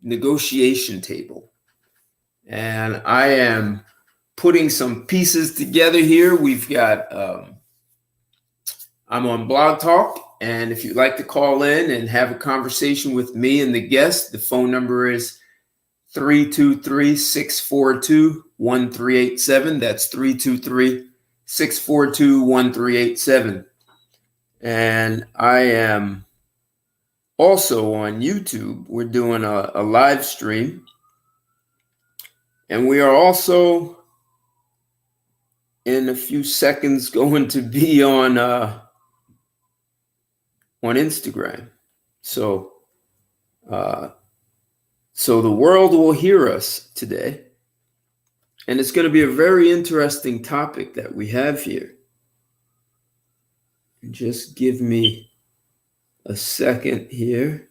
negotiation table. And I am putting some pieces together here. We've got, I'm on Blog Talk. And if you'd like to call in and have a conversation with me and the guest, the phone number is 323-642-1387. That's 323-642-1387. And I am also on YouTube. We're doing a live stream. And we are also, in a few seconds, going to be on Instagram. So the world will hear us today. And it's going to be a very interesting topic that we have here. Just give me a second here.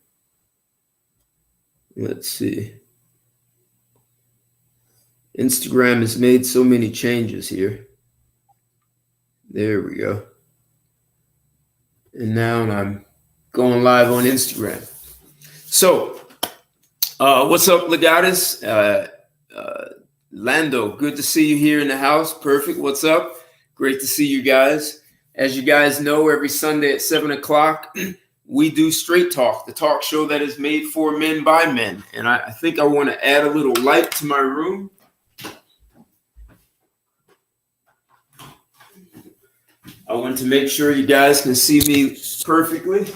Let's see. Instagram has made so many changes here. There we go. And now I'm going live on Instagram. So, what's up, $1s? Lando, good to see you here in the house. Perfect. What's up? Great to see you guys. As you guys know, every Sunday at 7 o'clock, we do Straight Talk, the talk show that is made for men by men. And I think I want to add a little light to my room. I want to make sure you guys can see me perfectly.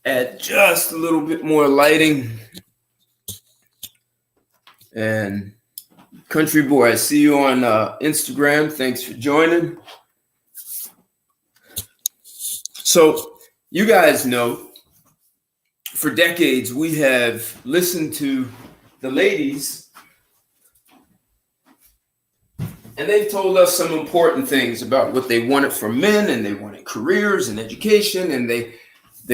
Add just a little bit more lighting. And Country Boy, I see you on Instagram. Thanks for joining. So you guys know, for decades, we have listened to the ladies, and they've told us some important things about what they wanted from men, and they wanted careers and education, and they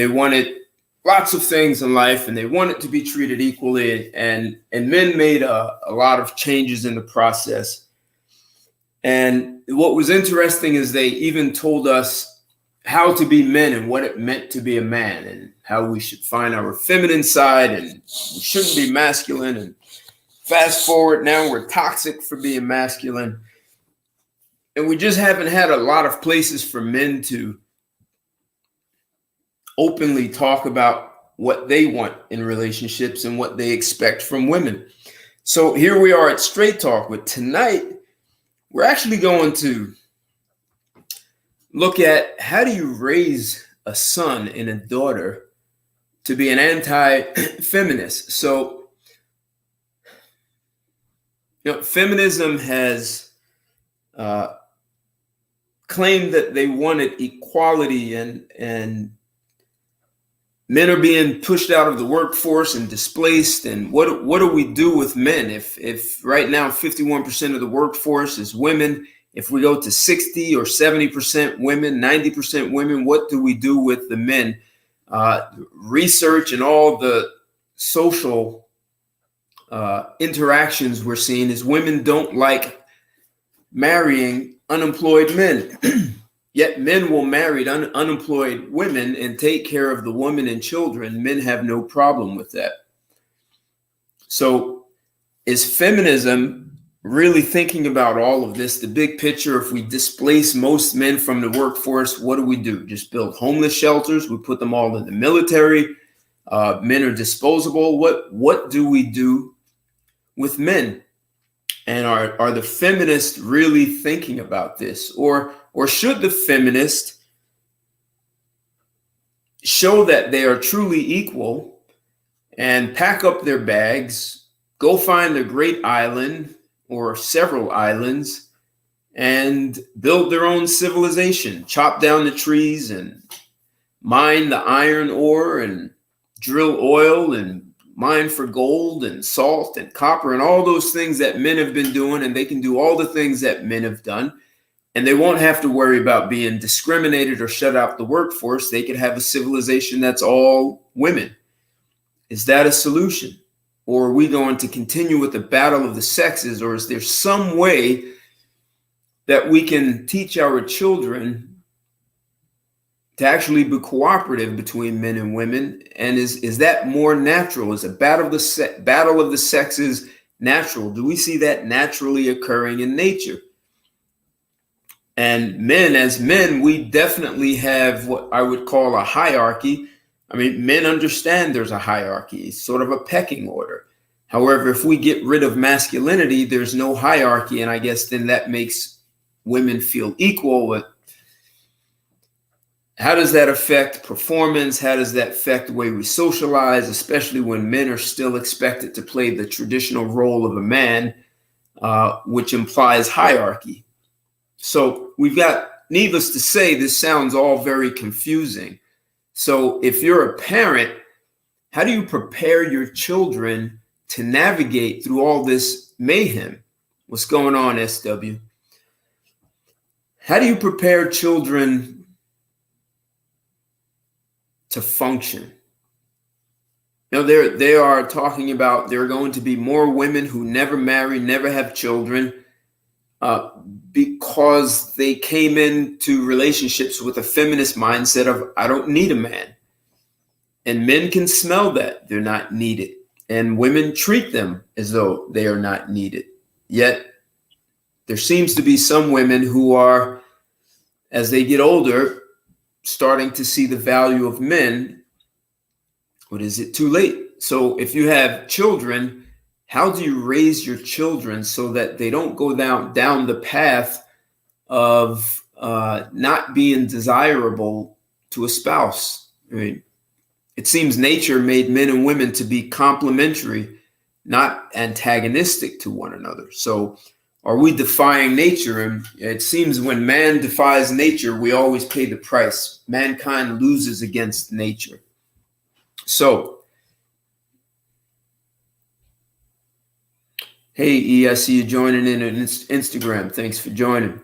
wanted lots of things in life, and they wanted to be treated equally. And men made a lot of changes in the process. And what was interesting is they even told us how to be men and what it meant to be a man, and how we should find our feminine side, and we shouldn't be masculine. And fast forward, now we're toxic for being masculine. And we just haven't had a lot of places for men to openly talk about what they want in relationships and what they expect from women. So here we are at Straight Talk, but tonight we're actually going to look at how do you raise a son and a daughter to be an anti-feminist. So, feminism has claimed that they wanted equality, and men are being pushed out of the workforce and displaced. And what do we do with men? If right now 51% of the workforce is women, if we go to 60 or 70% women, 90% women, what do we do with the men? Research and all the social interactions we're seeing is women don't like marrying unemployed men. Yet men will marry unemployed women and take care of the women and children. Men have no problem with that. So is feminism really thinking about all of this, the big picture? If we displace most men from the workforce, what do? Just build homeless shelters? We put them all in the military? Men are disposable. What do we do with men? And are the feminists really thinking about this? Or should the feminists show that they are truly equal and pack up their bags, go find a great island or several islands, and build their own civilization, chop down the trees and mine the iron ore and drill oil and mine for gold and salt and copper and all those things that men have been doing, and they can do all the things that men have done, and they won't have to worry about being discriminated or shut out the workforce. They could have a civilization that's all women. Is that a solution? Or are we going to continue with the battle of the sexes? Or is there some way that we can teach our children to actually be cooperative between men and women? And is that more natural? Is a battle of the sexes natural? Do we see that naturally occurring in nature? And men, as men, we definitely have what I would call a hierarchy. I mean, men understand there's a hierarchy, it's sort of a pecking order. However, if we get rid of masculinity, there's no hierarchy. And I guess then that makes women feel equal. But how does that affect performance? How does that affect the way we socialize, especially when men are still expected to play the traditional role of a man, which implies hierarchy? So we've got, needless to say, this sounds all very confusing. So if you're a parent, how do you prepare your children to navigate through all this mayhem? What's going on, SW? How do you prepare children to function? You know, they are talking about there are going to be more women who never marry, never have children, because they came into relationships with a feminist mindset of, I don't need a man. And men can smell that they're not needed. And women treat them as though they are not needed. Yet there seems to be some women who are, as they get older, starting to see the value of men. But is it too late? So if you have children, how do you raise your children so that they don't go down the path of not being desirable to a spouse? I mean, it seems nature made men and women to be complementary, not antagonistic to one another. So are we defying nature? And it seems when man defies nature, we always pay the price. Mankind loses against nature. So, hey, E, I see you joining in on Instagram. Thanks for joining.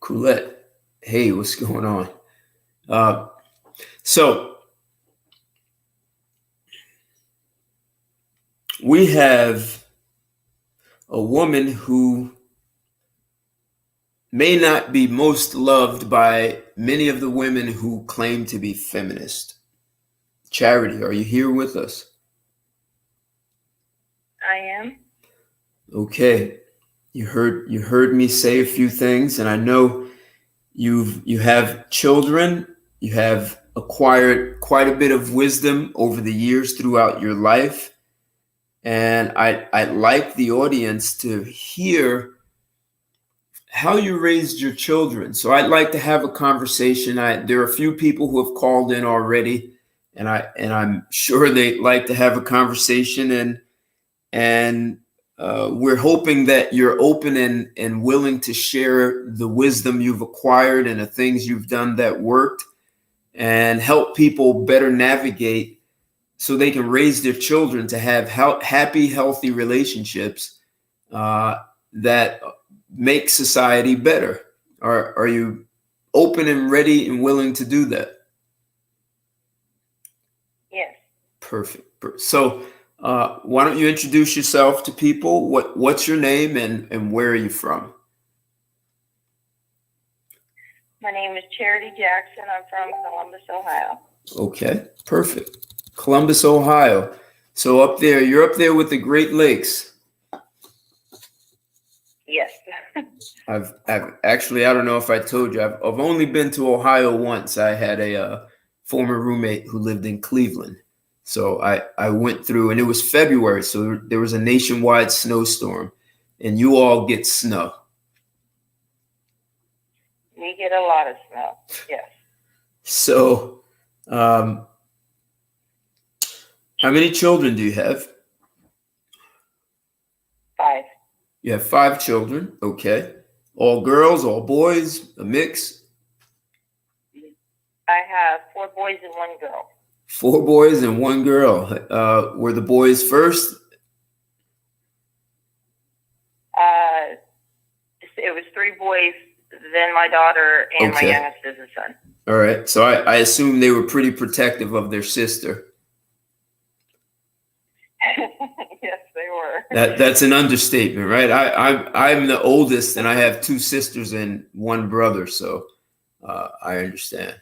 Coolette, hey, what's going on? So we have a woman who may not be most loved by many of the women who claim to be feminist. Charity, are you here with us? I am. Okay. You heard me say a few things, and I know you have children. You have acquired quite a bit of wisdom over the years throughout your life. And I'd like the audience to hear how you raised your children. So I'd like to have a conversation. There are a few people who have called in already, and I'm sure they'd like to have a conversation. And we're hoping that you're open and willing to share the wisdom you've acquired and the things you've done that worked, and help people better navigate so they can raise their children to have happy, healthy relationships that make society better. Are you open and ready and willing to do that? Yes. Perfect. So why don't you introduce yourself to people? What's your name and where are you from? My name is Charity Jackson. I'm from Columbus, Ohio. Okay, perfect. Columbus, Ohio. So you're up there with the Great Lakes. Yes. I've actually, I don't know if I told you, I've only been to Ohio once. I had a former roommate who lived in Cleveland. So I went through, and it was February. So there was a nationwide snowstorm, and you all get snow. We get a lot of snow. Yes. So, how many children do you have? 5. You have 5 children. Okay. All girls, all boys, a mix? I have 4 boys and 1 girl. 4 boys and 1 girl. Were the boys first? It was 3 boys, then my daughter, and my youngest is a son. All right. So I assume they were pretty protective of their sister. Yes, they were. That's an understatement, right? I'm the oldest, and I have 2 sisters and 1 brother, so I understand.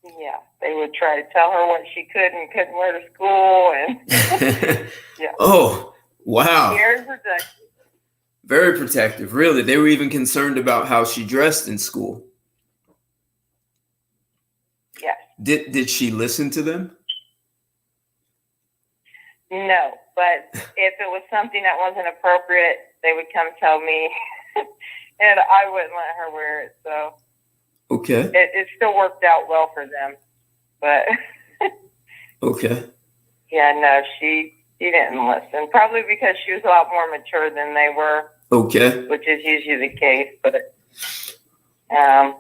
Yeah, they would try to tell her what she could and couldn't wear to school, and yeah. Oh, wow. Very protective. Very protective, really. They were even concerned about how she dressed in school. Yes. Did she listen to them? No, but if it was something that wasn't appropriate, they would come tell me, and I wouldn't let her wear it. So okay, it still worked out well for them, but okay. Yeah, no, she didn't listen. Probably because she was a lot more mature than they were. Okay. Which is usually the case, but yeah,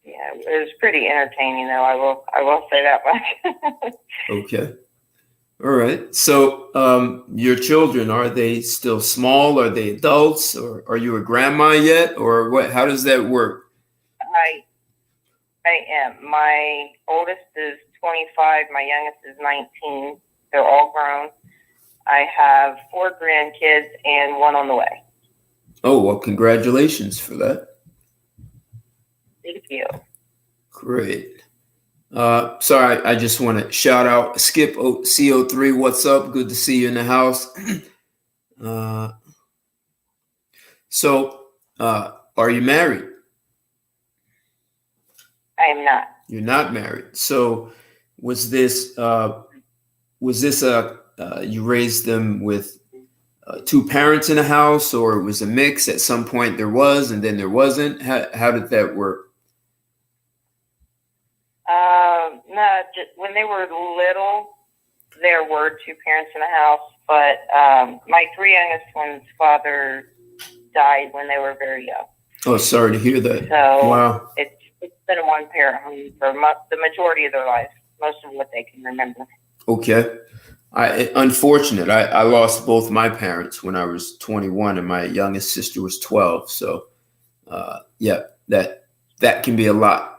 it was pretty entertaining, though. I will say that much. Okay. All right. So, your children, are they still small? Are they adults? Or are you a grandma yet? Or what? How does that work? I am. My oldest is 25. My youngest is 19. They're all grown. I have 4 grandkids and 1 on the way. Oh, well, congratulations for that. Thank you. Great. Sorry, I just want to shout out Skip CO3. What's up? Good to see you in the house. Are you married? I am not. You're not married. So was this you raised them with 2 parents in a house, or it was a mix? At some point there was, and then there wasn't. How did that work? No, just when they were little, there were 2 parents in the house, but my 3 youngest ones' father died when they were very young. Oh, sorry to hear that. So wow, it's been a 1-parent home for the majority of their life, most of what they can remember. Okay. Unfortunate. I lost both my parents when I was 21, and my youngest sister was 12. So, yeah, that can be a lot.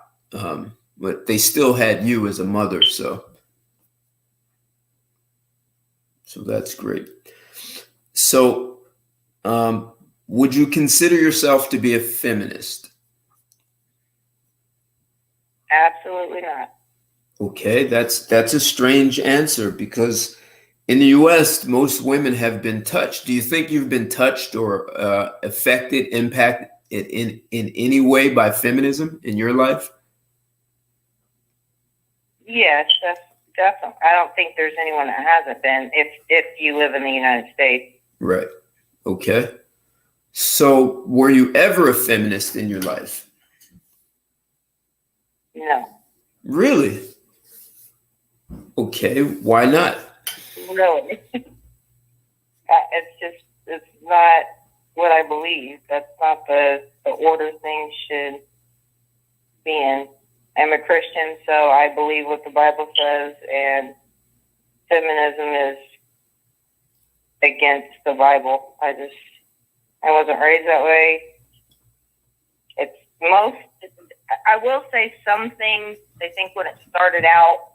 But they still had you as a mother, so that's great. So, would you consider yourself to be a feminist? Absolutely not. Okay, that's a strange answer, because in the U.S., most women have been touched. Do you think you've been touched or affected, impacted in any way by feminism in your life? Yes, that's definitely. I don't think there's anyone that hasn't been, if you live in the United States. Right. Okay. So, were you ever a feminist in your life? No. Really? Okay. Why not? Really. It's not what I believe. That's not the order things should be in. I'm a Christian, so I believe what the Bible says, and feminism is against the Bible. I wasn't raised that way. I will say some things, I think when it started out,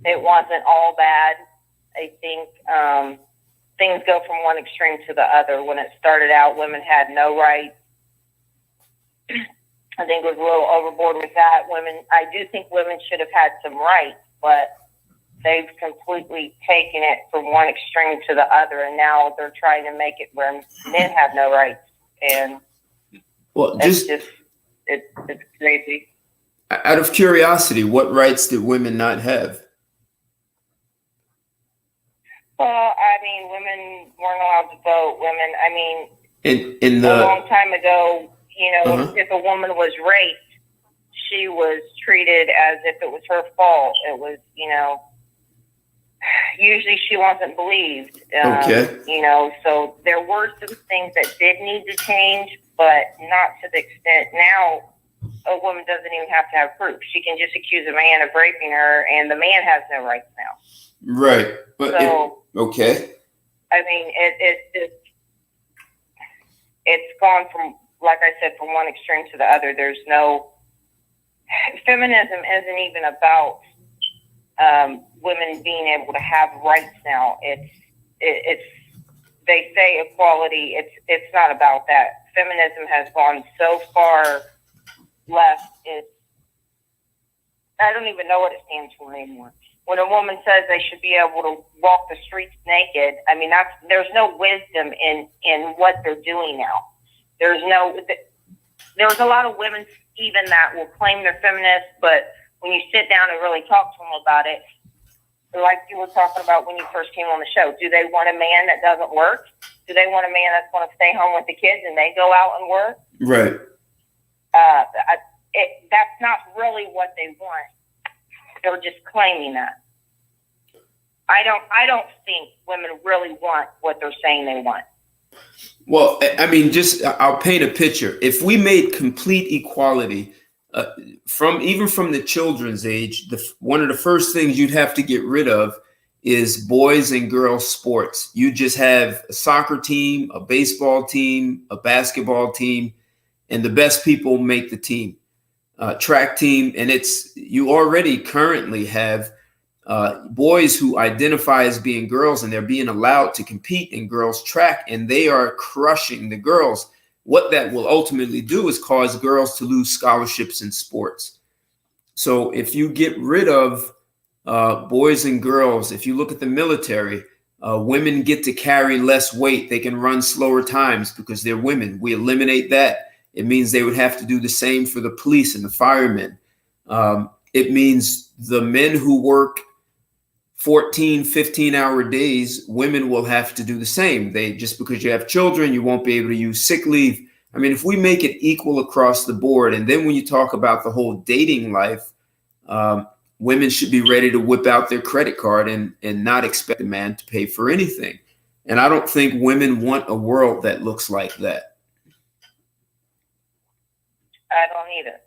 it wasn't all bad. I think things go from one extreme to the other. When it started out, women had no rights. I think it was a little overboard with that. I do think women should have had some rights, but they've completely taken it from one extreme to the other, and now they're trying to make it where men have no rights. And well, it's crazy. Out of curiosity, what rights did women not have? Well, I mean, women weren't allowed to vote. Women, I mean, a long time ago, if a woman was raped, she was treated as if it was her fault. It was, usually she wasn't believed. Okay. So there were some things that did need to change, but not to the extent now. A woman doesn't even have to have proof. She can just accuse a man of raping her, and the man has no rights now. Right. But okay. I mean, it's gone from, like I said, from one extreme to the other. There's no feminism isn't even about women being able to have rights now. It's they say equality. It's not about that. Feminism has gone so far left. I don't even know what it stands for anymore. When a woman says they should be able to walk the streets naked, I mean, there's no wisdom in what they're doing now. There's a lot of women even that will claim they're feminists, but when you sit down and really talk to them about it, like you were talking about when you first came on the show, do they want a man that doesn't work? Do they want a man that's going to stay home with the kids and they go out and work? Right. That's not really what they want. They're just claiming that. I don't think women really want what they're saying they want. Well, I mean, I'll paint a picture. If we made complete equality from the children's age, one of the first things you'd have to get rid of is boys and girls sports. You just have a soccer team, a baseball team, a basketball team, and the best people make the team. Track team, and you already currently have boys who identify as being girls, and they're being allowed to compete in girls track, and they are crushing the girls. What that will ultimately do is cause girls to lose scholarships in sports. So if you get rid of boys and girls, if you look at the military, women get to carry less weight. They can run slower times because they're women. We eliminate that. It means they would have to do the same for the police and the firemen. It means the men who work 14, 15-hour days, women will have to do the same. Just because you have children, you won't be able to use sick leave. I mean, if we make it equal across the board, and then when you talk about the whole dating life, women should be ready to whip out their credit card and not expect a man to pay for anything. And I don't think women want a world that looks like that. I don't either.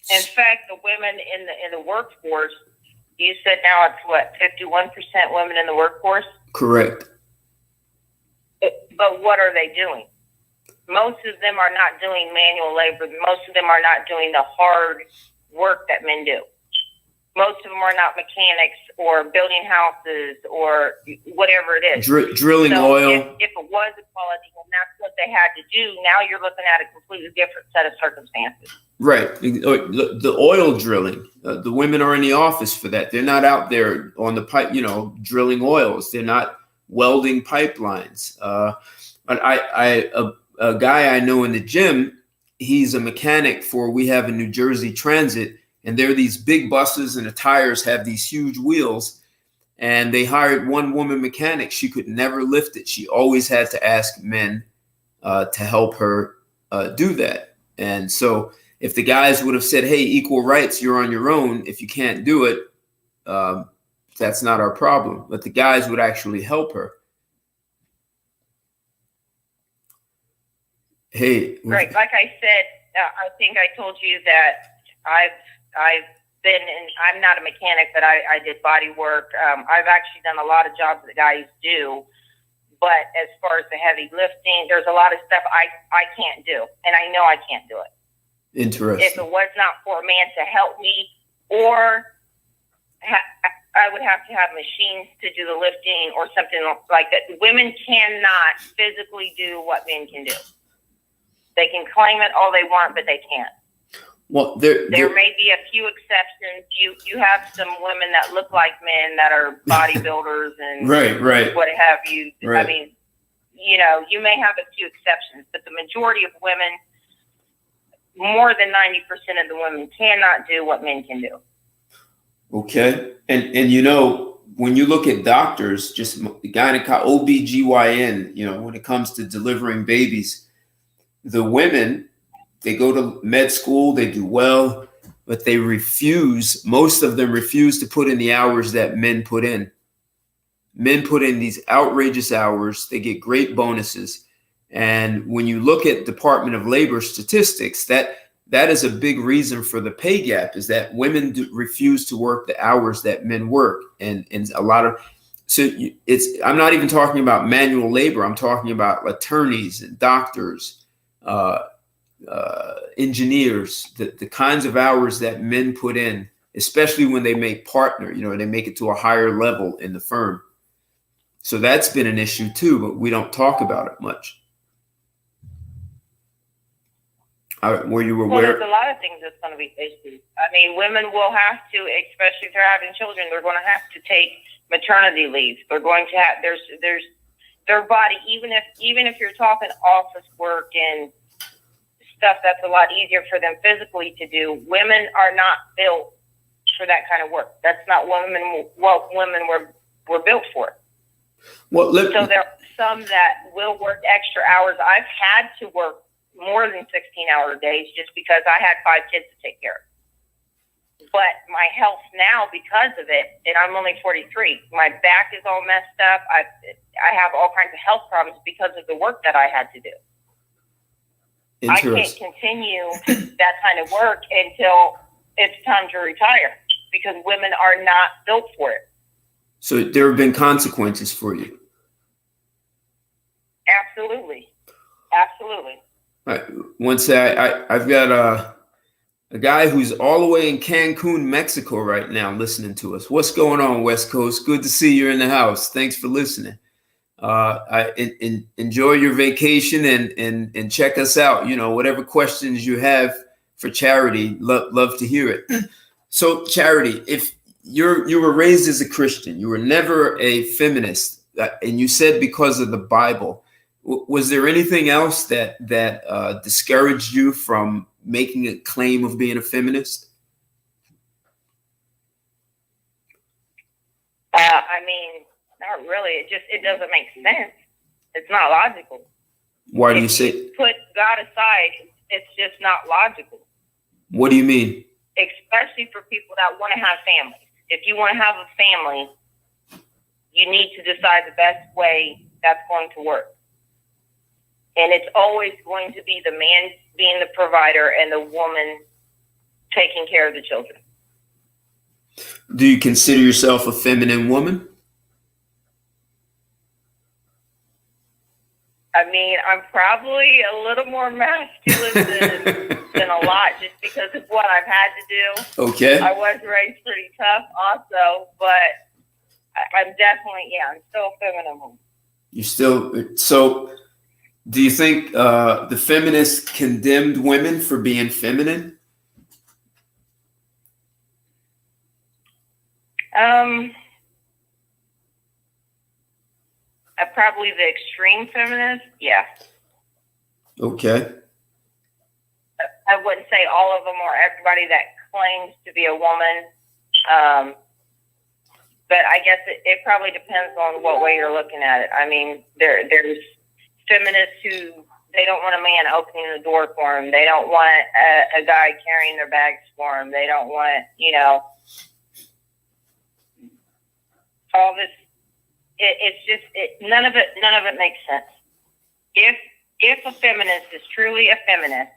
In fact, the women in the workforce, you said now it's what, 51% women in the workforce? Correct. But what are they doing? Most of them are not doing manual labor. Most of them are not doing the hard work that men do. Most of them are not mechanics or building houses or whatever it is. Drilling oil. If it was equality and that's what they had to do, now you're looking at a completely different set of circumstances. Right. The oil drilling. The women are in the office for that. They're not out there on the pipe, drilling oils. They're not welding pipelines. But a guy I know in the gym, he's a mechanic we have a New Jersey Transit. And there are these big buses and the tires have these huge wheels. And they hired one woman mechanic. She could never lift it. She always had to ask men to help her do that. And so if the guys would have said, hey, equal rights, you're on your own. If you can't do it, that's not our problem. But the guys would actually help her. Hey. Right. Like I said, I think I told you that I've been in, I'm not a mechanic, but I did body work. I've actually done a lot of jobs that guys do. But as far as the heavy lifting, there's a lot of stuff I can't do. And I know I can't do it. Interesting. If it was not for a man to help me, or I would have to have machines to do the lifting or something like that. Women cannot physically do what men can do. They can claim it all they want, but they can't. Well, there may be a few exceptions. You have some women that look like men that are bodybuilders and right. what have you. Right. I mean, you may have a few exceptions, but the majority of women, more than 90% of the women, cannot do what men can do. Okay. And when you look at doctors, just OBGYN, when it comes to delivering babies, the women, they go to med school, they do well, but most of them refuse to put in the hours that men put in. Men put in these outrageous hours. They get great bonuses. And when you look at Department of Labor statistics, that is a big reason for the pay gap, is that women refuse to work the hours that men work. And a lot of, I'm not even talking about manual labor. I'm talking about attorneys and doctors, engineers, the kinds of hours that men put in especially when they make partner, they make it to a higher level in the firm. So that's been an issue too, but we don't talk about it much. Were you aware? Well, there's a lot of things that's going to be issues. I mean, women will have to, especially if they're having children, they're going to have to take maternity leave. They're going to have, there's their body, even if you're talking office work and stuff that's a lot easier for them physically to do, women are not built for that kind of work. That's not what women were built for. Well, so there are some that will work extra hours. I've had to work more than 16-hour days just because I had 5 kids to take care of. But my health now, because of it, and I'm only 43, my back is all messed up. I have all kinds of health problems because of the work that I had to do. I can't continue that kind of work until it's time to retire because women are not built for it. So there have been consequences for you. Absolutely. Absolutely. I've got a guy who's all the way in Cancun, Mexico right now listening to us. What's going on, West Coast? Good to see you in the house. Thanks for listening. Enjoy your vacation and check us out. Whatever questions you have for Charity, love to hear it. So Charity, if you were raised as a Christian, you were never a feminist, and you said because of the Bible, was there anything else that discouraged you from making a claim of being a feminist? I mean, not really. It doesn't make sense. It's not logical. Why do you say? Put God aside, it's just not logical. What do you mean? Especially for people that want to have families. If you want to have a family, you need to decide the best way that's going to work. And it's always going to be the man being the provider and the woman taking care of the children. Do you consider yourself a feminine woman? I mean, I'm probably a little more masculine than a lot just because of what I've had to do. Okay. I was raised pretty tough also, but I'm definitely, I'm still a feminine woman. So do you think the feminists condemned women for being feminine? Probably the extreme feminist, yeah. Okay. I wouldn't say all of them or everybody that claims to be a woman. But I guess it probably depends on what way you're looking at it. I mean, there's feminists who they don't want a man opening the door for them. They don't want a guy carrying their bags for them. They don't want, all this. It's just none of it makes sense. If a feminist is truly a feminist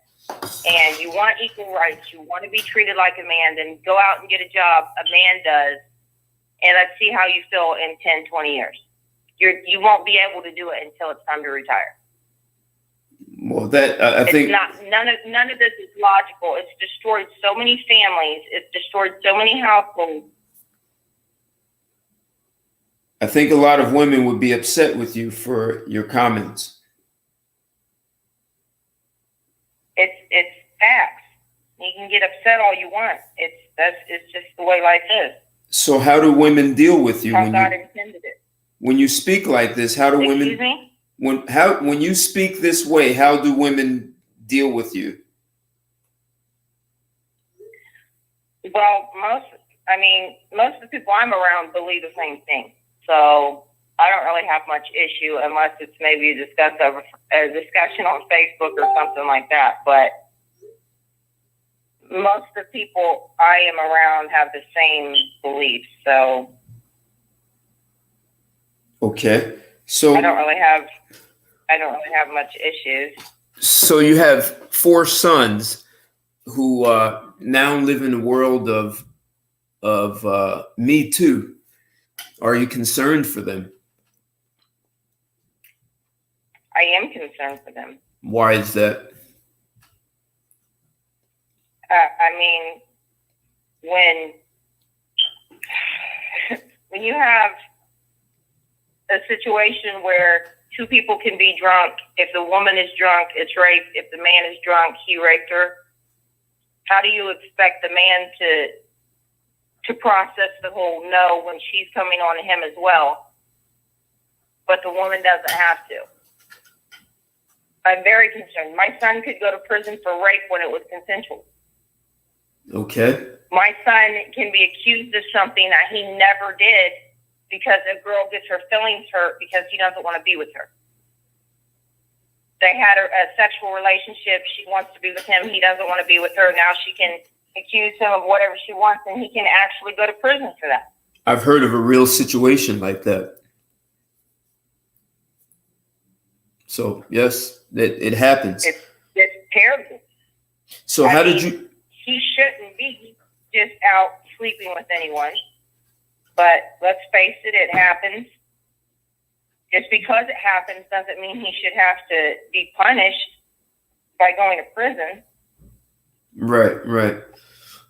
and you want equal rights, you want to be treated like a man, then go out and get a job a man does, and let's see how you feel in 10, 20 years. You won't be able to do it until it's time to retire. Well, I think none of this is logical. It's destroyed so many families. It's destroyed so many households. I think a lot of women would be upset with you for your comments. It's facts. You can get upset all you want. It's just the way life is. So how do women deal with you how God intended it? When you speak like this? How do women? Excuse me? When you speak this way, how do women deal with you? Well, most of the people I'm around believe the same thing. So I don't really have much issue unless it's maybe a discussion on Facebook or something like that. But most of the people I am around have the same beliefs. So okay. So I don't really have much issues. So you have 4 sons who now live in a world of Me Too. Are you concerned for them? I am concerned for them. Why is that? I mean, when when you have a situation where two people can be drunk, if the woman is drunk, it's rape. If the man is drunk, he raped her. How do you expect the man to process the whole no when she's coming on him as well, but the woman doesn't have to? I'm very concerned. My son could go to prison for rape when it was consensual. Okay. My son can be accused of something that he never did because a girl gets her feelings hurt because he doesn't want to be with her. They had a sexual relationship. She wants to be with him. He doesn't want to be with her. Now she can accuse him of whatever she wants, and he can actually go to prison for that. I've heard of a real situation like that. So, yes, it happens. It's terrible. So how did you... He shouldn't be just out sleeping with anyone. But let's face it, it happens. Just because it happens doesn't mean he should have to be punished by going to prison. Right.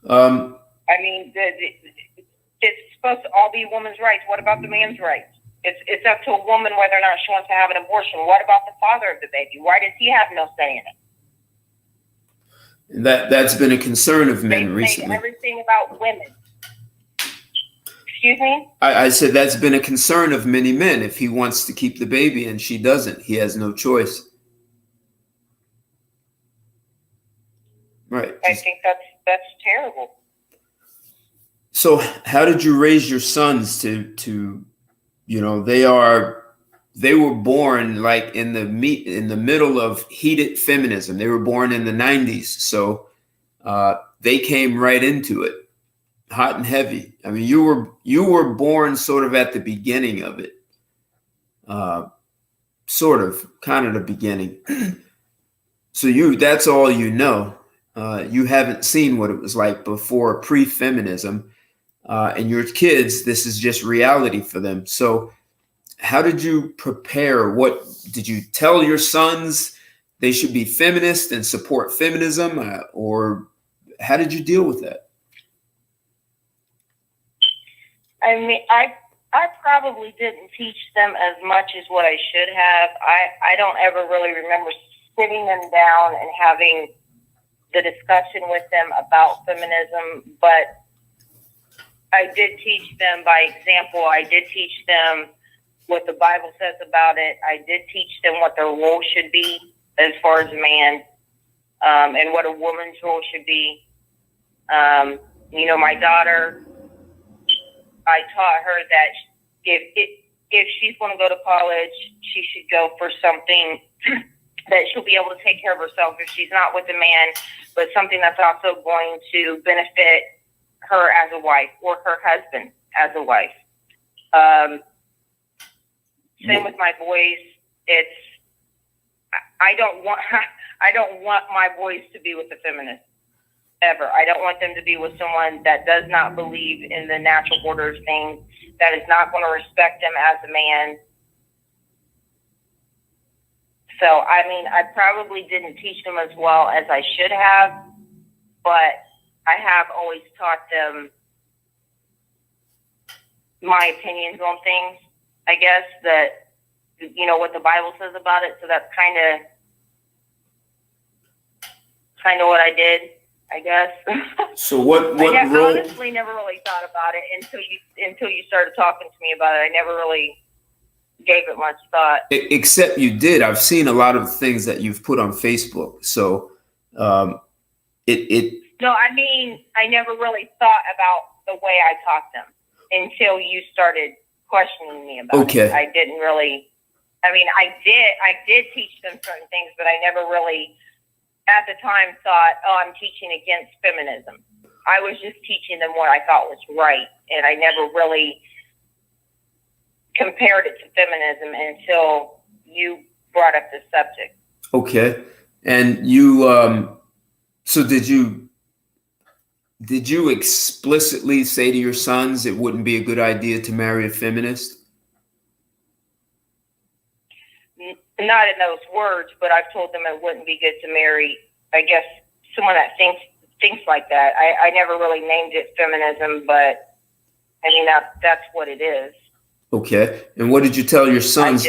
I mean, it's supposed to all be a woman's rights. What about the man's rights? It's up to a woman whether or not she wants to have an abortion. What about the father of the baby? Why does he have no say in it? That's been a concern of men recently. They say everything about women. Excuse me? I said that's been a concern of many men. If he wants to keep the baby and she doesn't, he has no choice. Right. I think that's terrible. So how did you raise your sons to they were born like in the middle of heated feminism. They were born in the 90s. So they came right into it, hot and heavy. I mean, you were born sort of at the beginning of it. Kind of the beginning. So that's all you know. You haven't seen what it was like before pre-feminism. And your kids, this is just reality for them. So how did you prepare? What did you tell your sons they should be feminist and support feminism? Or how did you deal with that? I mean, I probably didn't teach them as much as what I should have. I don't ever really remember sitting them down and having the discussion with them about feminism, but I did teach them by example. I did teach them what the Bible says about it. I did teach them what their role should be as far as a man, and what a woman's role should be. My daughter, I taught her that if she's going to go to college, she should go for something that she'll be able to take care of herself if she's not with a man, but something that's also going to benefit her as a wife or her husband as a wife. Same with my boys. I don't want my boys to be with a feminist ever. I don't want them to be with someone that does not believe in the natural order of things, that is not going to respect them as a man. So, I mean, I probably didn't teach them as well as I should have, but I have always taught them my opinions on things, I guess, that, what the Bible says about it. So that's kind of what I did, I guess. So what I role? honestly never really thought about it until you started talking to me about it. I never really gave it much thought. Except you did. I've seen a lot of things that you've put on Facebook. So No, I mean, I never really thought about the way I taught them until you started questioning me about it. I didn't really. I mean, I did teach them certain things, but I never really, at the time, thought, I'm teaching against feminism. I was just teaching them what I thought was right, and I never really compared it to feminism until you brought up this subject. Okay. And you, so did you explicitly say to your sons it wouldn't be a good idea to marry a feminist? Not in those words, but I've told them it wouldn't be good to marry, I guess, someone that thinks like that. I never really named it feminism, but I mean, that's what it is. Okay. And what did you tell your sons?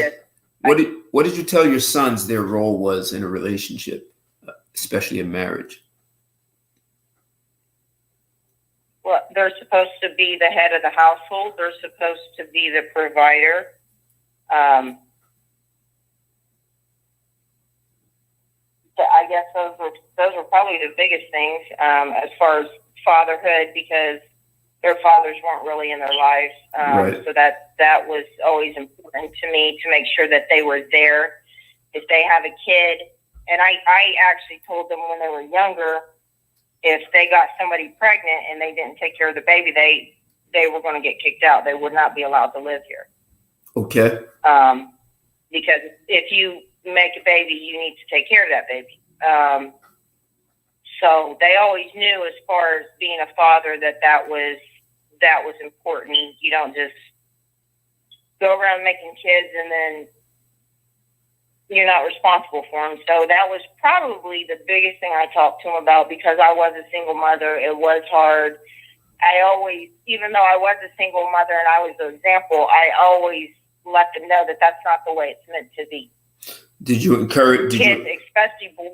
What did you tell your sons their role was in a relationship, especially in marriage? Well, they're supposed to be the head of the household. They're supposed to be the provider. I guess those are probably the biggest things as far as fatherhood, because their fathers weren't really in their lives. Right. So that was always important to me, to make sure that they were there. If they have a kid, and I actually told them when they were younger, if they got somebody pregnant and they didn't take care of the baby, they were going to get kicked out. They would not be allowed to live here. Okay. Because if you make a baby, you need to take care of that baby. So they always knew, as far as being a father, that was important. You don't just go around making kids and then you're not responsible for them. So that was probably the biggest thing I talked to them about, because I was a single mother. It was hard. I always, even though I was a single mother and I was the example, I always let them know that that's not the way it's meant to be. Did you encourage kids, especially boys,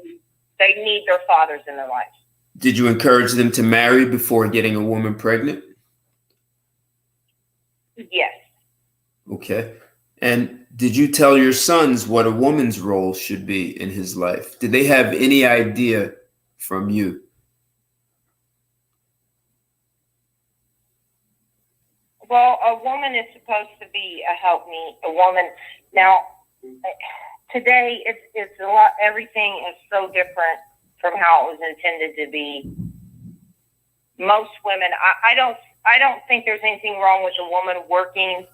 they need their fathers in their lives. Did you encourage them to marry before getting a woman pregnant? Yes. Okay. And did you tell your sons what a woman's role should be in his life? Did they have any idea from you? Well, a woman is supposed to be a helpmeet. A woman now. Today, it's a lot. Everything is so different from how it was intended to be. Most women, I don't think there's anything wrong with a woman working,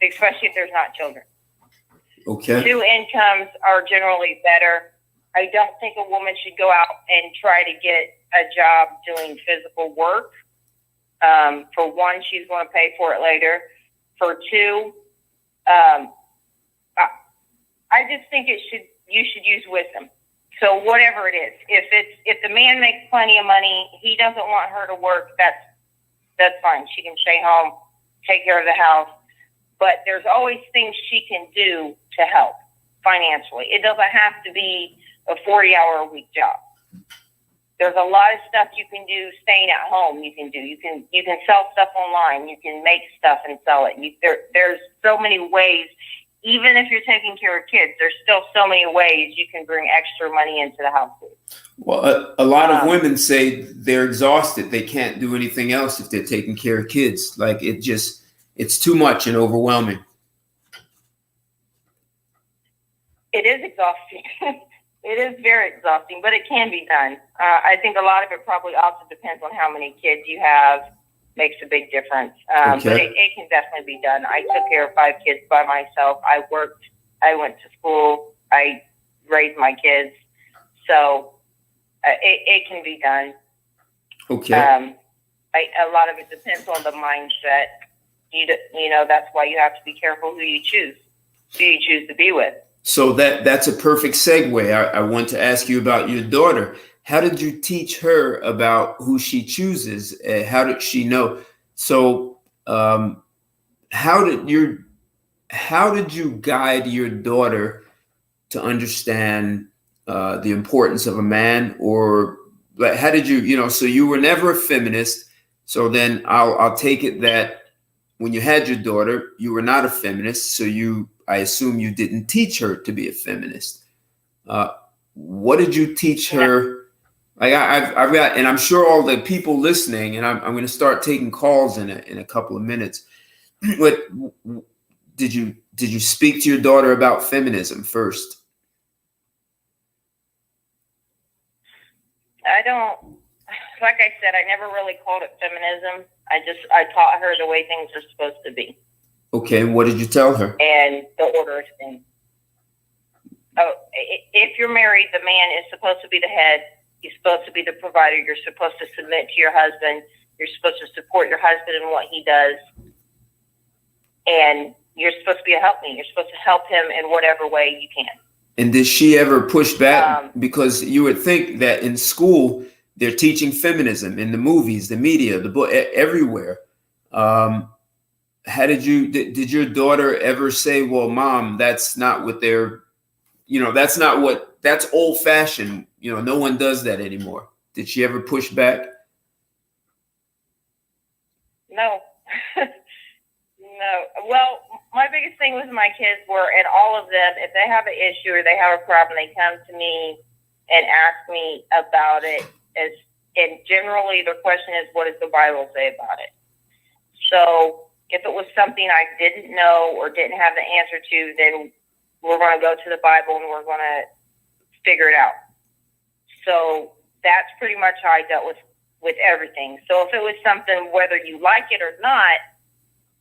especially if there's not children. Okay. 2 incomes are generally better. I don't think a woman should go out and try to get a job doing physical work. For one, she's going to pay for it later. For two, I just think you should use wisdom. So whatever it is, if the man makes plenty of money, he doesn't want her to work, that's fine. She can stay home, take care of the house. But there's always things she can do to help financially. It doesn't have to be a 40-hour-a-week job. There's a lot of stuff you can do staying at home. You can sell stuff online. You can make stuff and sell it. There's so many ways. Even if you're taking care of kids, there's still so many ways you can bring extra money into the household. Well, a lot of women say they're exhausted. They can't do anything else if they're taking care of kids. Like it's too much and overwhelming. It is exhausting. It is very exhausting, but it can be done. I think a lot of it probably also depends on how many kids you have. Makes a big difference. Okay. But it can definitely be done. I took care of 5 kids by myself. I worked. I went to school. I raised my kids. So it can be done. Okay. A lot of it depends on the mindset. You know, that's why you have to be careful who you choose to be with. So that's a perfect segue. I want to ask you about your daughter. How did you teach her about who she chooses? How did she know? So how did you guide your daughter to understand the importance of a man? Or how did you, so you were never a feminist. So then I'll take it that when you had your daughter, you were not a feminist. So I assume you didn't teach her to be a feminist. What did you teach her? Like I've got, and I'm sure all the people listening, and I'm going to start taking calls in a couple of minutes. But did you speak to your daughter about feminism first? I don't. Like I said, I never really called it feminism. I taught her the way things are supposed to be. Okay, and what did you tell her? And the order of things. Oh, if you're married, the man is supposed to be the head. He's supposed to be the provider. You're supposed to submit to your husband. You're supposed to support your husband in what he does. And you're supposed to be a helpmate. You're supposed to help him in whatever way you can. And did she ever push back? Because you would think that in school, they're teaching feminism in the movies, the media, the book, everywhere. How did your daughter ever say, well, Mom, that's not what they're, that's old fashioned. No one does that anymore. Did she ever push back? No. No. Well, my biggest thing with my kids were, and all of them, if they have an issue or they have a problem, they come to me and ask me about it. And generally the question is, what does the Bible say about it? So if it was something I didn't know or didn't have the answer to, then we're going to go to the Bible and we're going to figure it out. So that's pretty much how I dealt with everything. So if it was something, whether you like it or not,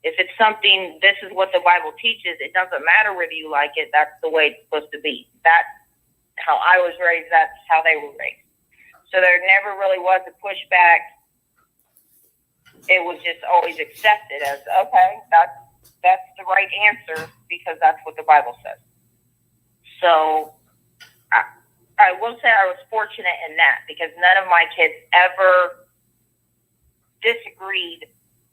if it's something, this is what the Bible teaches, it doesn't matter whether you like it, that's the way it's supposed to be. That's how I was raised, that's how they were raised. So there never really was a pushback. It was just always accepted as, okay, that's the right answer because that's what the Bible says. So I will say I was fortunate in that because none of my kids ever disagreed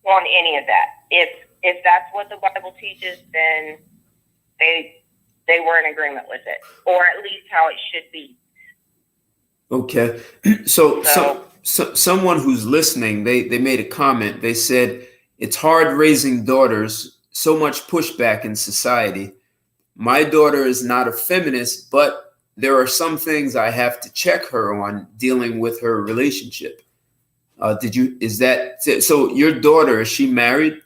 on any of that. If that's what the Bible teaches, then they were in agreement with it, or at least how it should be. Okay. So someone who's listening, they made a comment. They said, it's hard raising daughters, so much pushback in society. My daughter is not a feminist, but there are some things I have to check her on dealing with her relationship. So your daughter, is she married?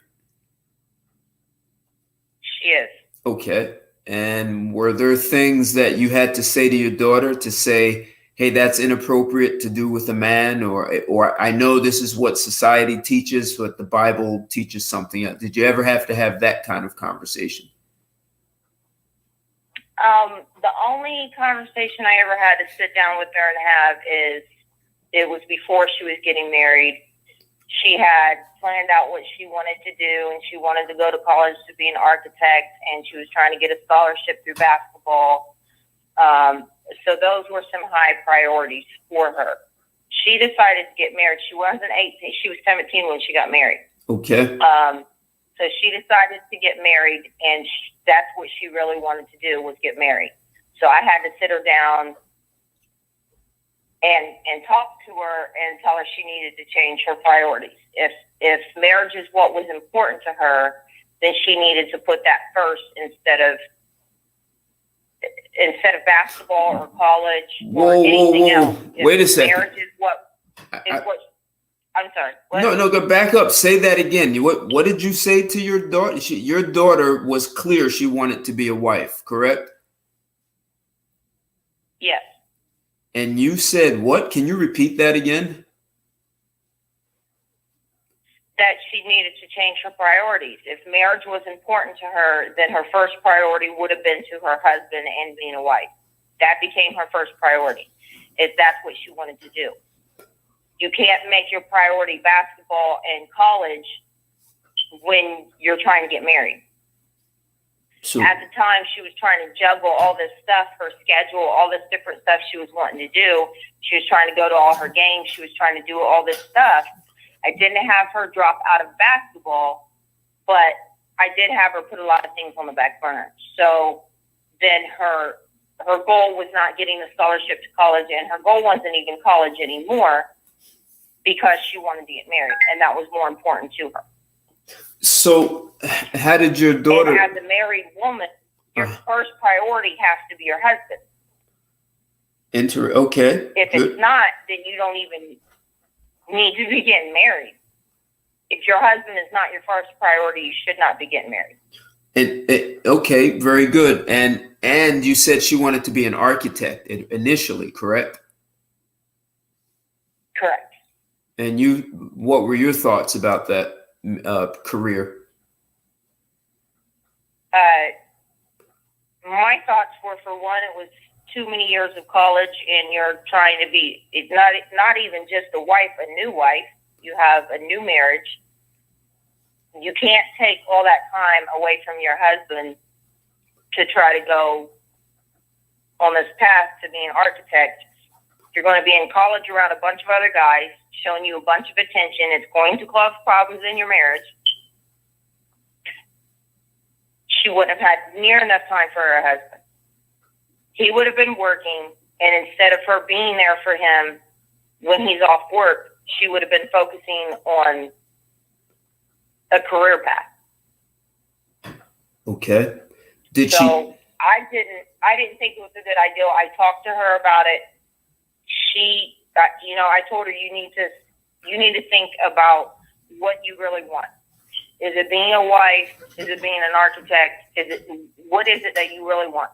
She is. Okay. And were there things that you had to say to your daughter to say, hey, that's inappropriate to do with a man, or I know this is what society teaches, but the Bible teaches something else? Did you ever have to have that kind of conversation? The only conversation I ever had to sit down with her and have is, it was before she was getting married. She had planned out what she wanted to do, and she wanted to go to college to be an architect, and she was trying to get a scholarship through basketball. So those were some high priorities for her. She decided to get married. She wasn't 18. She was 17 when she got married. Okay. So she decided to get married, and that's what she really wanted to do, was get married. So I had to sit her down and talk to her and tell her she needed to change her priorities. If marriage is what was important to her, then she needed to put that first instead of basketball or college or anything else. Wait a second. Marriage is what I'm sorry. What? No, go back up. Say that again. What did you say to your daughter? Your daughter was clear she wanted to be a wife, correct? Yes. And you said what? Can you repeat that again? That she needed to change her priorities. If marriage was important to her, then her first priority would have been to her husband and being a wife. That became her first priority, if that's what she wanted to do. You can't make your priority basketball and college when you're trying to get married. So, at the time, she was trying to juggle all this stuff, her schedule, all this different stuff she was wanting to do. She was trying to go to all her games. She was trying to do all this stuff. I didn't have her drop out of basketball, but I did have her put a lot of things on the back burner. So then her goal was not getting the scholarship to college, and her goal wasn't even college anymore because she wanted to get married, and that was more important to her. So how did your daughter... And as a married woman, your first priority has to be your husband. Okay. If Good. It's not, then you don't even need to be getting married. If your husband is not your first priority, you should not be getting married. Okay, very good. And you said she wanted to be an architect initially, correct? Correct. And what were your thoughts about that career? My thoughts were, for one, it was too many years of college, and you're trying to be not even just a wife, a new wife. You have a new marriage. You can't take all that time away from your husband to try to go on this path to be an architect. You're going to be in college around a bunch of other guys showing you a bunch of attention. It's going to cause problems in your marriage. she wouldn't have had near enough time for her husband. He would have been working, and instead of her being there for him when he's off work, she would have been focusing on a career path. Okay. I didn't think it was a good idea. I talked to her about it. She, I told her you need to think about what you really want. Is it being a wife? Is it being an architect? What is it that you really want?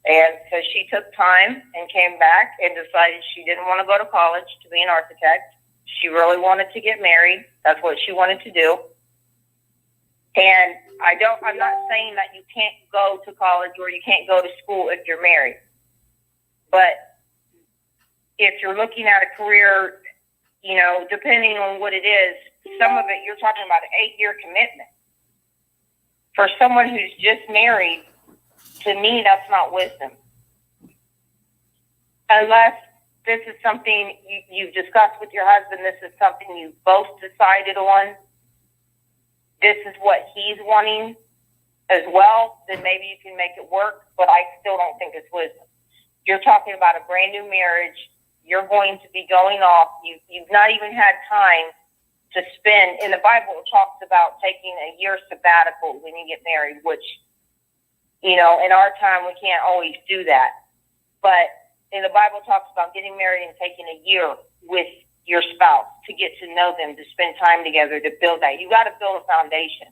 And so she took time and came back and decided she didn't want to go to college to be an architect. She really wanted to get married. That's what she wanted to do. And I'm not saying that you can't go to college or you can't go to school if you're married. But if you're looking at a career, depending on what it is, some of it, you're talking about an 8-year commitment. For someone who's just married, to me, that's not wisdom. Unless this is something you've discussed with your husband, this is something you both decided on, this is what he's wanting as well, then maybe you can make it work, but I still don't think it's wisdom. You're talking about a brand new marriage. You're going to be going off. You've not even had time to spend. In the Bible, it talks about taking a year sabbatical when you get married, which, in our time, we can't always do that. But in the Bible, it talks about getting married and taking a year with your spouse to get to know them, to spend time together, to build that. You got to build a foundation.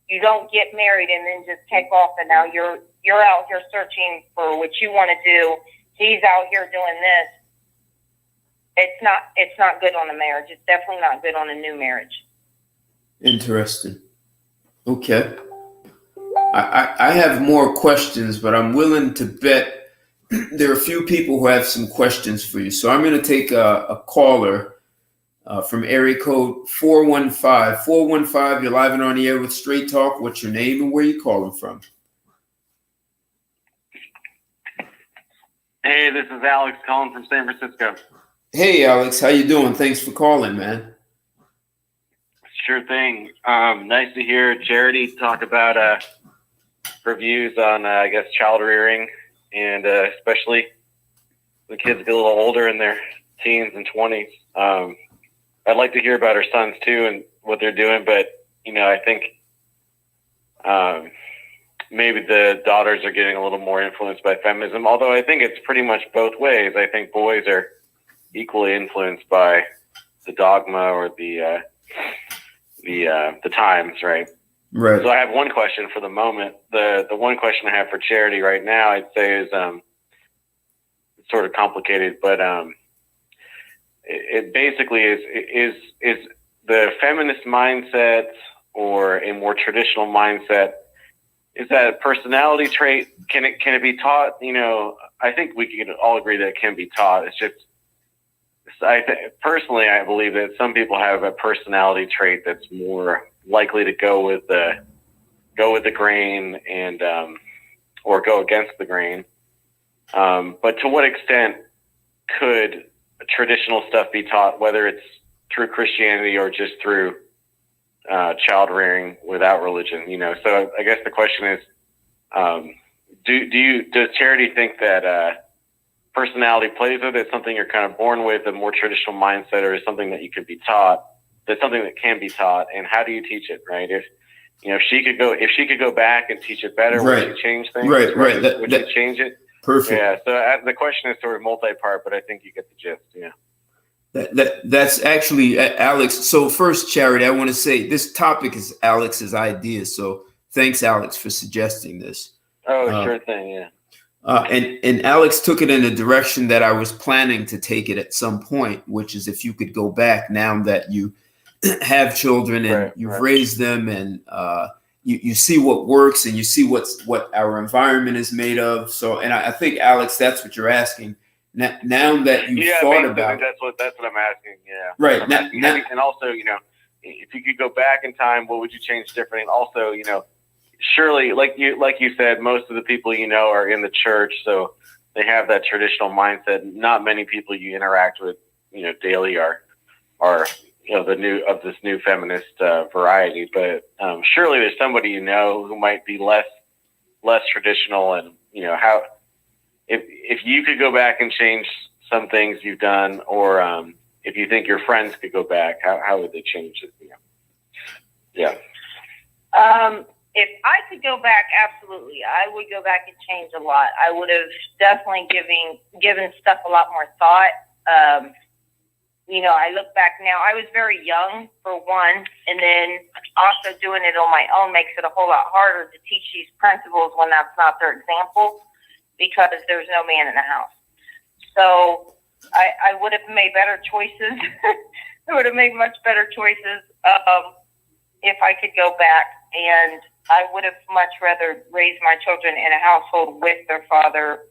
You don't get married and then just take off, and now you're out here searching for what you want to do. He's out here doing this. It's not good on a marriage. It's definitely not good on a new marriage. Interesting. Okay. I have more questions, but I'm willing to bet there are a few people who have some questions for you. So I'm going to take a caller from area code 415. 415, you're live and on the air with Straight Talk. What's your name and where you calling from? Hey, this is Alex calling from San Francisco. Hey, Alex, how you doing? Thanks for calling, man. Sure thing. Nice to hear Charity talk about her views on, child rearing, and especially when kids get a little older in their teens and 20s. I'd like to hear about her sons, too, and what they're doing, but, I think maybe the daughters are getting a little more influenced by feminism, although I think it's pretty much both ways. I think boys are equally influenced by the dogma or the times, right? Right. So I have one question for the moment. The one question I have for Charity right now, I'd say, is it's sort of complicated, but it basically is the feminist mindset or a more traditional mindset. Is that a personality trait? Can it be taught? I think we can all agree that it can be taught. It's just, personally, I believe that some people have a personality trait that's more likely to go with the grain and or go against the grain. But to what extent could traditional stuff be taught, whether it's through Christianity or just through child rearing without religion? So I guess the question is, does Charity think that personality plays with it, something you're kind of born with, a more traditional mindset, or is something that you could be taught? That's something that can be taught, and how do you teach it? Right? If she could go back and teach it better, right. Would she change things? Right. Would she change it? Perfect. Yeah. So the question is sort of multi-part, but I think you get the gist. Yeah. That's actually, Alex. So first, Charity, I want to say this topic is Alex's idea. So thanks, Alex, for suggesting this. Oh, sure thing. Yeah. And Alex took it in a direction that I was planning to take it at some point, which is if you could go back now that you have children and you've raised them, and you see what works and you see what our environment is made of. So, and I think, Alex, that's what you're asking. Now that you've thought about it. That's what I'm asking. Yeah. Right. And also, if you could go back in time, what would you change different? And also, surely, like you said, most of the people are in the church, so they have that traditional mindset. Not many people you interact with, daily are this new feminist variety. But surely there's somebody who might be less traditional, and how if you could go back and change some things you've done, or if you think your friends could go back, how would they change it? Yeah. If I could go back, absolutely, I would go back and change a lot. I would have definitely given stuff a lot more thought. I look back now, I was very young, for one, and then also doing it on my own makes it a whole lot harder to teach these principles when that's not their example, because there's no man in the house. So I would have made better choices. I would have made much better choices if I could go back, and I would have much rather raised my children in a household with their father,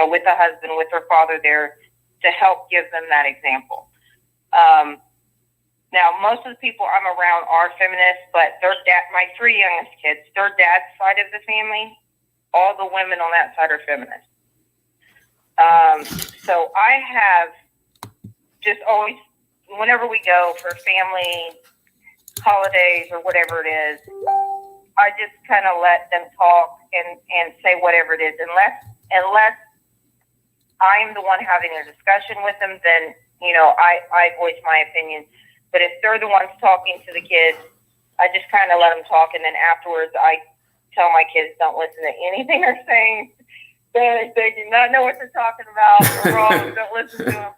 with a husband, with their father there to help give them that example. Now, most of the people I'm around are feminists, but my three youngest kids, their dad's side of the family, all the women on that side are feminists. So I have just always, whenever we go for family holidays or whatever it is, I just kind of let them talk and say whatever it is, unless I'm the one having a discussion with them, then I voice my opinion. But if they're the ones talking to the kids, I just kind of let them talk, and then afterwards I tell my kids, don't listen to anything they're saying. They do not know what they're talking about. They're wrong. Don't listen to them.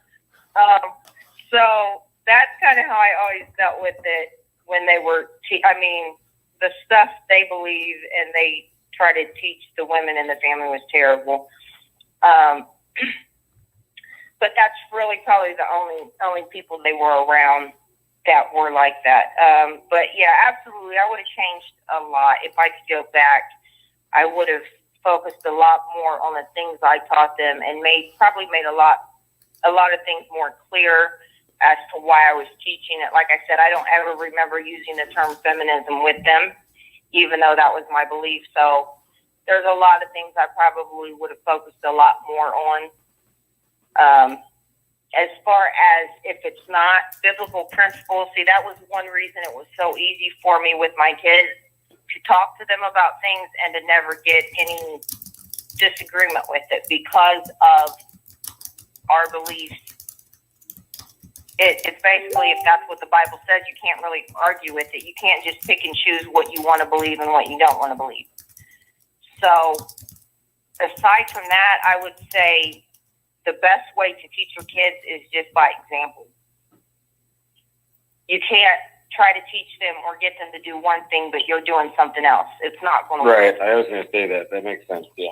So that's kind of how I always dealt with it when they were. The stuff they believe and they try to teach the women in the family was terrible. But that's really probably the only people they were around that were like that. But yeah, absolutely, I would have changed a lot if I could go back. I would have focused a lot more on the things I taught them, and probably made a lot of things more clear as to why I was teaching it. Like I said, I don't ever remember using the term feminism with them, even though that was my belief. So there's a lot of things I probably would have focused a lot more on. As far as if it's not biblical principles, see, that was one reason it was so easy for me with my kids to talk to them about things and to never get any disagreement with it, because of our beliefs. It's basically, if that's what the Bible says, you can't really argue with it. You can't just pick and choose what you want to believe and what you don't want to believe. So aside from that, I would say the best way to teach your kids is just by example. You can't try to teach them or get them to do one thing, but you're doing something else. It's not going to work. Right. I was going to say that. That makes sense. Yeah.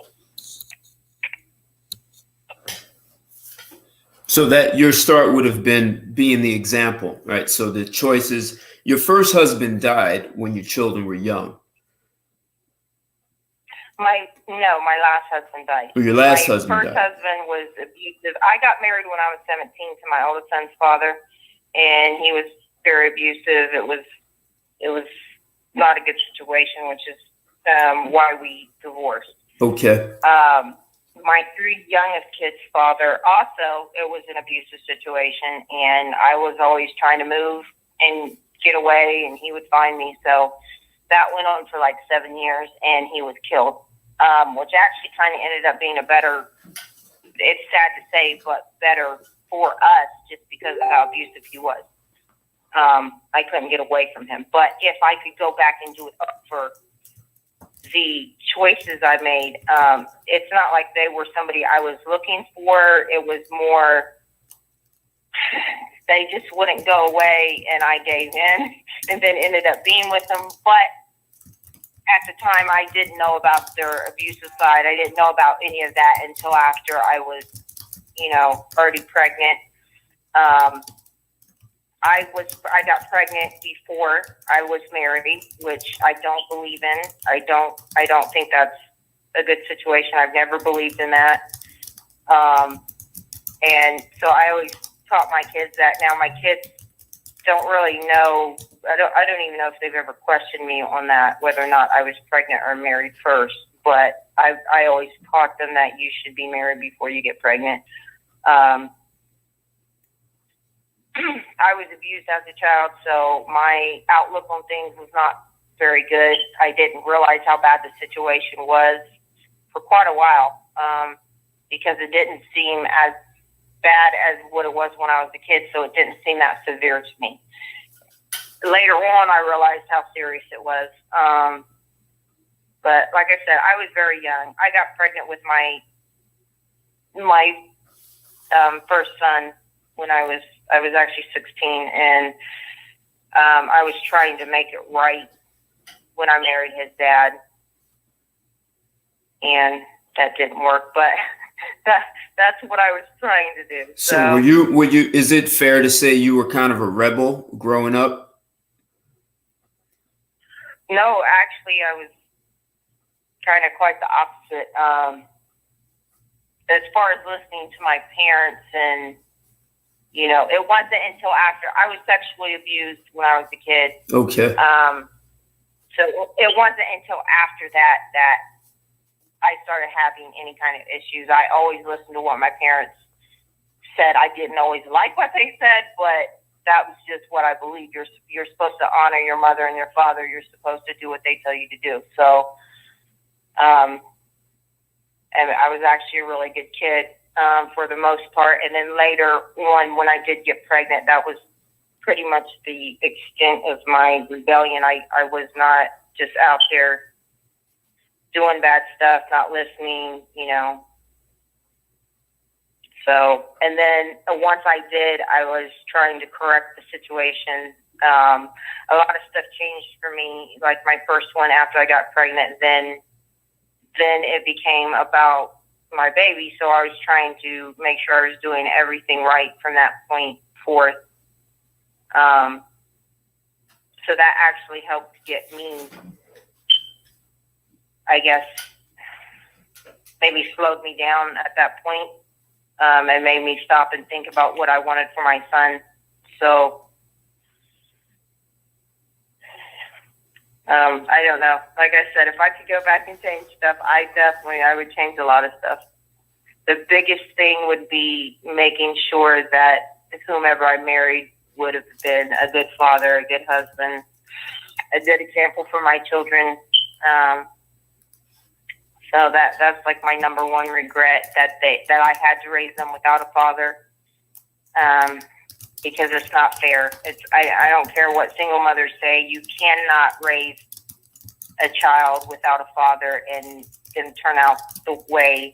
So that your start would have been being the example, right? So the choices, your first husband died when your children were young. My last husband died. Or your last husband died. My first husband was abusive. I got married when I was 17 to my oldest son's father, and he was very abusive. It was not a good situation, which is why we divorced. Okay. My three youngest kids' father also, it was an abusive situation, and I was always trying to move and get away, and he would find me. So that went on for like 7 years, and he was killed, which actually kind of ended up being it's sad to say, but better for us, just because of how abusive he was. I couldn't get away from him. But if I could go back and do it up for the choices I made, it's not like they were somebody I was looking for. It was more, they just wouldn't go away, and I gave in and then ended up being with them. But at the time, I didn't know about their abusive side. I didn't know about any of that until after I was, already pregnant. I got pregnant before I was married, which I don't believe in. I don't think that's a good situation. I've never believed in that. And so I always taught my kids that. Now my kids don't really know. I don't even know if they've ever questioned me on that, whether or not I was pregnant or married first. But I always taught them that you should be married before you get pregnant. I was abused as a child, so my outlook on things was not very good. I didn't realize how bad the situation was for quite a while, because it didn't seem as bad as what it was when I was a kid, so it didn't seem that severe to me. Later on, I realized how serious it was. But like I said, I was very young. I got pregnant with my first son when I was actually 16, and I was trying to make it right when I married his dad, and that didn't work. But that's what I was trying to do. So were you? Is it fair to say you were kind of a rebel growing up? No, actually, I was kind of quite the opposite. As far as listening to my parents, and it wasn't until after I was sexually abused when I was a kid. Okay. So it wasn't until after that I started having any kind of issues. I always listened to what my parents said. I didn't always like what they said, but that was just what I believed. You're supposed to honor your mother and your father. You're supposed to do what they tell you to do. So, and I was actually a really good kid for the most part. And then later on, when I did get pregnant, that was pretty much the extent of my rebellion. I was not just out there doing bad stuff, not listening, So, and then once I did, I was trying to correct the situation. A lot of stuff changed for me. Like my first one after I got pregnant, then it became about my baby. So I was trying to make sure I was doing everything right from that point forth. So that actually helped get me, I guess, maybe slowed me down at that point, and made me stop and think about what I wanted for my son. So, I don't know. Like I said, if I could go back and change stuff, I would change a lot of stuff. The biggest thing would be making sure that whomever I married would have been a good father, a good husband, a good example for my children. So that's like my number one regret, that I had to raise them without a father, because it's not fair. I don't care what single mothers say. You cannot raise a child without a father and them turn out the way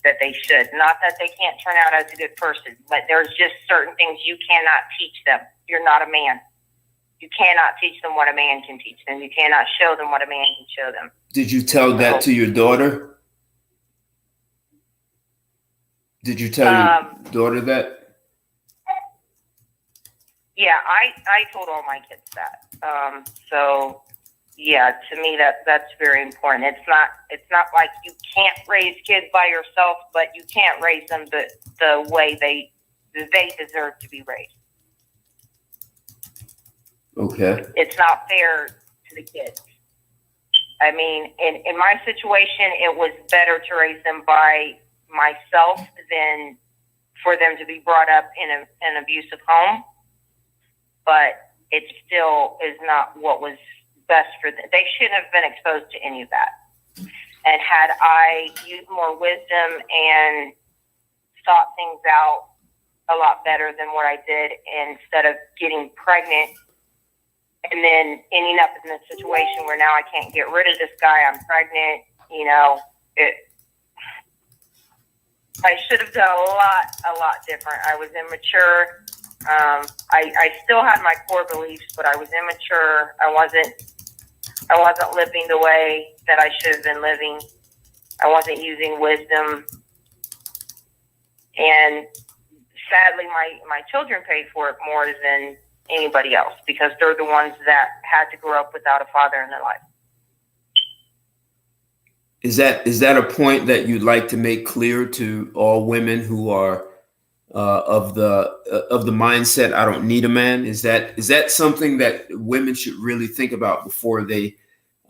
that they should. Not that they can't turn out as a good person, but there's just certain things you cannot teach them. You're not a man. You cannot teach them what a man can teach them. You cannot show them what a man can show them. Did you tell that to your daughter? Did you tell your daughter that? Yeah, I told all my kids that. So yeah, to me that's very important. It's not like you can't raise kids by yourself, but you can't raise them the way they deserve to be raised. Okay. It's not fair to the kids. I mean, in my situation, it was better to raise them by myself than for them to be brought up in an abusive home. But it still is not what was best for them. They shouldn't have been exposed to any of that. And had I used more wisdom and thought things out a lot better than what I did, instead of getting pregnant and then ending up in this situation where now I can't get rid of this guy, I'm pregnant, I should have done a lot different. I was immature. I still had my core beliefs, but I was immature. I wasn't living the way that I should have been living. I wasn't using wisdom. And sadly, my children paid for it more than anybody else, because they're the ones that had to grow up without a father in their life. Is that a point that you'd like to make clear to all women who are of the mindset, I don't need a man? Is that something that women should really think about before they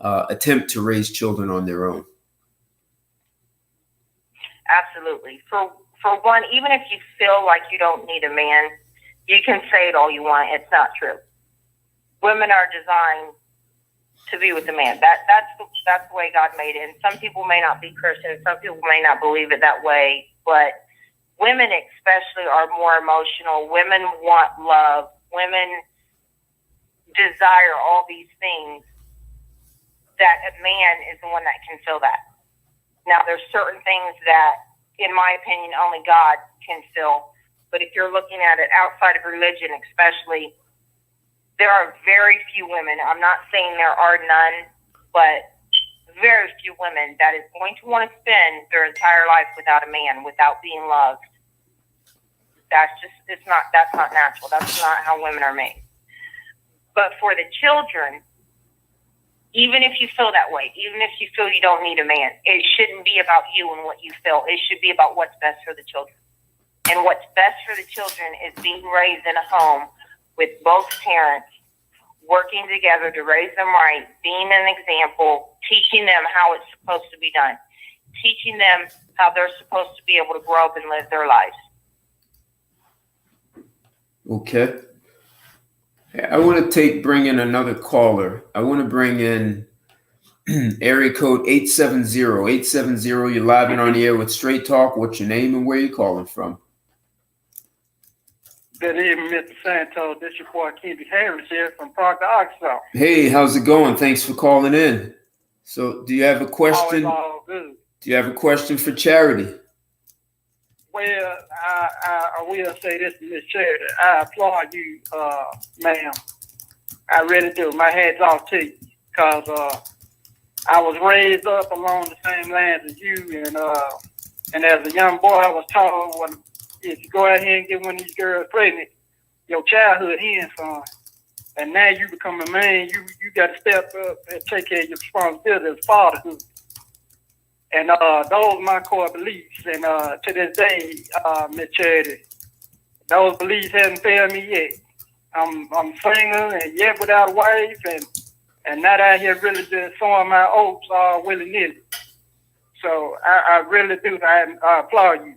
attempt to raise children on their own? Absolutely. For one, even if you feel like you don't need a man, You can say it all you want. It's not true. Women are designed to be with a man. That's the way God made it. And some people may not be Christian. Some people may not believe it that way. But women especially are more emotional. Women want love. Women desire all these things that a man is the one that can fill that. Now, there's certain things that, in my opinion, only God can fill. But if you're looking at it outside of religion, especially, there are very few women. I'm not saying there are none, but very few women that is going to want to spend their entire life without a man, without being loved. That's not natural. That's not how women are made. But for the children, even if you feel that way, even if you feel you don't need a man, it shouldn't be about you and what you feel. It should be about what's best for the children. And what's best for the children is being raised in a home with both parents working together to raise them right, being an example, teaching them how it's supposed to be done, teaching them how they're supposed to be able to grow up and live their lives. Okay. I want to bring in another caller. I want to bring in area code 870. 870, you're live and on the air with Straight Talk. What's your name and where you calling from? Good evening, Mr. Santos. This is your boy Kendrick Harris here from Proctor, Arkansas. Hey, how's it going? Thanks for calling in. So, do you have a question? All good. Do you have a question for Charity? Well, I will say this to Miss Charity. I applaud you, ma'am. I really do. My hat's off to you, because I was raised up along the same lines as you, and as a young boy, I was taught if you go out here and get one of these girls pregnant, your childhood ends, son. And now you become a man, you got to step up and take care of your responsibility as fatherhood. And those are my core beliefs. And to this day, Miss Charity, those beliefs haven't failed me yet. I'm single and yet without a wife, and not out here really just sowing my oats willy-nilly. So I really do. I applaud you.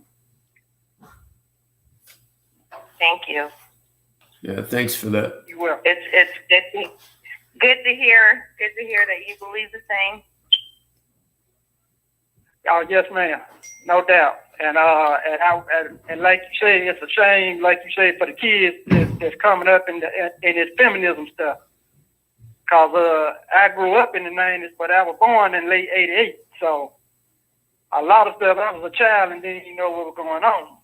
Thank you. Yeah, thanks for that. You will. It's good to hear that you believe the same. Oh, yes, ma'am. No doubt. And like you say, it's a shame, like you say, for the kids that's coming up in this feminism stuff. Because I grew up in the 90s, but I was born in late 88. So a lot of stuff, I was a child and didn't even know what was going on.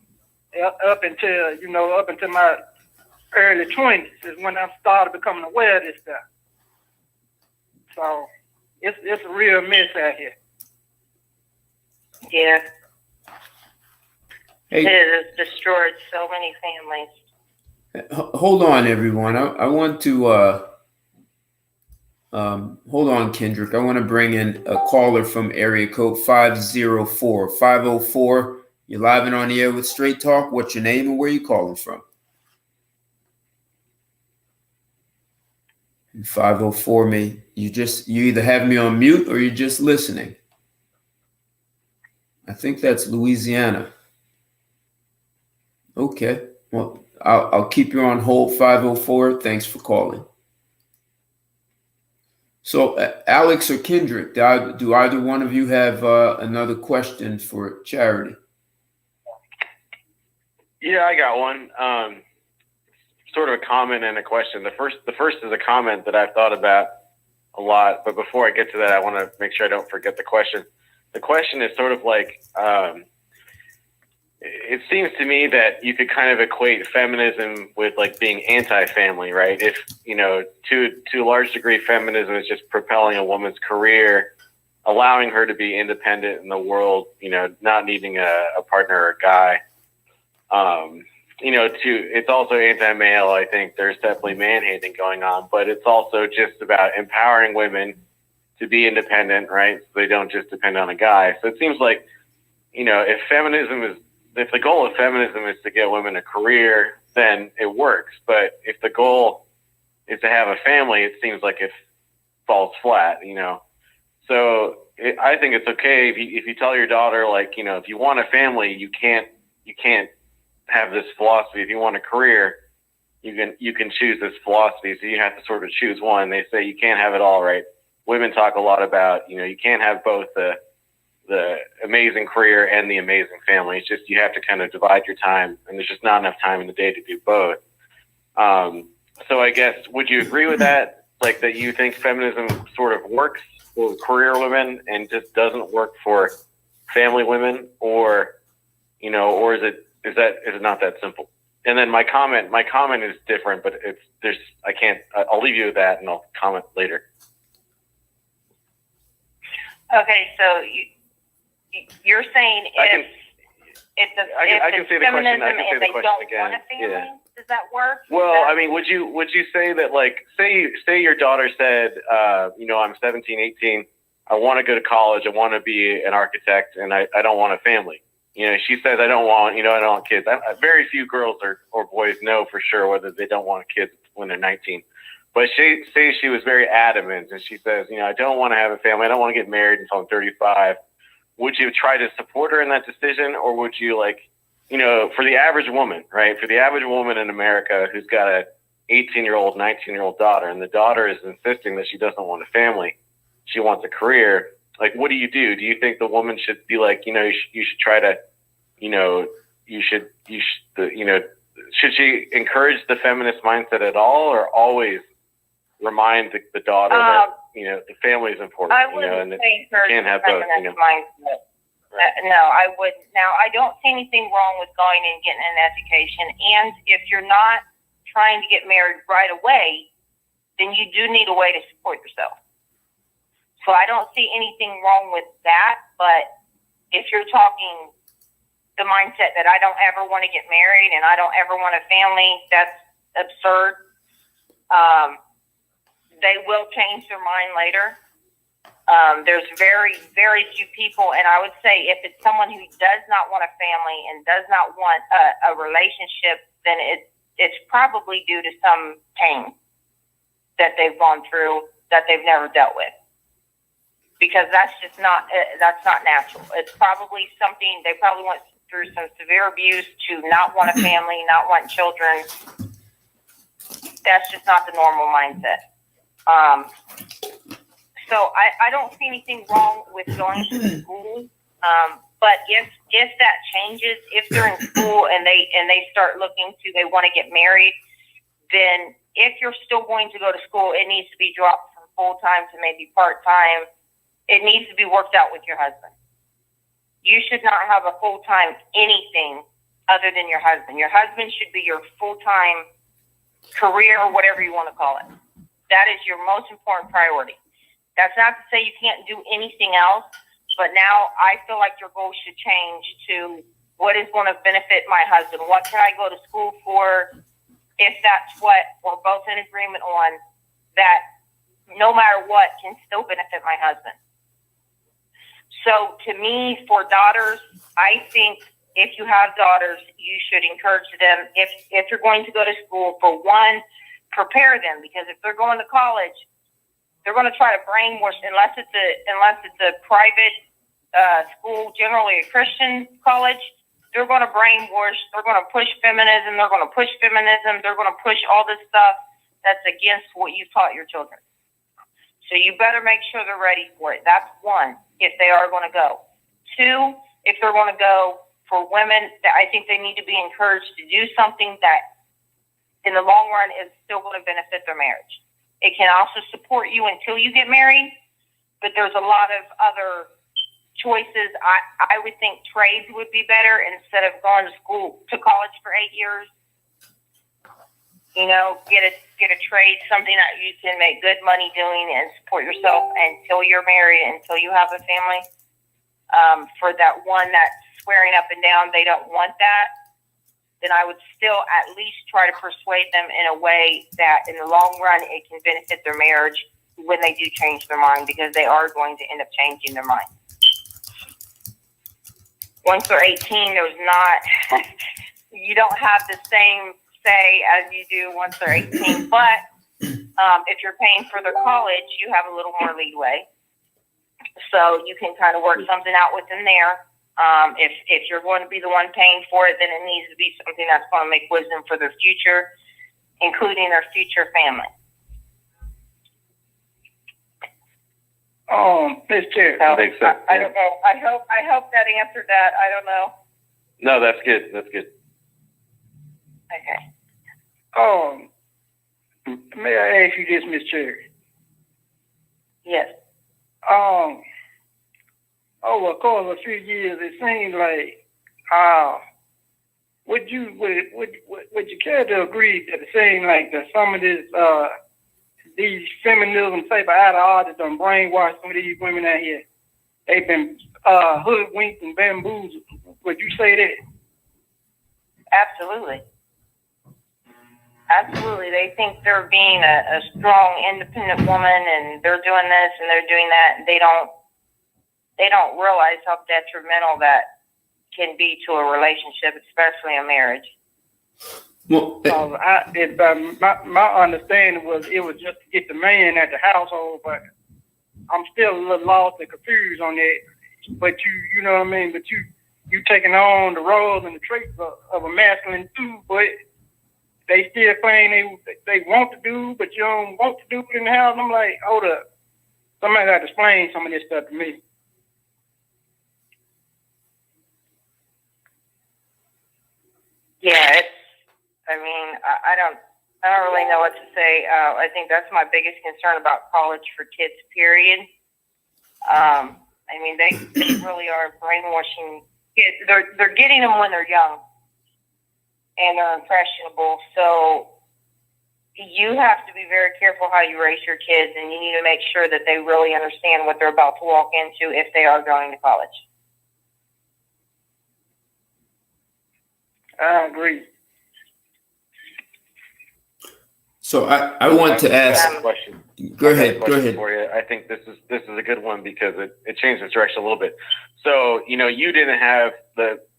Up until my early 20s is when I started becoming aware of this stuff. So it's a real mess out here. Yeah. Hey, it has destroyed so many families. hold on, everyone. I want to hold on, Kendrick. I want to bring in a caller from area code 504. 504. You're live and on the air with Straight Talk. What's your name and where you calling from? And 504, you either have me on mute or you're just listening. I think that's Louisiana. Okay. Well, I'll keep you on hold, 504. Thanks for calling. So, Alex or Kendrick, do either one of you have another question for Charity? Yeah, I got one. Sort of a comment and a question. The first is a comment that I've thought about a lot, but before I get to that, I want to make sure I don't forget the question. The question is sort of like, it seems to me that you could kind of equate feminism with like being anti-family, right? If, to a large degree, feminism is just propelling a woman's career, allowing her to be independent in the world, not needing a partner or a guy. It's also anti-male. I think there's definitely man-hating going on, but it's also just about empowering women to be independent, right? So they don't just depend on a guy. So it seems like, if the goal of feminism is to get women a career, then it works. But if the goal is to have a family, it seems like it falls flat, So I think it's okay if you tell your daughter, like, if you want a family, you can't have this philosophy. If you want a career, you can choose this philosophy, so you have to sort of choose one. They say you can't have it all, right? Women talk a lot about, you can't have both the amazing career and the amazing family. It's just you have to kind of divide your time, and there's just not enough time in the day to do both. So I guess, would you agree with that? Like, that you think feminism sort of works for career women and just doesn't work for family women, or or is it not that simple? And then my comment is different, but I'll leave you with that, and I'll comment later. Okay, so you're saying if it's feminism and they don't want a family, does that work? Well, I mean, would you say that, like, say your daughter said, I'm 17, 18, I want to go to college, I want to be an architect, and I don't want a family. She says, I don't want kids. Very few girls or boys know for sure whether they don't want kids when they're 19. But she was very adamant, and she says, I don't want to have a family. I don't want to get married until I'm 35. Would you try to support her in that decision, or would you, for the average woman, right? For the average woman in America who's got a 18-year-old, 19-year-old daughter, and the daughter is insisting that she doesn't want a family, she wants a career. Like, what do? Do you think the woman should be like, you should try to, should she encourage the feminist mindset at all, or always remind the daughter that, the family is important? I wouldn't say encourage can't have the both, feminist mindset. No, I wouldn't. Now, I don't see anything wrong with going and getting an education. And if you're not trying to get married right away, then you do need a way to support yourself. So I don't see anything wrong with that. But if you're talking the mindset that I don't ever want to get married and I don't ever want a family, that's absurd. They will change their mind later. There's very, very few people, and I would say if it's someone who does not want a family and does not want a relationship, then it's probably due to some pain that they've gone through that they've never dealt with. Because that's just not natural. It's probably something they probably went through some severe abuse to not want a family, not want children. That's just not the normal mindset. So I don't see anything wrong with going to school. But if that changes, if they're in school and they start looking to, they want to get married, then if you're still going to go to school, it needs to be dropped from full-time to maybe part-time. It needs to be worked out with your husband. You should not have a full-time anything other than your husband. Your husband should be your full-time career, or whatever you want to call it. That is your most important priority. That's not to say you can't do anything else, but now I feel like your goal should change to what is going to benefit my husband. What can I go to school for? If that's what we're both in agreement on, that no matter what can still benefit my husband. So to me, for daughters, I think if you have daughters, you should encourage them. If you're going to go to school, for one, prepare them, because if they're going to college, they're going to try to brainwash, unless it's a private school, generally a Christian college, they're going to brainwash, they're going to push feminism, they're going to push all this stuff that's against what you've taught your children. So you better make sure they're ready for it. That's one, if they are going to go. Two, if they're going to go, for women, I think they need to be encouraged to do something that in the long run is still going to benefit their marriage. It can also support you until you get married, but there's a lot of other choices. I would think trades would be better instead of going to college for 8 years. Get a trade, something that you can make good money doing and support yourself until you're married, until you have a family. For that one that's swearing up and down they don't want that, then I would still at least try to persuade them in a way that in the long run it can benefit their marriage when they do change their mind, because they are going to end up changing their mind. Once they're 18, there's not, you don't have the same say as you do once they're 18, but if you're paying for their college, you have a little more leeway. So you can kind of work something out with them there. If you're going to be the one paying for it, then it needs to be something that's going to make wisdom for their future. including their future family. Ms. Chair. So, That makes sense. I don't know. I hope that answered that. I don't know. No, that's good. That's good. Okay. May I ask you this, Ms. Chair? Yes. Over the course of a few years, it seems like, would you care to agree that it seems like that some of this, these feminism type of ideologies done brainwashed some of these women out here? They've been hoodwinked and bamboozled. Would you say that? Absolutely. Absolutely. They think they're being a strong, independent woman, and they're doing this and they're doing that, and they don't realize how detrimental that can be to a relationship, especially a marriage. Well, My understanding was it was just to get the man at the household, but I'm still a little lost and confused on that. But you know what I mean? But you taking on the roles and the traits of a masculine dude, but they still claim they want to do, but you don't want to do it in the house. I'm like, hold up. Somebody got to explain some of this stuff to me. Yeah, I don't really know what to say. I think that's my biggest concern about college for kids, period. They really are brainwashing kids. They're getting them when they're young and they're impressionable. So you have to be very careful how you raise your kids, and you need to make sure that they really understand what they're about to walk into if they are going to college. I agree. so I want to ask. Question. Go ahead. For you. I think this is a good one because it changed the direction a little bit. So you didn't have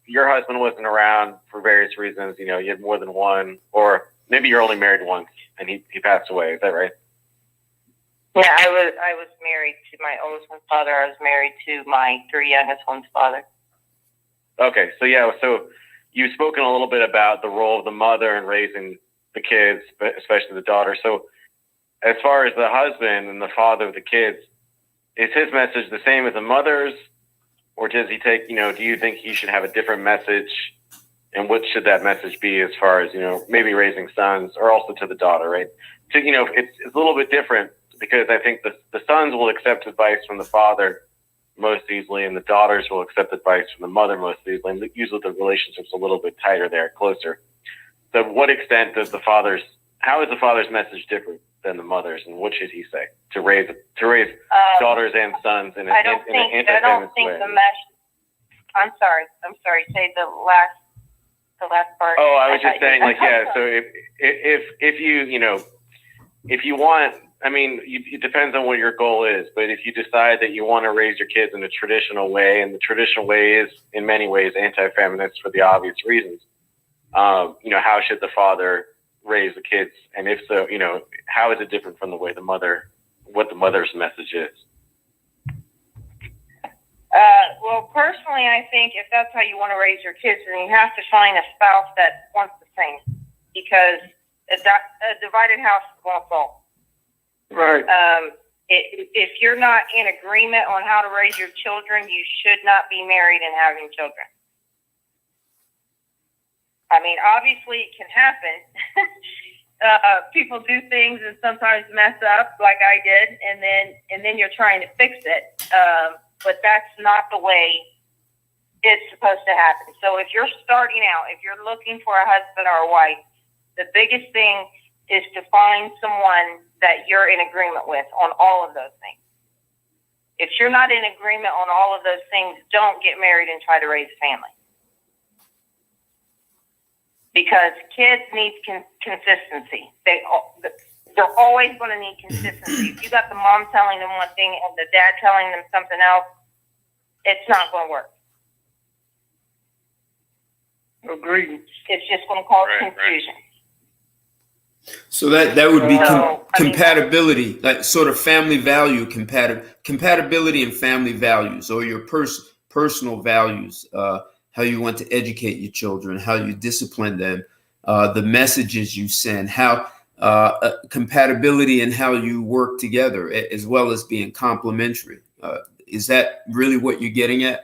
your husband wasn't around for various reasons. You had more than one, or maybe you're only married once, and he passed away. Is that right? Yeah, I was married to my oldest one's father. I was married to my 3 youngest one's father. Okay, so you've spoken a little bit about the role of the mother in raising the kids, especially the daughter. So as far as the husband and the father of the kids, is his message the same as the mother's, or does he take, do you think he should have a different message, and what should that message be as far as, maybe raising sons, or also to the daughter, right? So, it's a little bit different because I think the sons will accept advice from the father most easily, and the daughters will accept advice from the mother most easily. And usually the relationship's a little bit tighter there, closer. So what extent does how is the father's message different than the mother's, and what should he say to raise daughters and sons in an anti-feminist way? I'm sorry. Say the last part. Oh, I was just saying, so if you want, it depends on what your goal is, but if you decide that you want to raise your kids in a traditional way, and the traditional way is in many ways anti-feminist for the obvious reasons, how should the father raise the kids? And if so, how is it different from what the mother's message is? Well, personally, I think if that's how you want to raise your kids, then you have to find a spouse that wants the same, because a divided house is going to fall. Right. If you're not in agreement on how to raise your children, you should not be married and having children. Obviously it can happen. People do things and sometimes mess up, like I did, and then you're trying to fix it. But that's not the way it's supposed to happen. So if you're starting out, if you're looking for a husband or a wife, the biggest thing is to find someone that you're in agreement with on all of those things. If you're not in agreement on all of those things, don't get married and try to raise a family. Because kids need consistency. They're always going to need consistency. If you got the mom telling them one thing and the dad telling them something else, it's not going to work. Agreed. It's just going to cause confusion. So that would be compatibility, like sort of family value compatibility and family values, or your personal values, how you want to educate your children, how you discipline them. the messages you send, how compatibility and how you work together, as well as being complementary. Is that really what you're getting at?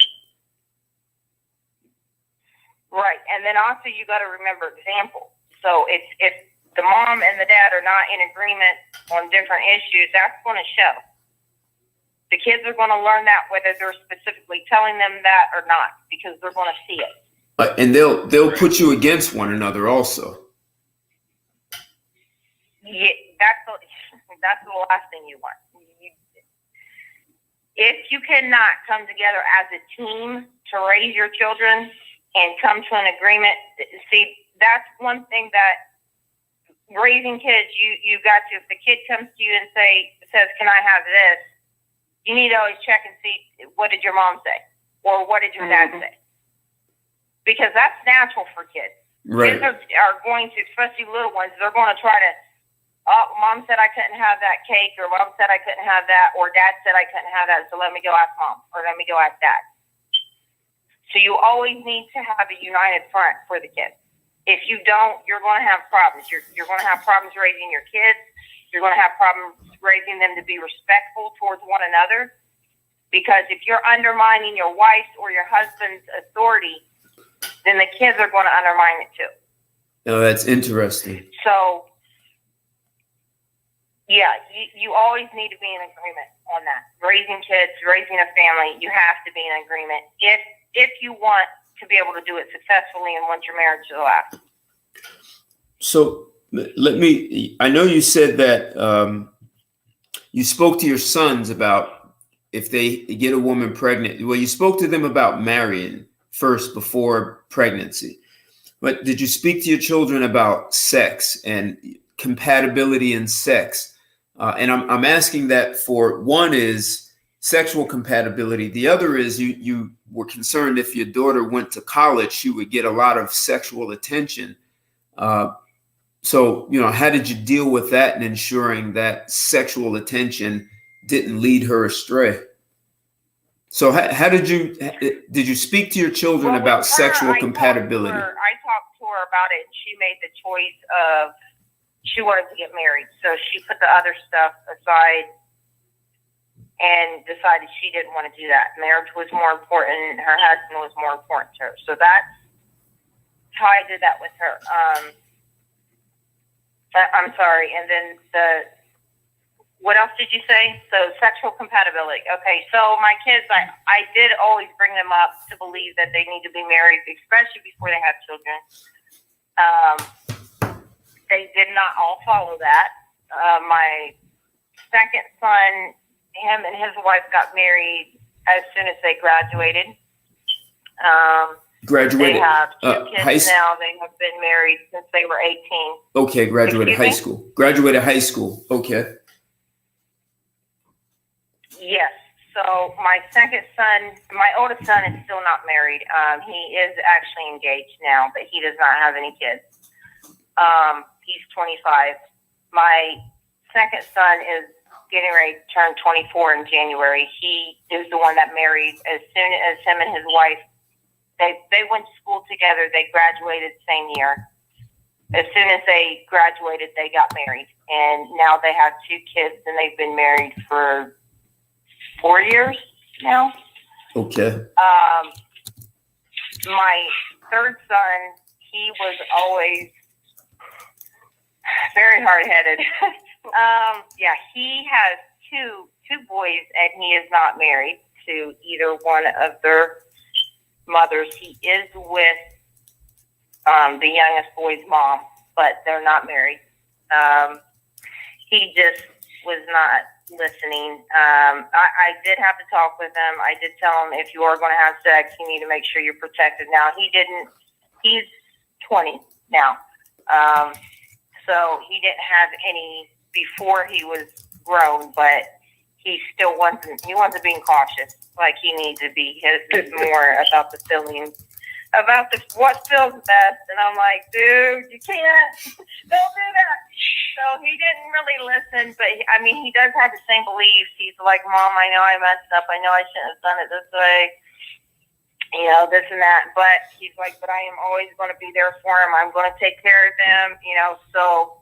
Right. And then also you got to remember example. So if the mom and the dad are not in agreement on different issues, that's going to show. The kids are going to learn that whether they're specifically telling them that or not, because they're going to see it. And they'll put you against one another also. Yeah, that's the last thing you want. If you cannot come together as a team to raise your children and come to an agreement, see, that's one thing that raising kids, you got to, if the kid comes to you and says, can I have this? You need to always check and see, what did your mom say? Or what did your dad say? Because that's natural for kids. Right. Kids are going to, especially little ones, they're going to try to, oh, mom said I couldn't have that cake, or mom said I couldn't have that, or dad said I couldn't have that, so let me go ask mom, or let me go ask dad. So you always need to have a united front for the kids. If you don't, you're going to have problems. You're going to have problems raising your kids. You're going to have problems raising them to be respectful towards one another. Because if you're undermining your wife's or your husband's authority, then the kids are going to undermine it too. Oh, that's interesting. So, yeah, you always need to be in agreement on that. Raising kids, raising a family, you have to be in agreement if you want to be able to do it successfully and want your marriage to last. So I know you said that you spoke to your sons about if they get a woman pregnant. Well, you spoke to them about marrying first before pregnancy. But did you speak to your children about sex and compatibility in sex? And I'm asking that for one is sexual compatibility. The other is you were concerned if your daughter went to college, she would get a lot of sexual attention. So, how did you deal with that and ensuring that sexual attention didn't lead her astray? So how did you speak to your children about sexual compatibility? I talked to her about it, and she made the choice of she wanted to get married. So she put the other stuff aside and decided she didn't want to do that. Marriage was more important, and her husband was more important to her. So that's how I did that with her. I'm sorry. And then what else did you say? So sexual compatibility. Okay. So my kids, I did always bring them up to believe that they need to be married, especially before they have children. They did not all follow that. My second son, him and his wife got married as soon as they graduated. Graduated. They have two kids now. They have been married since they were 18. Okay, graduated high school. Graduated high school. Okay. Yes. So my second son, my oldest son, is still not married. He is actually engaged now, but he does not have any kids. He's 25. My second son is getting ready to turn 24 in January. He is the one that married as soon as him and his wife. They went to school together. They graduated the same year. As soon as they graduated, they got married. And now they have two kids, and they've been married for 4 years now. Okay. My third son, he was always very hard-headed. Yeah, he has two boys, and he is not married to either one of their mothers. He is with the youngest boy's mom, but they're not married. He just was not listening. I did have to talk with him. I did tell him, if you are going to have sex, you need to make sure you're protected. Now, he didn't. He's 20 now. So he didn't have any before he was grown, but he still wasn't being cautious like he needs to be. His is more about the feelings, about what feels best. And I'm like, dude, you can't, don't do that. So he didn't really listen, but he does have the same beliefs. He's like, Mom, I know I messed up. I know I shouldn't have done it this way. you know, this and that. But he's like, but I am always going to be there for him. I'm going to take care of them, you know. So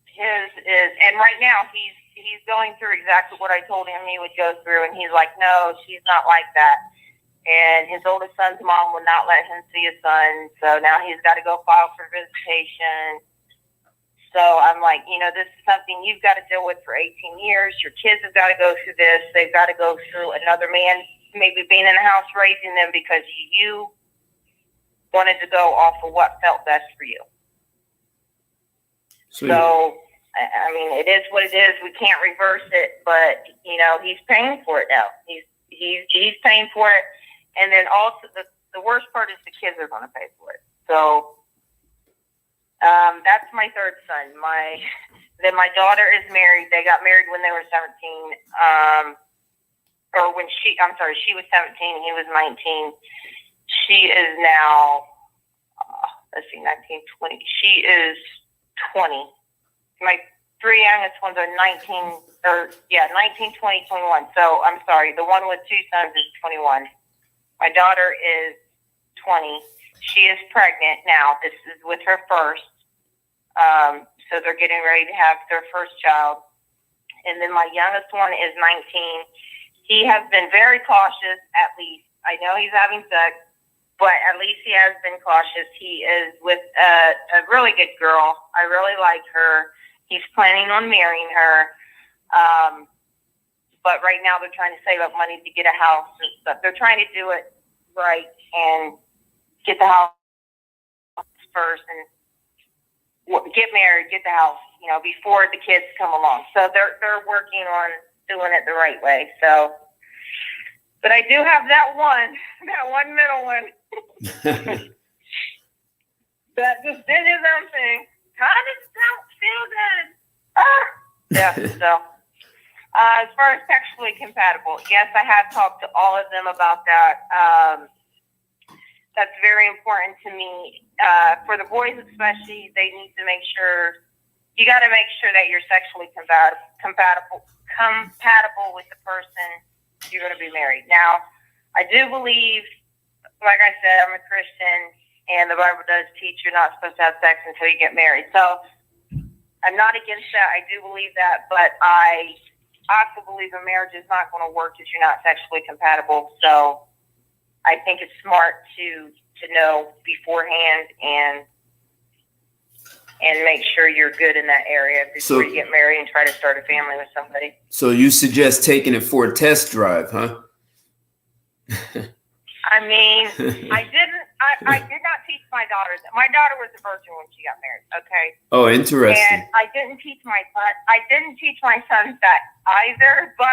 his is, and right now he's going through exactly what I told him he would go through, and he's like, no, she's not like that. And his oldest son's mom would not let him see his son, so now he's got to go file for visitation. So I'm like, you know, this is something you've got to deal with for 18 years. Your kids have got to go through this. They've got to go through another man maybe being in the house raising them because you wanted to go off of what felt best for you. So I mean, it is what it is. We can't reverse it, but you know, he's paying for it now. He's paying for it, and then also the worst part is the kids are going to pay for it. So that's my third son. Then my daughter is married. They got married when they were 17. Or when she was 17. He was 19. She is now, let's see, 19, 20. She is 20. My three youngest ones are 19, 19, 20, 21. So I'm sorry. The one with two sons is 21. My daughter is 20. She is pregnant now. This is with her first. So they're getting ready to have their first child. And then my youngest one is 19. He has been very cautious, at least. I know he's having sex, but at least he has been cautious. He is with a really good girl. I really like her. He's planning on marrying her. But right now they're trying to save up money to get a house and stuff. They're trying to do it right and get the house first and get married, get the house, you know, before the kids come along. So they're working on doing it the right way. So, but I do have that one middle one that just did his own thing. Kind of don't feel good. Yeah. So, as far as sexually compatible, yes, I have talked to all of them about that. That's very important to me. For the boys especially, they need to make sure, you got to make sure that you're sexually compatible with the person you're going to be married. Now, I do believe, like I said, I'm a Christian, and the Bible does teach you're not supposed to have sex until you get married. So I'm not against that. I do believe that, but I also believe a marriage is not going to work if you're not sexually compatible. So I think it's smart to know beforehand and make sure you're good in that area before you get married and try to start a family with somebody. So you suggest taking it for a test drive, huh? I mean, I did not teach my daughter. My daughter was a virgin when she got married. Okay. Oh, interesting. And I didn't teach my sons that either, but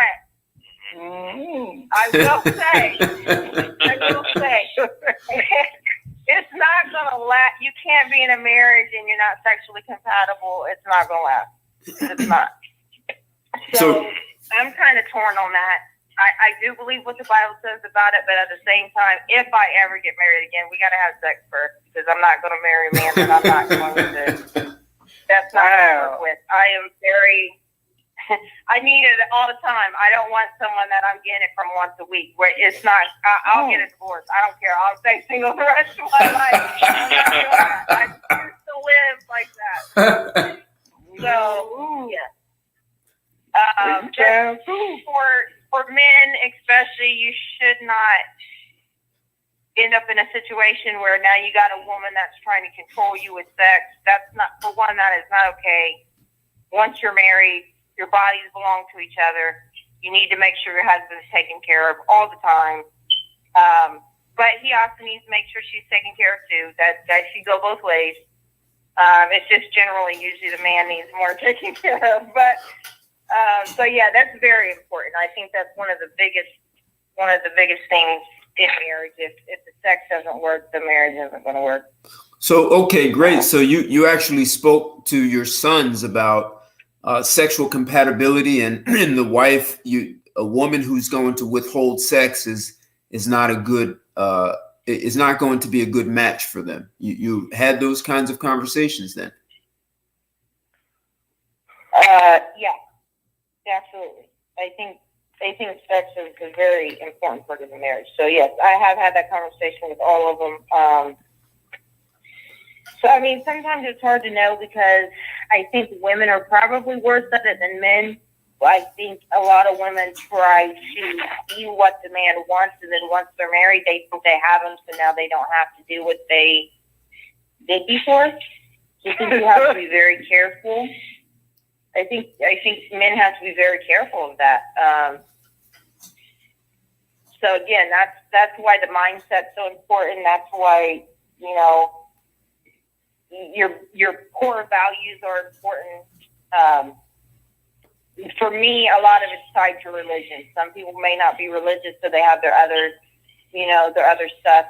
I will say, it's not going to last. You can't be in a marriage and you're not sexually compatible. It's not going to last. It's not. So I'm kind of torn on that. I do believe what the Bible says about it, but at the same time, if I ever get married again, we got to have sex first, because I'm not going to marry a man that I'm not going to. That's not going to work with. I am very. I need it all the time. I don't want someone that I'm getting it from once a week. Where it's not. I'll get a divorce. I don't care. I'll stay single the rest of my life. I'm not doing that. I choose to live like that. So yeah. For men especially, you should not end up in a situation where now you got a woman that's trying to control you with sex. That's not, for one, that is not okay. Once you're married, your bodies belong to each other. You need to make sure your husband is taken care of all the time. But he also needs to make sure she's taken care of too. That should go both ways. It's just generally usually the man needs more taken care of. But so yeah, that's very important. I think that's one of the biggest things in marriage. If the sex doesn't work, the marriage isn't going to work. So okay, great. So you actually spoke to your sons about sexual compatibility, and the wife, a woman who's going to withhold sex is not a good is not going to be a good match for them. You had those kinds of conversations then? Yeah, absolutely. I think they think sex is a very important part of the marriage. So yes, I have had that conversation with all of them. So I mean, sometimes it's hard to know because I think women are probably worse at it than men. I think a lot of women try to see what the man wants, and then once they're married, they think they have him, so now they don't have to do what they did before. So I think you have to be very careful. I think men have to be very careful of that. So again, that's why the mindset's so important. That's why, you know, your core values are important. For me, a lot of it's tied to religion. Some people may not be religious, so they have their other, you know, their other stuff.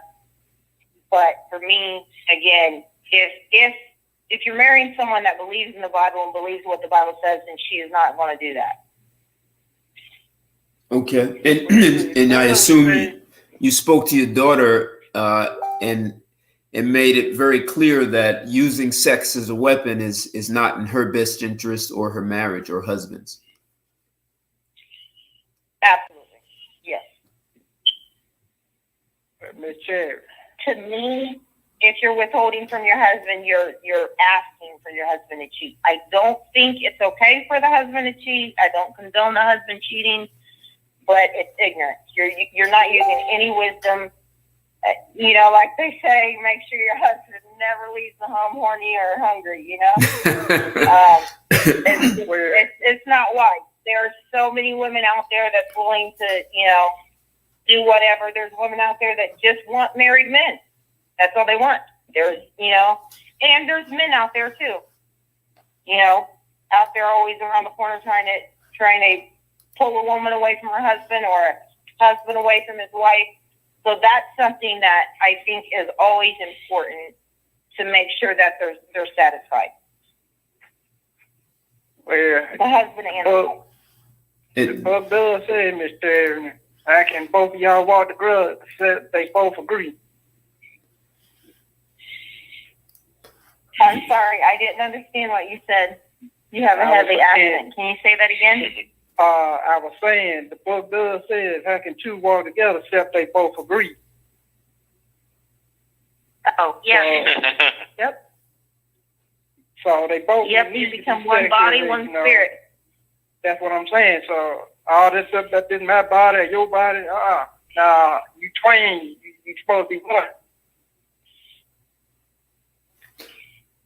But for me, again, if you're marrying someone that believes in the Bible and believes what the Bible says, then she is not going to do that. Okay, and I assume you spoke to your daughter and made it very clear that using sex as a weapon is not in her best interest or her marriage or husband's. Absolutely, yes. Ms. Cherry. To me, if you're withholding from your husband, you're asking for your husband to cheat. I don't think it's okay for the husband to cheat. I don't condone the husband cheating, but it's ignorance. You're not using any wisdom. You know, like they say, make sure your husband never leaves the home horny or hungry, you know? It's not wise. There are so many women out there that's willing to, you know, do whatever. There's women out there that just want married men. That's all they want. There's, you know, and there's men out there too, you know, out there always around the corner trying to pull a woman away from her husband or a husband away from his wife. So that's something that I think is always important to make sure that they're satisfied. Well, the husband and the wife. What Bill said, Mr. I can both of y'all walk the grudge, except they both agree. I'm sorry, I didn't understand what you said. You have a heavy accent. Can you say that again? I was saying, the book does says, how can two walk together except they both agree? Oh, yeah. Yep. So they both you become one body, one spirit. That's what I'm saying. So all this stuff that is my body, your body, nah, you twain, you supposed to be one.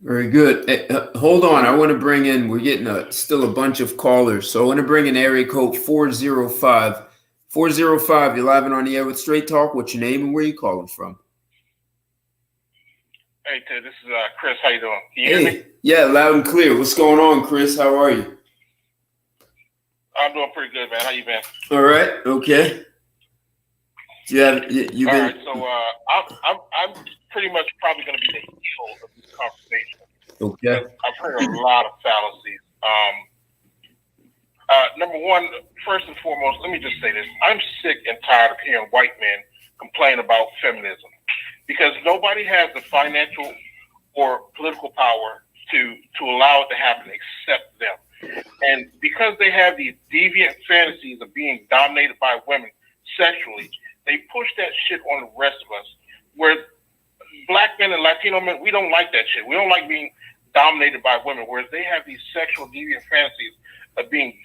Very good. Hey, hold on. I want to bring in, we're getting still a bunch of callers. So I want to bring in area code 405. 405, you're live and on the air with Straight Talk. What's your name and where you calling from? Hey, Ted, this is Chris. How you doing? Can you hear me? Yeah, loud and clear. What's going on, Chris? How are you? I'm doing pretty good, man. How you been? All right. Okay. All right. So I'm pretty much probably going to be the heel of this conversation. Okay. I've heard a lot of fallacies. Number one, first and foremost, let me just say this. I'm sick and tired of hearing white men complain about feminism because nobody has the financial or political power to allow it to happen except them. And because they have these deviant fantasies of being dominated by women sexually, they push that shit on the rest of us. Where black men and Latino men, we don't like that shit. We don't like being dominated by women, whereas they have these sexual deviant fantasies of being,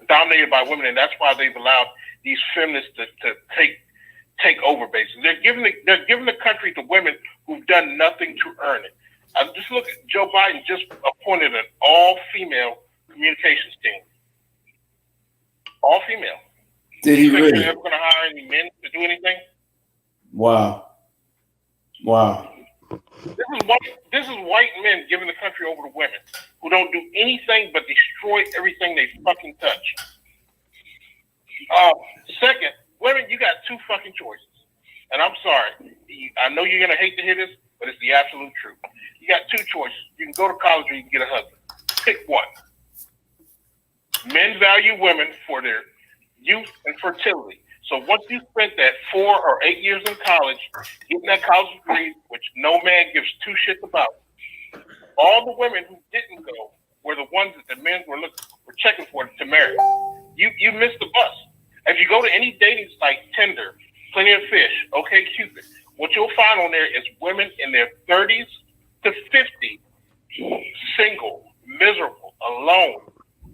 dominated by women, and that's why they've allowed these feminists to take over. Basically, they're giving the country to women who've done nothing to earn it. Just look at Joe Biden just appointed an all-female communications team. All female. Did he really? They're ever going to hire any men to do anything? Wow. This is white men giving the country over to women who don't do anything but destroy everything they fucking touch. Second, women, you got two fucking choices. And I'm sorry. I know you're going to hate to hear this, but it's the absolute truth. You got two choices. You can go to college or you can get a husband. Pick one. Men value women for their youth and fertility. So once you spent that 4 or 8 years in college, getting that college degree, which no man gives two shits about, all the women who didn't go were the ones that the men were checking for to marry. You missed the bus. If you go to any dating site, Tinder, Plenty of Fish, OkCupid, what you'll find on there is women in their 30s to 50, single, miserable, alone.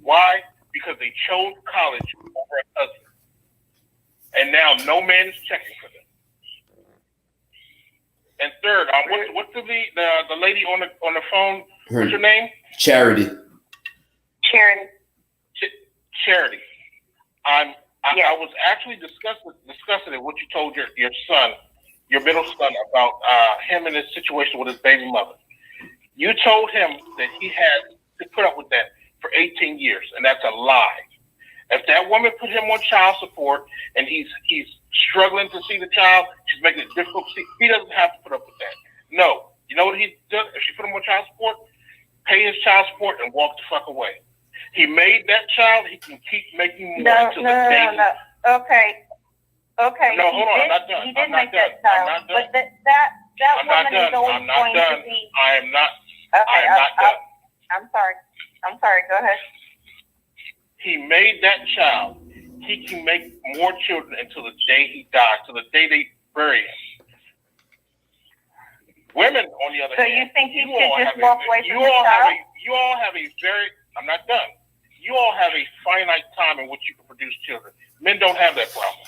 Why? Because they chose college over a husband. And now no man is checking for them. And third, what's the lady on the phone? What's her name? Charity. Charity. I was actually discussing it, what you told your son, your middle son, about him and his situation with his baby mother. You told him that he had to put up with that for 18 years, and that's a lie. If that woman put him on child support and he's struggling to see the child, she's making it difficult to see, he doesn't have to put up with that. No. You know what he does? If she put him on child support, pay his child support and walk the fuck away. He made that child, he can keep making more until the day. No. Okay. No, hold on, I'm not done. He did make that child. But that woman is always going to be. I am not Okay, done. I'm sorry. Go ahead. He made that child. He can make more children until the day he dies, till the day they bury him. Women, on the other hand, so you think he should just walk away from the child? You all have a very, I'm not done. You all have a finite time in which you can produce children. Men don't have that problem.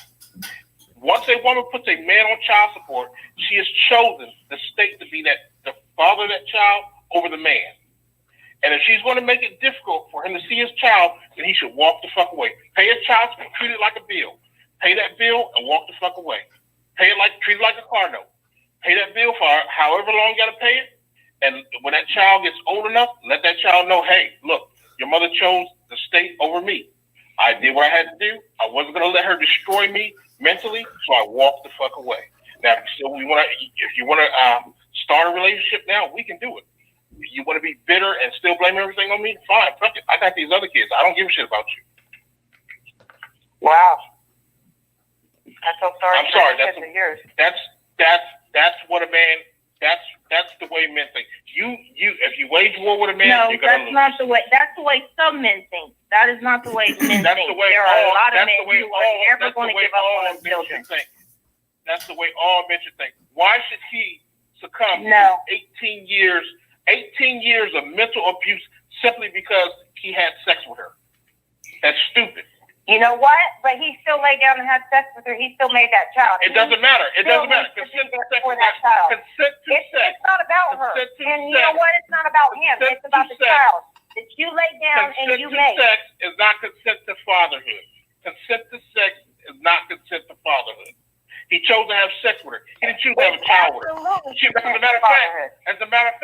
Once a woman puts a man on child support, she has chosen the state to be the father of that child over the man. And if she's going to make it difficult for him to see his child, then he should walk the fuck away. Pay his child support, treat it like a bill. Pay that bill and walk the fuck away. Treat it like a car note. Pay that bill for however long you got to pay it. And when that child gets old enough, let that child know, hey, look, your mother chose the state over me. I did what I had to do. I wasn't going to let her destroy me mentally, so I walked the fuck away. Now, if you want to start a relationship now, we can do it. You want to be bitter and still blame everything on me? Fine, fuck it. I got these other kids. I don't give a shit about you. Wow. I'm so sorry. I'm sorry. That's what a man. That's the way men think. If you wage war with a man, no, you're gonna lose. Not the way. That's the way some men think. That is not the way men that's think. The way there all, are a lot of men who are never going to give up on their children. That's the way all men should think. Why should he succumb to 18 years of mental abuse simply because he had sex with her? That's stupid. You know what? But he still laid down and had sex with her. He still made that child. It doesn't matter. Consent to sex. It's not about her. And you know what? It's not about him. It's about the child that you laid down and you made. Consent to sex is not consent to fatherhood. Consent to sex is not consent to fatherhood. He chose to have sex with her. He didn't choose to have a child with her. As a matter of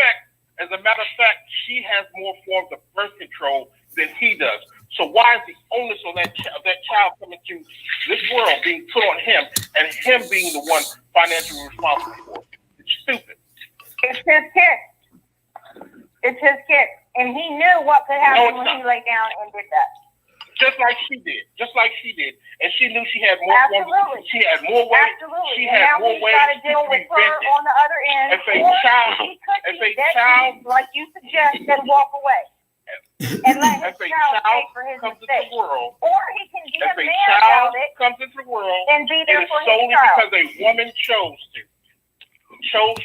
fact, she has more forms of birth control than he does. So why is the onus of that child coming to this world being put on him, and him being the one financially responsible for it? It's stupid. It's his kid. And he knew what could happen when he laid down and did that. Just like she did. And she knew she had more Absolutely. She had more weight. Absolutely. She had more weight. Got to deal with her on the other end. If a child, like you suggest, then walk away. And let his child pay for his mistake. Or he can be a man about it. Comes into the world, and be there for his solely child. because a woman chose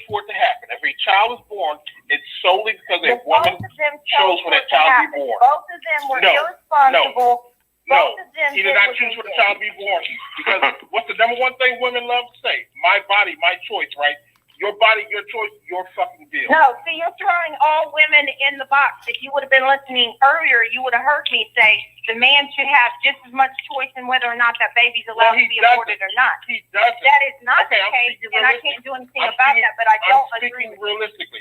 for it to happen. If a child is born, it's solely because a woman chose for that child to be born. Both of them were irresponsible. No, he did not choose for the child to be born. Because what's the number one thing women love to say? My body, my choice, right? Your body, your choice, your fucking bill. No, see, you're throwing all women in the box. If you would have been listening earlier, you would have heard me say the man should have just as much choice in whether or not that baby's allowed to be aborted or not. He doesn't. That is not the case, and I can't do anything about that, but I don't agree with realistically.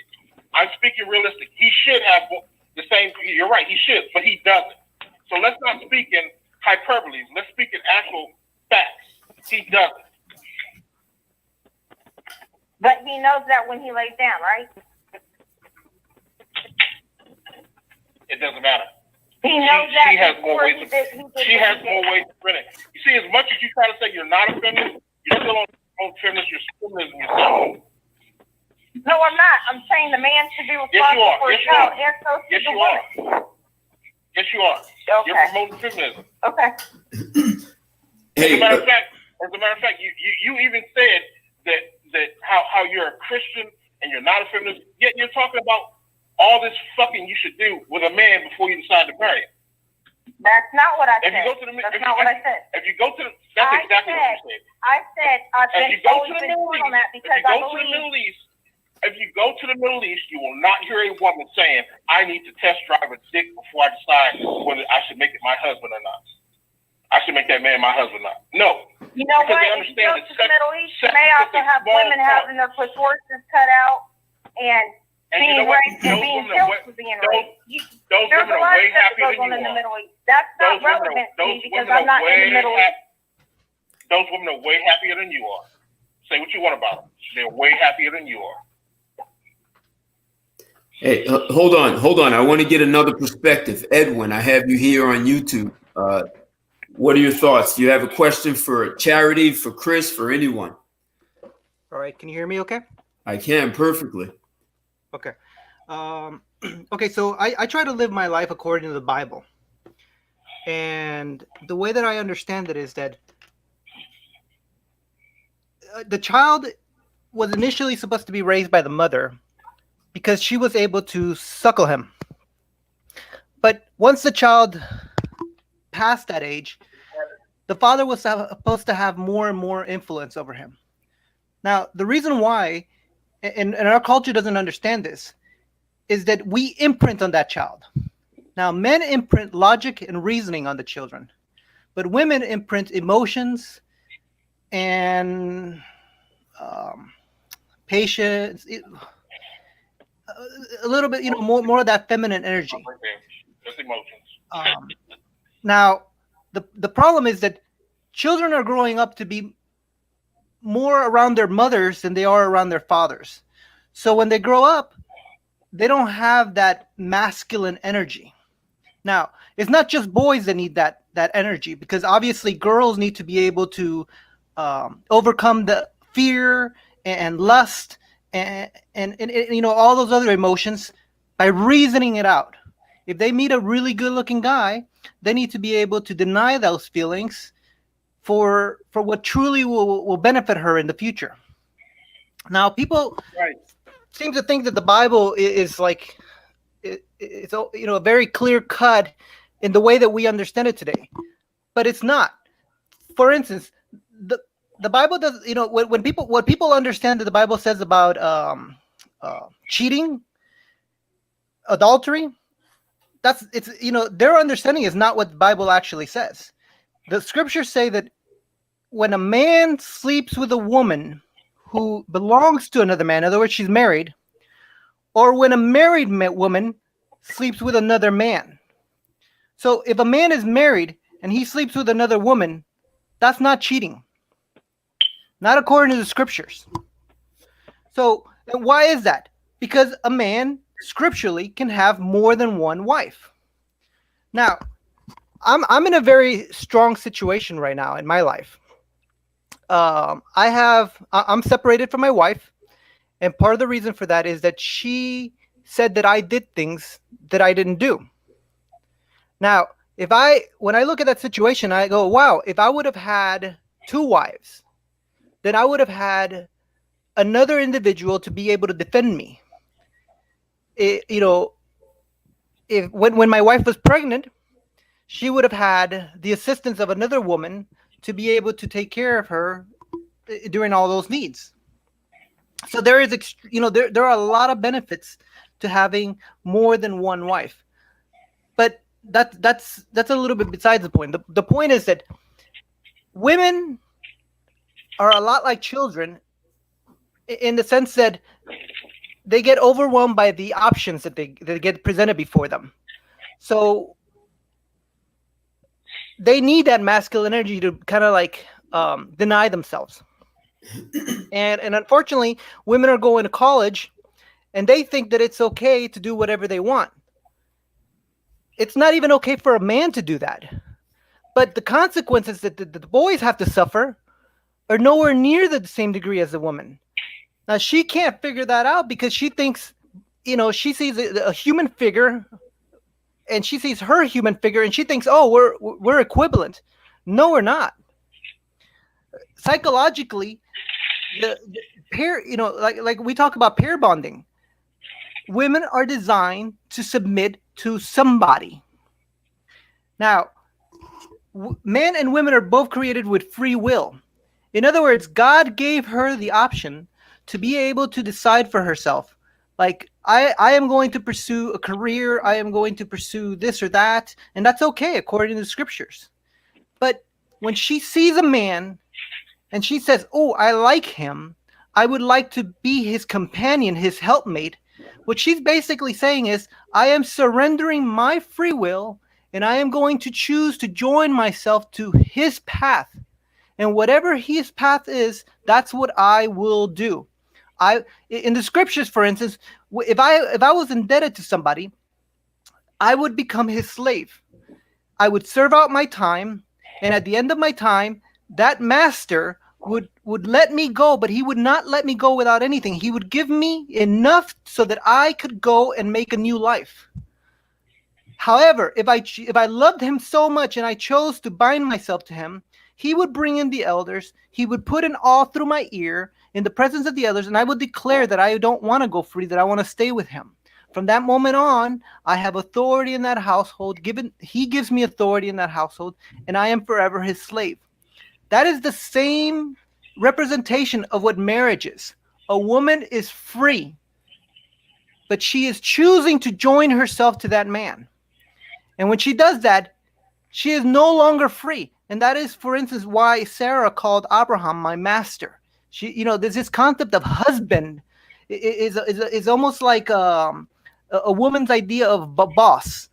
I'm speaking realistic. He should have the same. You're right, he should, but he doesn't. So let's not speak in hyperbole. Let's speak in actual facts. He doesn't. But he knows that when he lays down, right? It doesn't matter. He knows that. She has more weight. She has more weight to bring it. You see, as much as you try to say you're not a feminist, you're still on feminist. You're feminism yourself. No, I'm not. I'm saying the man should be responsible for his child. And so should the woman. Yes, you are. Okay. You're promoting feminism. Okay. As a matter of fact, you even said that how you're a Christian and you're not a feminist, yet you're talking about all this fucking you should do with a man before you decide to marry him. That's not what I said. That's not what I said. If you go to the, that's exactly what you said. I said I've been always been torn on that because I believe. If you go to the Middle East, you will not hear a woman saying, "I need to test drive a dick before I decide whether I should make it my husband or not. I should make that man my husband or not." No. You know what? If you go to the Middle East, you may also have women having their clitorises cut out and being raped and being killed for being raped. There's a lot of stuff that goes on in the Middle East. That's not relevant to me because I'm not in the Middle East. Those women are way happier than you are. Say what you want about them. They're way happier than you are. Hey, hold on. I want to get another perspective. Edwin, I have you here on YouTube. What are your thoughts? Do you have a question for Charity, for Chris, for anyone? All right. Can you hear me okay? I can perfectly. Okay. Okay, so I try to live my life according to the Bible. And the way that I understand it is that the child was initially supposed to be raised by the mother because she was able to suckle him. But once the child passed that age, the father was supposed to have more and more influence over him. Now, the reason why, and our culture doesn't understand this, is that we imprint on that child. Now, men imprint logic and reasoning on the children, but women imprint emotions and patience, a little bit, more of that feminine energy. Just emotions. Now, the problem is that children are growing up to be more around their mothers than they are around their fathers. So when they grow up, they don't have that masculine energy. Now, it's not just boys that need that energy, because obviously girls need to be able to overcome the fear and lust and all those other emotions by reasoning it out. If they meet a really good-looking guy, they need to be able to deny those feelings for what truly will benefit her in the future. Now, people seem to think that the Bible is like it's very clear cut in the way that we understand it today, but it's not. For instance, the Bible does when people understand that the Bible says about cheating, adultery, their understanding is not what the Bible actually says. The scriptures say that when a man sleeps with a woman who belongs to another man, in other words, she's married, or when a married woman sleeps with another man. So if a man is married and he sleeps with another woman, that's not cheating. Not according to the scriptures. So why is that? Because a man scripturally can have more than one wife. Now, I'm in a very strong situation right now in my life. I'm separated from my wife, and part of the reason for that is that she said that I did things that I didn't do. Now, when I look at that situation, I go, wow, if I would have had 2 wives, then I would have had another individual to be able to defend me. When my wife was pregnant, she would have had the assistance of another woman to be able to take care of her during all those needs. So there is, there are a lot of benefits to having more than one wife. But that's a little bit besides the point. The point is that women are a lot like children in the sense that they get overwhelmed by the options that they get presented before them. So they need that masculine energy to kind of deny themselves. And unfortunately, women are going to college and they think that it's okay to do whatever they want. It's not even okay for a man to do that. But the consequences that the boys have to suffer are nowhere near the same degree as the woman. Now, she can't figure that out because she thinks, she sees a human figure and she sees her human figure, and she thinks, oh, we're equivalent. No, we're not. Psychologically, the pair, like we talk about pair bonding. Women are designed to submit to somebody. Now, men and women are both created with free will. In other words, God gave her the option to be able to decide for herself. Like, I am going to pursue a career, I am going to pursue this or that, and that's okay according to the scriptures. But when she sees a man and she says, oh, I like him, I would like to be his companion, his helpmate, what she's basically saying is, I am surrendering my free will and I am going to choose to join myself to his path. And whatever his path is, that's what I will do. In the scriptures, for instance, if I was indebted to somebody, I would become his slave. I would serve out my time, and at the end of my time, that master would let me go, but he would not let me go without anything. He would give me enough so that I could go and make a new life. However, if I loved him so much and I chose to bind myself to him, he would bring in the elders. He would put an awe through my ear in the presence of the elders, and I would declare that I don't want to go free, that I want to stay with him. From that moment on, I have authority in that household. He gives me authority in that household, and I am forever his slave. That is the same representation of what marriage is. A woman is free, but she is choosing to join herself to that man. And when she does that, she is no longer free. And that is, for instance, why Sarah called Abraham my master. There's this concept of husband is almost like a woman's idea of boss.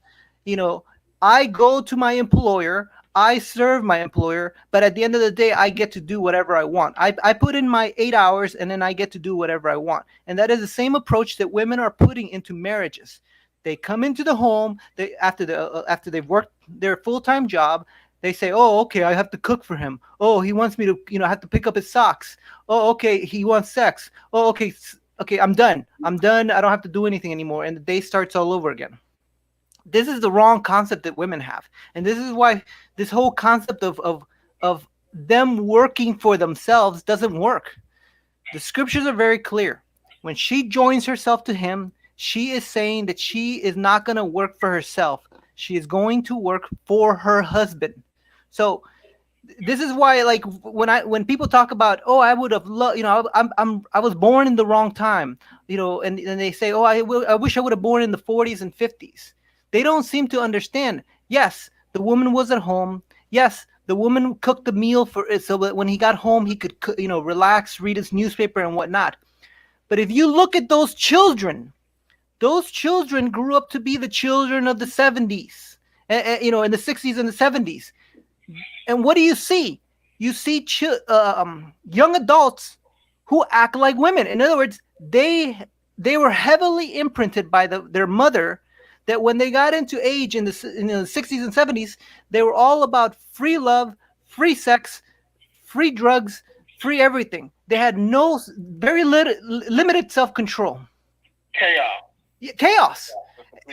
I go to my employer, I serve my employer, but at the end of the day, I get to do whatever I want. I put in my 8 hours, and then I get to do whatever I want. And that is the same approach that women are putting into marriages. They come into the home. After they've worked their full-time job, they say, "Oh, okay, I have to cook for him. Oh, he wants me to, I have to pick up his socks. Oh, okay, he wants sex. Oh, okay, I'm done. I don't have to do anything anymore." And the day starts all over again. This is the wrong concept that women have, and this is why this whole concept of them working for themselves doesn't work. The scriptures are very clear. When she joins herself to him, she is saying that she is not going to work for herself. She is going to work for her husband. So this is why, like, when people talk about, oh, I would have loved, I was born in the wrong time, and they say, oh, I wish I would have born in the 40s and 50s. They don't seem to understand. Yes, the woman was at home. Yes, the woman cooked the meal for it so that when he got home, he could, relax, read his newspaper and whatnot. But if you look at those children grew up to be the children of the 70s, in the 60s and the 70s. And what do you see? You see young adults who act like women. In other words, they were heavily imprinted by their mother, that when they got into age in the 60s and 70s, they were all about free love, free sex, free drugs, free everything. They had very limited self-control. Chaos.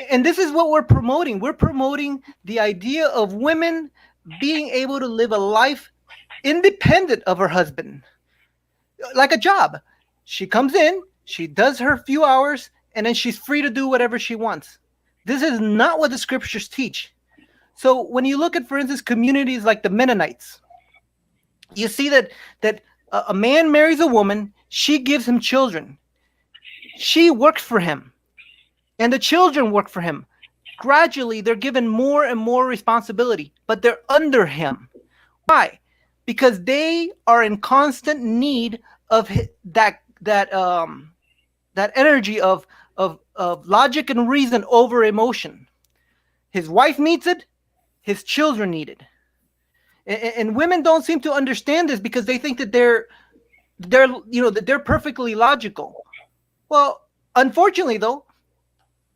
And this is what we're promoting. We're promoting the idea of women being able to live a life independent of her husband, like a job. She comes in, she does her few hours, and then she's free to do whatever she wants. This is not what the scriptures teach. So when you look at, for instance, communities like the Mennonites, you see that a man marries a woman, she gives him children. She works for him, and the children work for him. Gradually, they're given more and more responsibility, but they're under him. Why? Because they are in constant need of that energy of logic and reason over emotion. His wife needs it, his children need it. And women don't seem to understand this because they think that they're perfectly logical. Well, unfortunately, though,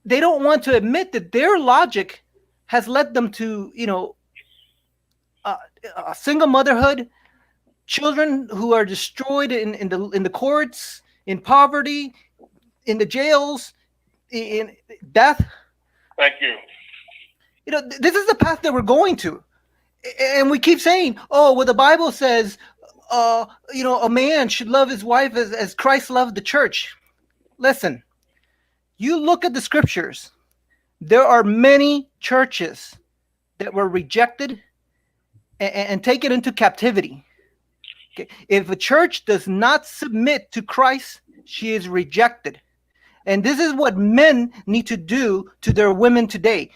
they don't want to admit that their logic has led them to, a single motherhood, children who are destroyed in the courts, in poverty, in the jails, in death. Thank you. This is the path that we're going to. And we keep saying, oh, well, the Bible says, a man should love his wife as Christ loved the church. Listen, you look at the scriptures. There are many churches that were rejected and taken into captivity. Okay? If a church does not submit to Christ, she is rejected. And this is what men need to do to their women today.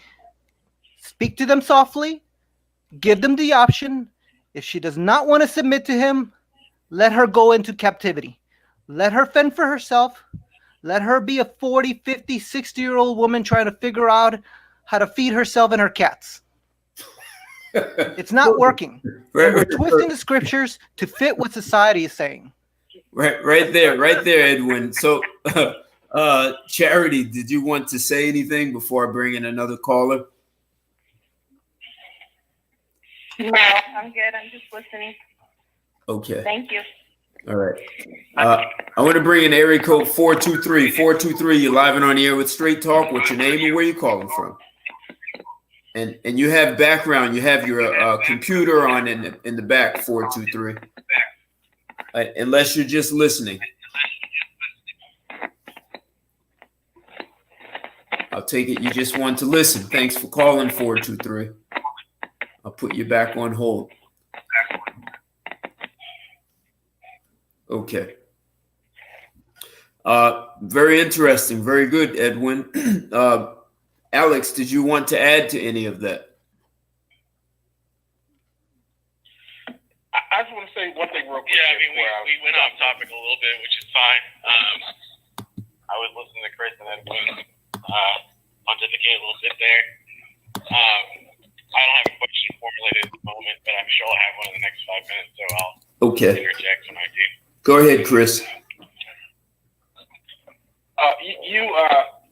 Speak to them softly. Give them the option. If she does not want to submit to him, let her go into captivity. Let her fend for herself. Let her be a 40, 50, 60-year-old woman trying to figure out how to feed herself and her cats. It's not working. And we're twisting the scriptures to fit what society is saying. Right there, Edwin. So, Charity, did you want to say anything before I bring in another caller? No, I'm good. I'm just listening. Okay. Thank you. All right. I want to bring in area code 423. 423, you're live and on the air with Straight Talk. What's your name and where you calling from? And you have background. You have your computer on in the back, 423. Unless you're just listening. I'll take it you just want to listen. Thanks for calling, 423. I'll put you back on hold. Okay. Very interesting. Very good, Edwin. Alex, did you want to add to any of that? I just want to say one thing real quick. Yeah, I mean, we went off topic a little bit, which is fine. I was listening to Chris and Edwin pontificate a little bit there. I don't have a question formulated at the moment, but I'm sure I'll have one in the next 5 minutes, so I'll interject when I do. Go ahead, Chris. You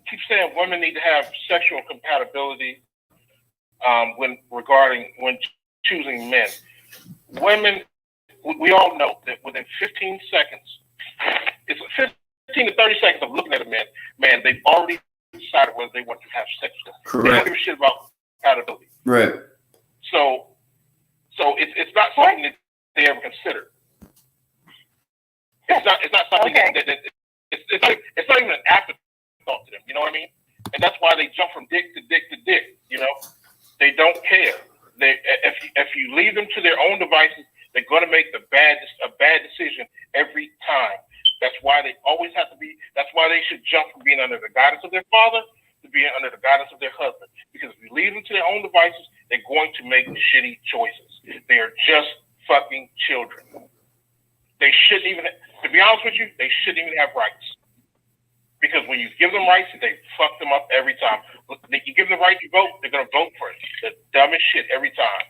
keep saying women need to have sexual compatibility when choosing men. Women, we all know that within 15 seconds, it's 15 to 30 seconds of looking at a man, they've already decided whether they want to have sex with them. Correct. They don't give a shit about compatibility. Right. So it's not something that they ever considered. It's not something it's not even an afterthought to them. You know what I mean? And that's why they jump from dick to dick to dick. You know, they don't care. If you leave them to their own devices, they're going to make a bad decision every time. That's why they always have to be. That's why they should jump from being under the guidance of their father to being under the guidance of their husband. Because if you leave them to their own devices, they're going to make shitty choices. They are just fucking children. They shouldn't even, to be honest with you, they shouldn't even have rights. Because when you give them rights, they fuck them up every time. You give them the right to vote, they're going to vote for it. The dumbest shit every time.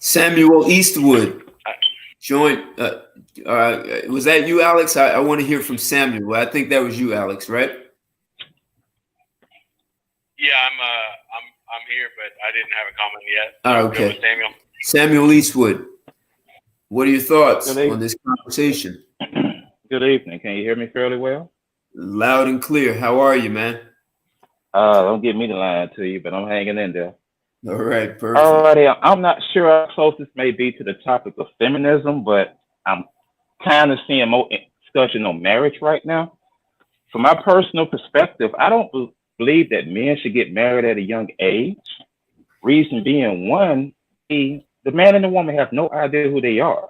Samuel Eastwood joined. Was that you, Alex? I want to hear from Samuel. I think that was you, Alex, right? Yeah, I'm here, but I didn't have a comment yet. Okay. Samuel. Samuel Eastwood, what are your thoughts on this conversation? Good evening. Can you hear me fairly well? Loud and clear. How are you, man? Don't get me to lie to you, but I'm hanging in there. All right, perfect. Alrighty, I'm not sure how close this may be to the topic of feminism, but I'm kind of seeing more discussion on marriage right now. From my personal perspective, I don't believe that men should get married at a young age. Reason being, one, the man and the woman have no idea who they are.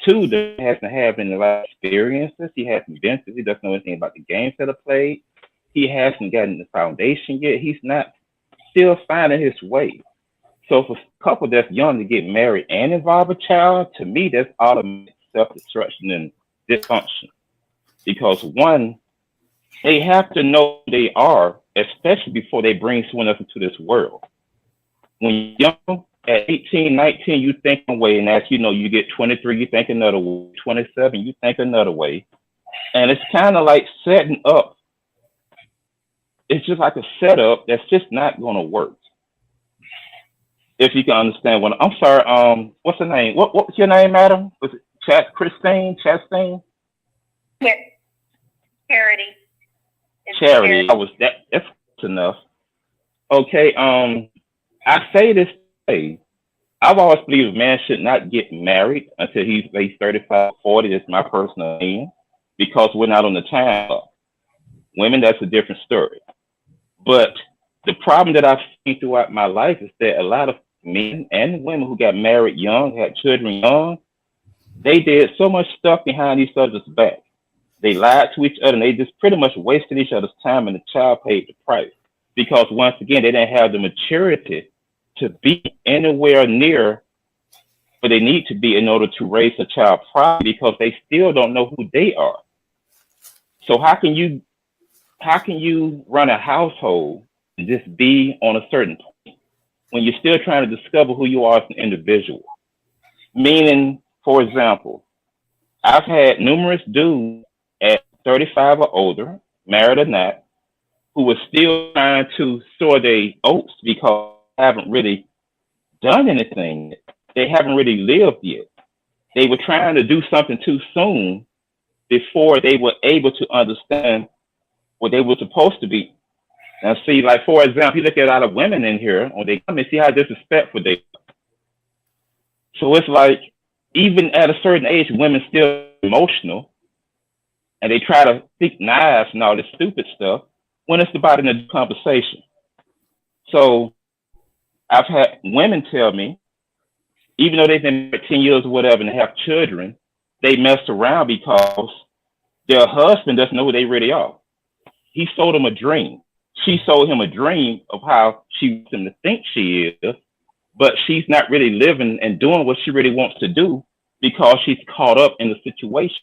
Two, they hasn't had any life experiences. He hasn't been through. He doesn't know anything about the games that are played. He hasn't gotten the foundation yet. He's not still finding his way. So for a couple that's young to get married and involve a child, to me, that's automatic self-destruction and dysfunction. Because one, they have to know who they are, especially before they bring someone else into this world. When you're young, at 18, 19, you think one way, and as you know, you get 23, you think another way. 27, you think another way. And it's kind of like setting up. It's just like a setup that's just not going to work. If you can understand what I'm sorry, what's the name? What's your name, madam? Was it Chastine? Charity. Charity. That's enough. Okay, I say this way. I've always believed a man should not get married until he's at least 35, 40. That's my personal opinion, because we're not on the time clock. Women, that's a different story. But the problem that I've seen throughout my life is that a lot of men and women who got married young, had children young, they did so much stuff behind each other's back. They lied to each other and they just pretty much wasted each other's time, and the child paid the price. Because once again, they didn't have the maturity to be anywhere near where they need to be in order to raise a child properly, because they still don't know who they are. So how can you run a household and just be on a certain point when you're still trying to discover who you are as an individual? Meaning, for example, I've had numerous dudes at 35 or older, married or not, who were still trying to sow their oats because they haven't really done anything. They haven't really lived yet. They were trying to do something too soon before they were able to understand what they were supposed to be. Now, see, like, for example, you look at a lot of women in here, when they come and see how disrespectful they are. So it's like, even at a certain age, women still emotional, and they try to seek knives and all this stupid stuff when it's about in a conversation. So I've had women tell me, even though they've been married 10 years or whatever and have children, they mess around because their husband doesn't know who they really are. He sold them a dream. She sold him a dream of how she wants him to think she is, but she's not really living and doing what she really wants to do because she's caught up in the situation.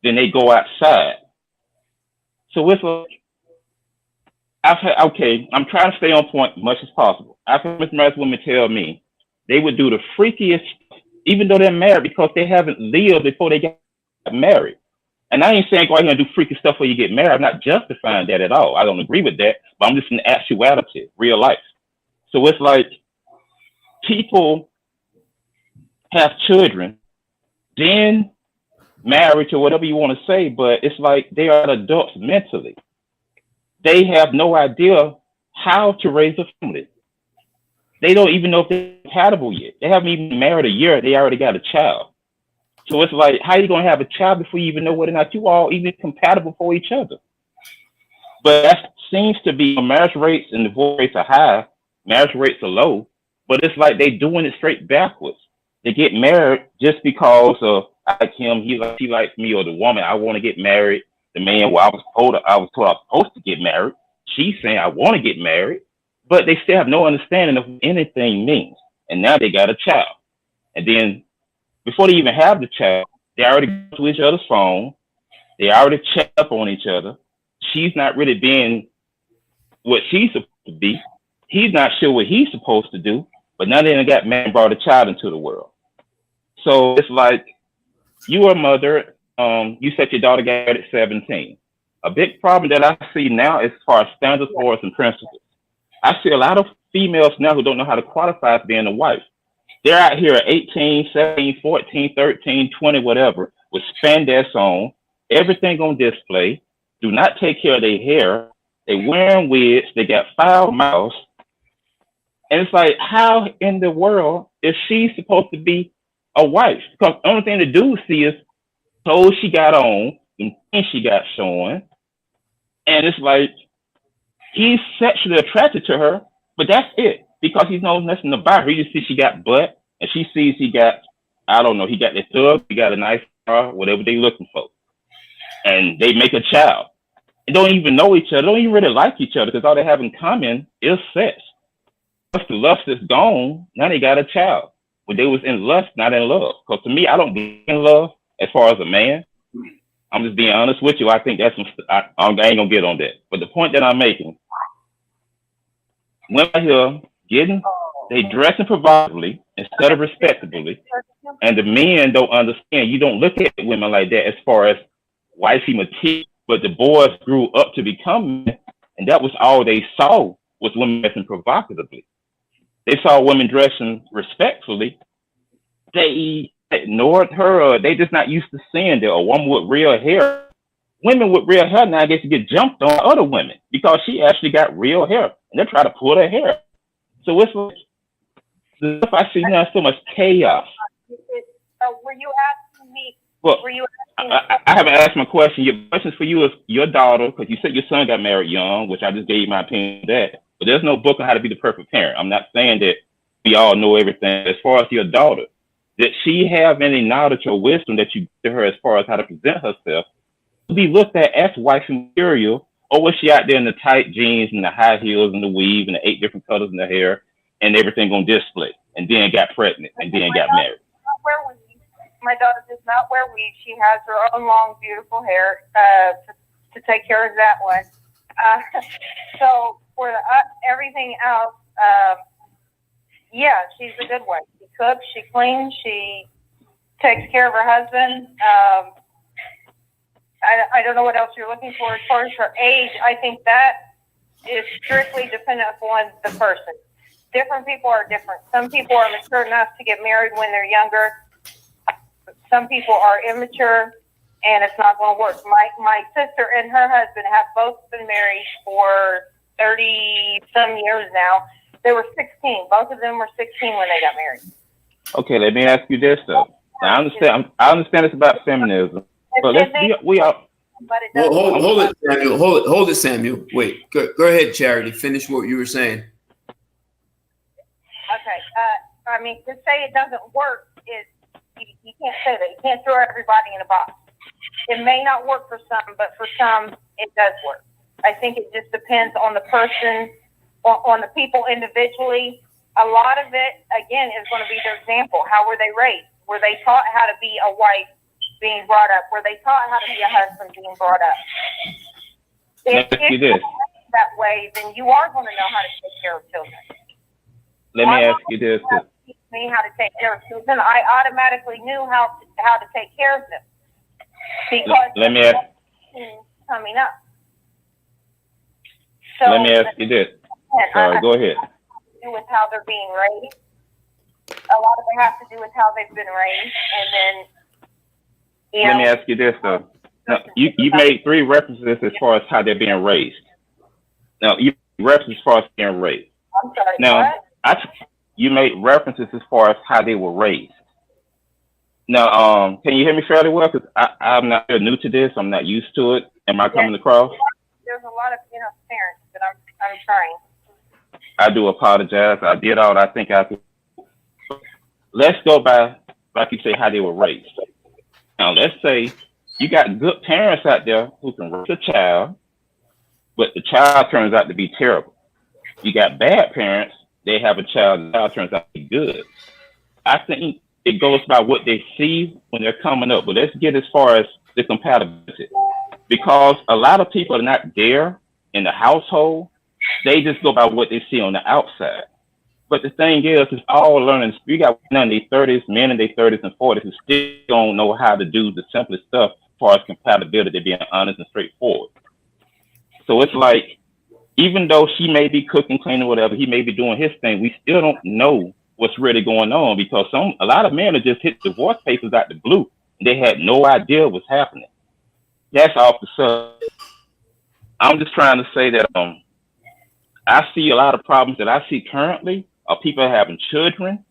Then they go outside. So it's like, I'm trying to stay on point as much as possible. I've had married women tell me they would do the freakiest, even though they're married, because they haven't lived before they got married. And I ain't saying go out here and do freaky stuff before you get married. I'm not justifying that at all. I don't agree with that, but I'm just in actuality, real life. So it's like people have children, then marriage or whatever you want to say, but it's like they are adults mentally. They have no idea how to raise a family. They don't even know if they're compatible yet. They haven't even been married a year. They already got a child. So it's like, how are you going to have a child before you even know whether or not you all even compatible for each other? But that seems to be, marriage rates and divorce rates are high, marriage rates are low, but it's like they're doing it straight backwards. They get married just because of, I like him, he likes me, or the woman, I want to get married. The man, well, I was told I was supposed to get married. She's saying I want to get married, but they still have no understanding of what anything means. And now they got a child. And then before they even have the child, they already go to each other's phone. They already check up on each other. She's not really being what she's supposed to be. He's not sure what he's supposed to do, but now they done got married and brought a child into the world. So it's like, you are a mother, you said your daughter got married at 17. A big problem that I see now is as far as standards, morals, and principles. I see a lot of females now who don't know how to qualify as being a wife. They're out here at 18, 17, 14, 13, 20, whatever, with spandex on, everything on display, do not take care of their hair, they wearing wigs, they got foul mouths. And it's like, how in the world is she supposed to be a wife? Because the only thing the dudes see is clothes she got on, and things she got showing. And it's like, he's sexually attracted to her, but that's it. Because he knows nothing about her. He just sees she got butt, and she sees he got, I don't know, he got their thug, he got a nice car, whatever they looking for. And they make a child. They don't even know each other, don't even really like each other, because all they have in common is sex. Once the lust is gone, now they got a child. When they was in lust, not in love. Because to me, I don't believe in love as far as a man. I'm just being honest with you. I think that's I ain't gonna get on that. But the point that I'm making, women here they dressing provocatively instead of respectably, and the men don't understand. You don't look at women like that as far as wifey material, but the boys grew up to become men, and that was all they saw was women dressing provocatively. They saw women dressing respectfully. They ignored her, or they just not used to seeing that a woman with real hair women with real hair now get to get jumped on other women because she actually got real hair, and they're trying to pull her hair. So it's like the stuff I see now is so much chaos. Were you asking me? Well, Were you asking me? I haven't asked my question. Your question for you is your daughter, because you said your son got married young, which I just gave my opinion on that. But there's no book on how to be the perfect parent. I'm not saying that we all know everything. As far as your daughter, did she have any knowledge or wisdom that you give her as far as how to present herself to be looked at as wife material, or was she out there in the tight jeans and the high heels and the weave and the 8 different colors in the hair and everything on display, and then got pregnant and then got married? My daughter does not wear weave. She has her own long, beautiful hair to take care of that one. So for everything else, yeah, she's a good one. She cooks, she cleans, she takes care of her husband. I don't know what else you're looking for as far as her age. I think that is strictly dependent upon the person. Different people are different. Some people are mature enough to get married when they're younger. Some people are immature, and it's not going to work. My sister and her husband have both been married for 30-some years now. They were 16. Both of them were 16 when they got married. Okay, let me ask you this though. Now, I understand it's about feminism, but we are. Hold it, Samuel. Hold it, Samuel. Wait. Go ahead, Charity. Finish what you were saying. Okay. I mean, to say it doesn't work is you can't say that. You can't throw everybody in a box. It may not work for some, but for some, it does work. I think it just depends on the person, on the people individually. A lot of it, again, is going to be their example. How were they raised? Were they taught how to be a wife being brought up? Were they taught how to be a husband being brought up? If you're raised that way, then you are going to know how to take care of children. Let me ask you this. Teach me how to take care of children. I automatically knew how to take care of them because let me ask coming up. So let me ask you this. Sorry, go ahead. With how they're being raised. A lot of it has to do with how they've been raised, and then let me ask you this though. Now, you made 3 references as far as how they're being raised. Now you referenced as far as being raised. I'm sorry. Now you made references as far as how they were raised. Now, can you hear me fairly well? Because I'm not new to this. I'm not used to it. Am I coming across? There's a lot of interference, but I'm trying. I do apologize. I did all I think I could. Let's go by, like you say, how they were raised. Now, let's say you got good parents out there who can raise a child, but the child turns out to be terrible. You got bad parents, they have a child, the child turns out to be good. I think it goes by what they see when they're coming up. But let's get as far as the compatibility. Because a lot of people are not there in the household. They just go by what they see on the outside. But the thing is, it's all learning. You got men in their 30s, men in their 30s and 40s who still don't know how to do the simplest stuff as far as compatibility, being honest and straightforward. So it's like, even though she may be cooking, cleaning, whatever, he may be doing his thing, we still don't know what's really going on because a lot of men have just hit divorce papers out the blue. And they had no idea what's happening. That's off the subject. I'm just trying to say that I see a lot of problems that I see currently are people having children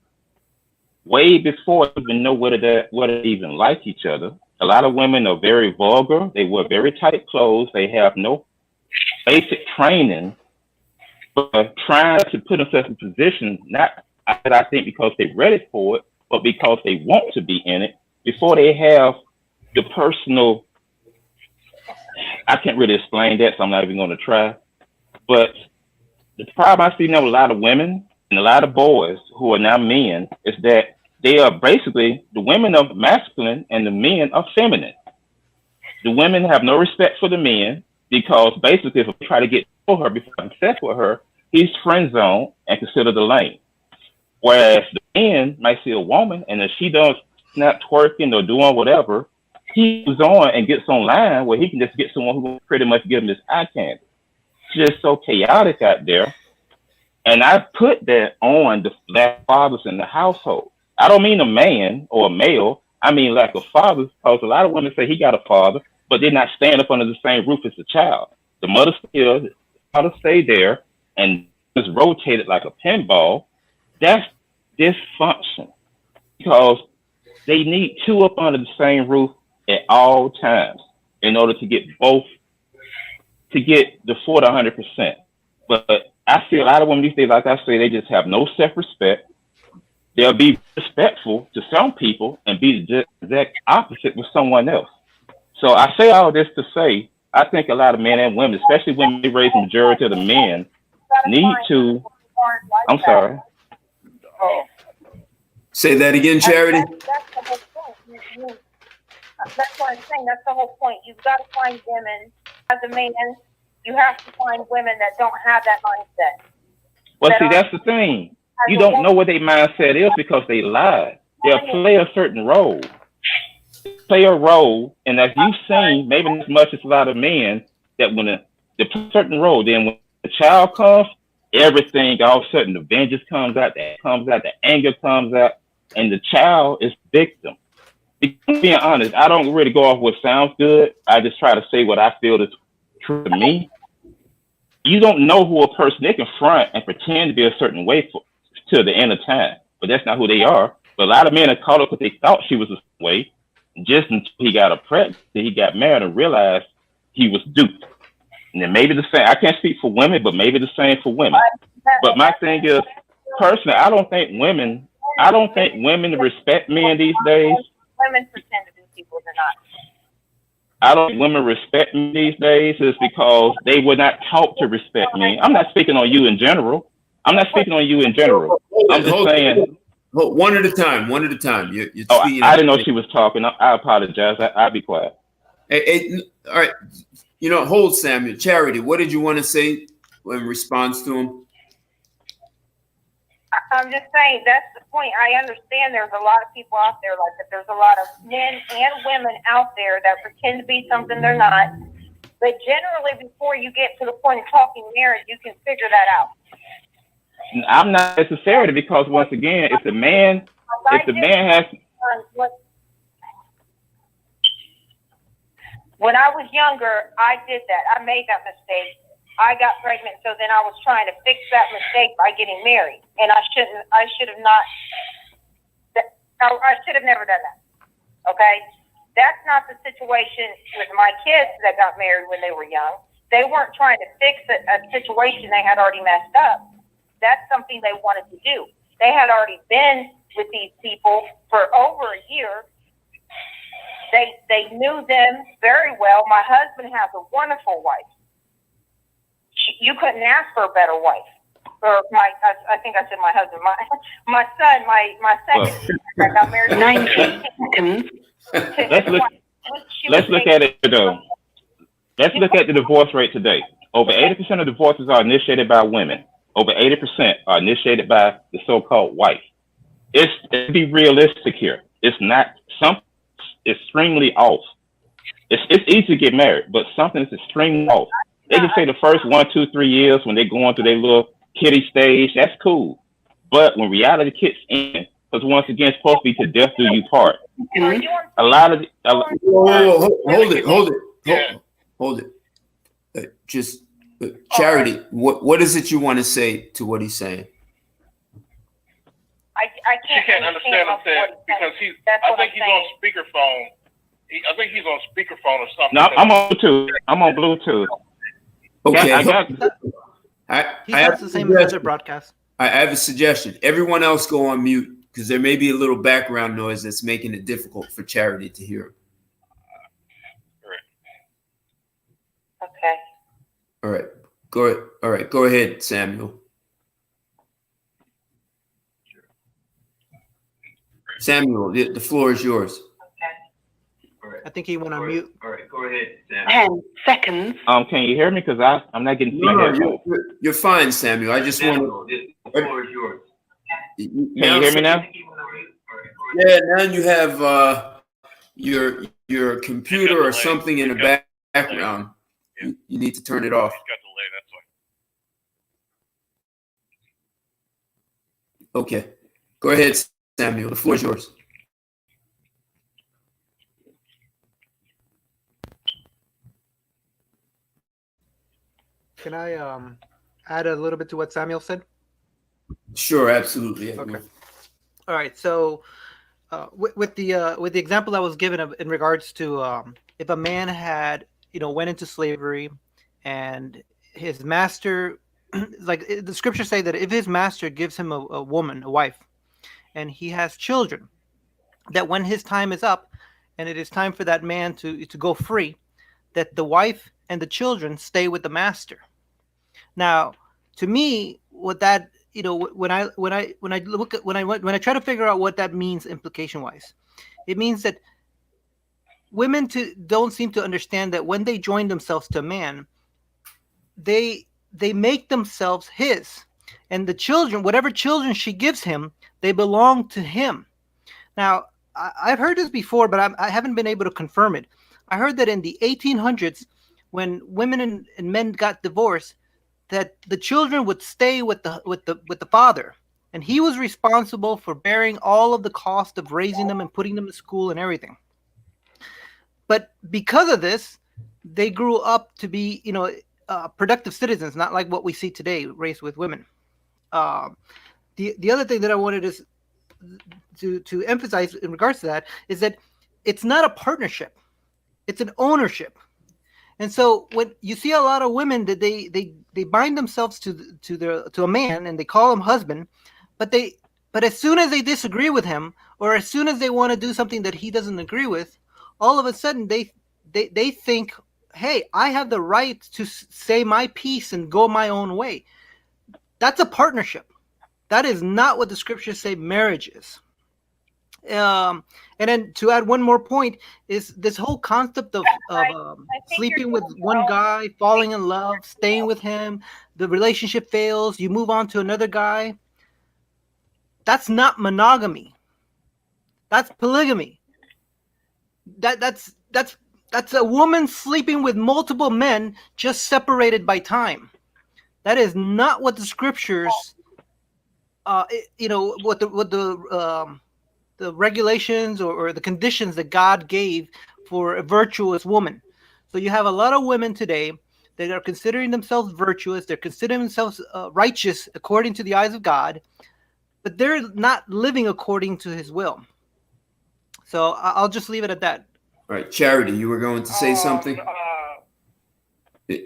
way before they even know whether they even like each other. A lot of women are very vulgar. They wear very tight clothes. They have no basic training, but trying to put themselves in position, not I think because they're ready for it, but because they want to be in it before they have the personal. I can't really explain that, so I'm not even going to try. But the problem I see now with a lot of women and a lot of boys who are now men is that they are basically, the women are masculine and the men are feminine. The women have no respect for the men because basically if I try to get to her before I'm set with her, he's friend zone and considered the lame. Whereas the man might see a woman and if she does not twerking or doing whatever, he goes on and gets online where he can just get someone who will pretty much give him this eye candy. It's just so chaotic out there. And I put that on the black fathers in the household. I don't mean a man or a male. I mean like a father, because a lot of women say he got a father. but they're not staying up under the same roof as the child. The mother stay there and just rotated like a pinball. That's dysfunction because they need two up under the same roof at all times in order to get the full 100%. But I see a lot of women these days, like I say, they just have no self-respect. They'll be respectful to some people and be the exact opposite with someone else. So I say all this to say, I think a lot of men and women, especially when they raise the majority of the men, need to. I'm sorry. Oh, Say that again, Charity. That's the whole point. That's what I'm saying. That's the whole point. You've got to find women. As a man, you have to find women that don't have that mindset. Well, see, that's the thing. You don't know what their mindset is because they lie. They'll play a certain role. Play a role, and as you've seen, maybe as much as a lot of men, that when they play a certain role, then when the child comes, everything all of a sudden the vengeance comes out, the anger comes out, and the child is victim. Being honest, I don't really go off what sounds good. I just try to say what I feel is true to me. You don't know who a person, they can front and pretend to be a certain way till the end of time, but that's not who they are. But a lot of men are caught up because they thought she was a way, just until he got her pregnant, he got married and realized he was duped. And then maybe the same, I can't speak for women, but maybe the same for women. But my thing is, personally, I don't think women respect men these days. Women pretend to be people they're not. I don't think women respect me these days is because they were not taught to respect me. I'm not speaking on you in general. I'm just saying. One at a time. You're I didn't know she was talking. I apologize. I'll be quiet. Hey, all right. Hold, Samuel. Charity, what did you want to say in response to him? I'm just saying that's the point. I understand there's a lot of people out there like that. There's a lot of men and women out there that pretend to be something they're not. But generally, before you get to the point of talking marriage, you can figure that out. I'm not necessarily, because once again, if the man has. When I was younger, I did that. I made that mistake. I got pregnant, so then I was trying to fix that mistake by getting married, and I should have never done that. Okay, that's not the situation with my kids that got married when they were young. They weren't trying to fix a situation they had already messed up. That's something they wanted to do. They had already been with these people for over a year. They knew them very well. My husband has a wonderful wife. You couldn't ask for a better wife. Or I think I said my husband. My son, my second, I got married. 19 seconds. Let's look at it though. Let's look at the divorce rate today. Over 80% of divorces are initiated by women. Over 80% are initiated by the so-called wife. Let's be realistic here. It's not something extremely off. It's easy to get married, but something is extremely off. They can say the first 1, 2, 3 years when they're going through their little kiddie stage, that's cool. But when reality kicks in, because once again, it's supposed to be to death do you part. A lot of hold it. Charity, what is it you want to say to what he's saying? I can't understand him because I think he's on speakerphone. I think he's on speakerphone or something. No, I'm on Bluetooth. I'm on Bluetooth. Okay. He has the same as broadcast. I have a suggestion. Everyone else go on mute because there may be a little background noise that's making it difficult for Charity to hear. Okay. All right. Go ahead, Samuel. Samuel, the floor is yours. I think he went on mute. All right, go ahead, Samuel. 10 seconds. Can you hear me? Because I'm not getting. No, you're fine, Samuel. I just want the floor is yours. Can you hear me now? Yeah, now you have your computer or something in the background. You need to turn it off. Okay, go ahead, Samuel. The floor is yours. Can I add a little bit to what Samuel said? Sure, absolutely. Okay. All right. So with the example that was given in regards to if a man had went into slavery and his master like the scriptures say that if his master gives him a woman, a wife, and he has children, that when his time is up and it is time for that man to go free, that the wife and the children stay with the master. Now, to me, what that when I look at when I try to figure out what that means implication wise, it means that women don't seem to understand that when they join themselves to a man, they make themselves his, and the children, whatever children she gives him, they belong to him. Now, I've heard this before, but I haven't been able to confirm it. I heard that in the 1800s, when women and men got divorced, that the children would stay with the father, and he was responsible for bearing all of the cost of raising them and putting them in school and everything. But because of this, they grew up to be, productive citizens, not like what we see today, raised with women. The other thing that I wanted to emphasize in regards to that is that it's not a partnership; it's an ownership. And so when you see a lot of women that they bind themselves to a man and they call him husband, but as soon as they disagree with him, or as soon as they want to do something that he doesn't agree with, all of a sudden they think, hey, I have the right to say my piece and go my own way. That's a partnership. That is not what the scriptures say marriage is. And then to add one more point is this whole concept of sleeping with one guy, falling in love, staying with him, the relationship fails, you move on to another guy. That's not monogamy. That's polygamy. That's a woman sleeping with multiple men just separated by time. That is not what the scriptures, what the regulations or the conditions that God gave for a virtuous woman. So you have a lot of women today that are considering themselves virtuous. They're considering themselves righteous according to the eyes of God, but they're not living according to his will. So I'll just leave it at that. All right, Charity, you were going to say something? Yeah,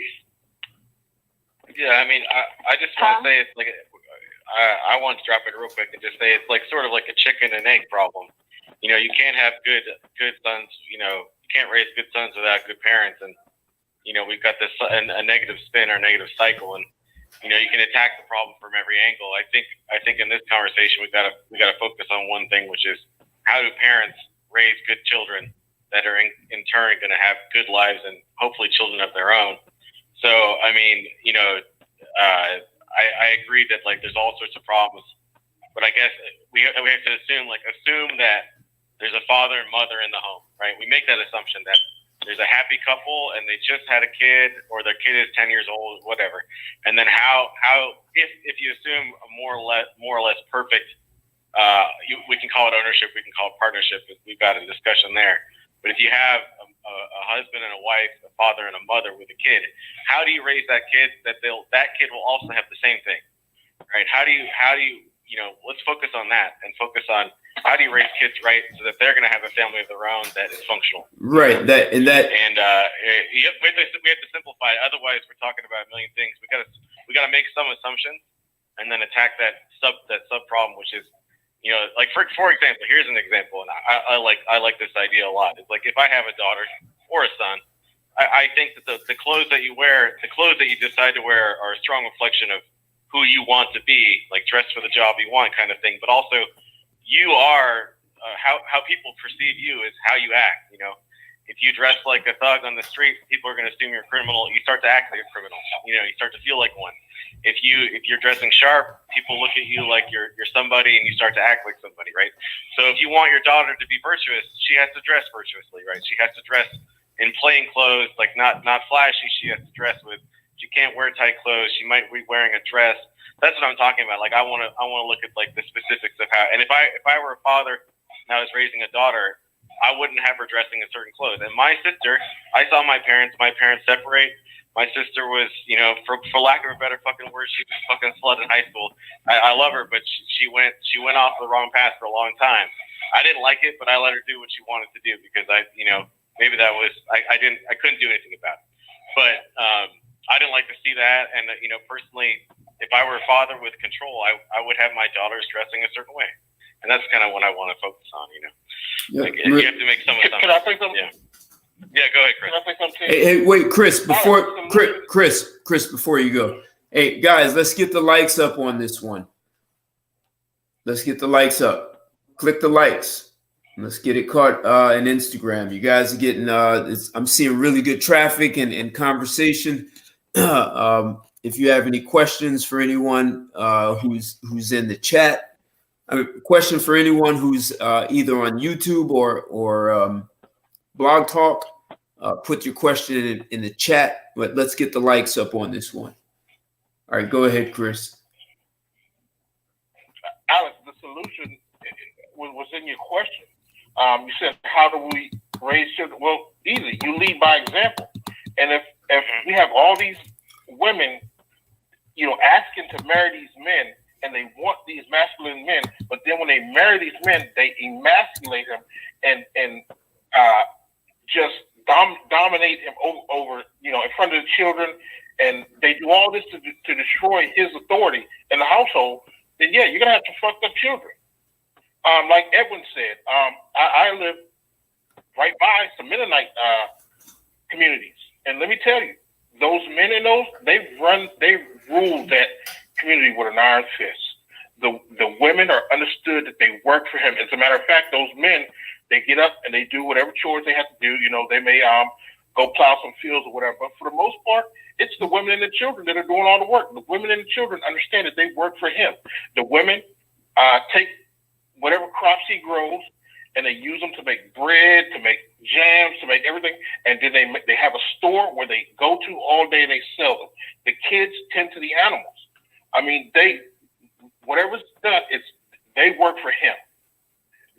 I mean, I just want to say it's like, I want to drop it real quick and just say it's like sort of like a chicken and egg problem. You can't have good sons. You can't raise good sons without good parents, and we've got this a negative spin or negative cycle, and you can attack the problem from every angle. I think in this conversation we got to focus on one thing, which is how do parents raise good children that are in turn going to have good lives and hopefully children of their own. So I mean, I agree that like there's all sorts of problems, but I guess we have to assume that there's a father and mother in the home, right? We make that assumption that there's a happy couple and they just had a kid, or their kid is 10 years old, whatever. And then how if you assume a more or less perfect, we can call it ownership, we can call it partnership. We've got a discussion there. But if you have a husband and a wife, a father and a mother with a kid, how do you raise that kid that kid will also have the same thing, right? How do you let's focus on that and focus on how do you raise kids right so that they're going to have a family of their own that is functional. Right. We have to simplify it. Otherwise, we're talking about a million things. We got to make some assumptions and then attack that sub problem, which is. Like for example, here's an example, and I like this idea a lot. It's like if I have a daughter or a son, I think that the clothes that you wear, the clothes that you decide to wear, are a strong reflection of who you want to be, like dress for the job you want kind of thing. But also, you are how people perceive you is how you act. If you dress like a thug on the street, people are going to assume you're a criminal. You start to act like a criminal. You start to feel like one. If you're dressing sharp, people look at you like you're somebody, and you start to act like somebody, right? So if you want your daughter to be virtuous, she has to dress virtuously, right? She has to dress in plain clothes, like not flashy. She has to dress with. She can't wear tight clothes. She might be wearing a dress. That's what I'm talking about. Like I want to look at like the specifics of how. And if I were a father and I was raising a daughter, I wouldn't have her dressing in certain clothes. And my sister, I saw my parents separate. My sister was, for lack of a better fucking word, she was a fucking slut in high school. I love her, but she went off the wrong path for a long time. I didn't like it, but I let her do what she wanted to do because maybe that was I couldn't do anything about it. But I didn't like to see that, and personally, if I were a father with control, I would have my daughters dressing a certain way, and that's kind of what I want to focus on. Yeah. Like, you have to make some assumptions. Can I say something? Yeah, go ahead, Chris. Can I say something? Hey, wait, Chris. Chris, before you go, hey guys, let's get the likes up on this one. Let's get the likes up. Click the likes. Let's get it caught in Instagram. You guys are getting. I'm seeing really good traffic and conversation. If you have any questions for anyone who's in the chat, a question for anyone who's either on YouTube or Blog Talk, put your question in the chat. But let's get the likes up on this one. All right, go ahead, Chris. Alex, the solution was in your question. You said, how do we raise children? Well, easy. You lead by example. And if we have all these women, asking to marry these men, and they want these masculine men, but then when they marry these men, they emasculate them and just dominate him over in front of the children, and they do all this to destroy his authority in the household, then yeah, you're gonna have to fuck up children. Like Edwin said, I live right by some Mennonite communities, and let me tell you, those men in those, they've ruled that community with an iron fist. The women are understood that they work for him. As a matter of fact, those men, they get up and they do whatever chores they have to do. They may go plow some fields or whatever, but for the most part, it's the women and the children that are doing all the work. The women and the children understand that they work for him. The women take whatever crops he grows and they use them to make bread, to make jams, to make everything, and then they have a store where they go to all day and they sell them. The kids tend to the animals. I mean, whatever's done, they work for him.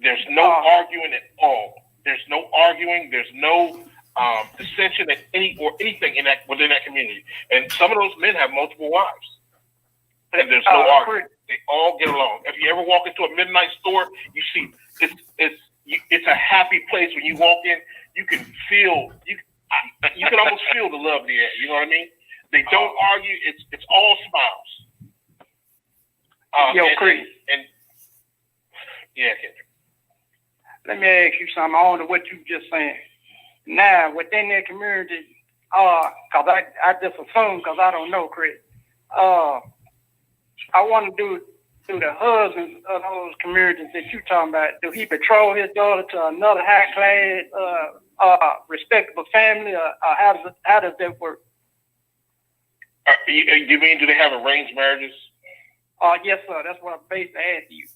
There's no arguing at all. There's no arguing. There's no dissension at anything within that community. And some of those men have multiple wives, and there's no arguing. They all get along. If you ever walk into a midnight store, you see it's a happy place. When you walk in, you can feel you can almost feel the love there. You know what I mean? They don't argue. It's all smiles. Chris. Yeah, Kendrick. Let me ask you something on to what you just saying. Now, within their community, because I just assume, because I don't know, Chris, I want to do the husbands of those communities that you're talking about. Do he betroth his daughter to another high-class, respectable family, or how does that work? You mean, do they have arranged marriages? Yes, sir. That's what I'm basically asking you.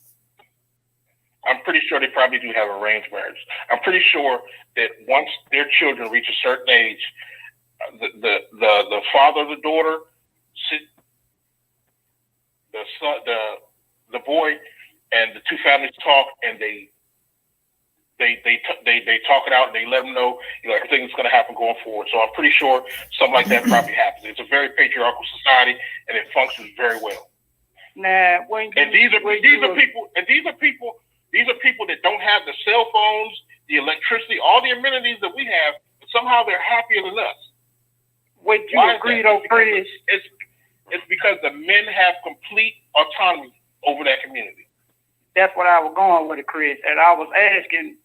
I'm pretty sure they probably do have arranged marriage. I'm pretty sure that once their children reach a certain age, the father of the daughter, the boy, and the two families talk, and they talk it out, and they let them know everything's going to happen going forward. So I'm pretty sure something like that probably happens. It's a very patriarchal society, and it functions very well. Now, these are people that don't have the cell phones, the electricity, all the amenities that we have, but somehow they're happier than us. Would you agree, though, Chris? It's because the men have complete autonomy over that community. That's what I was going with it, Chris. And I was asking,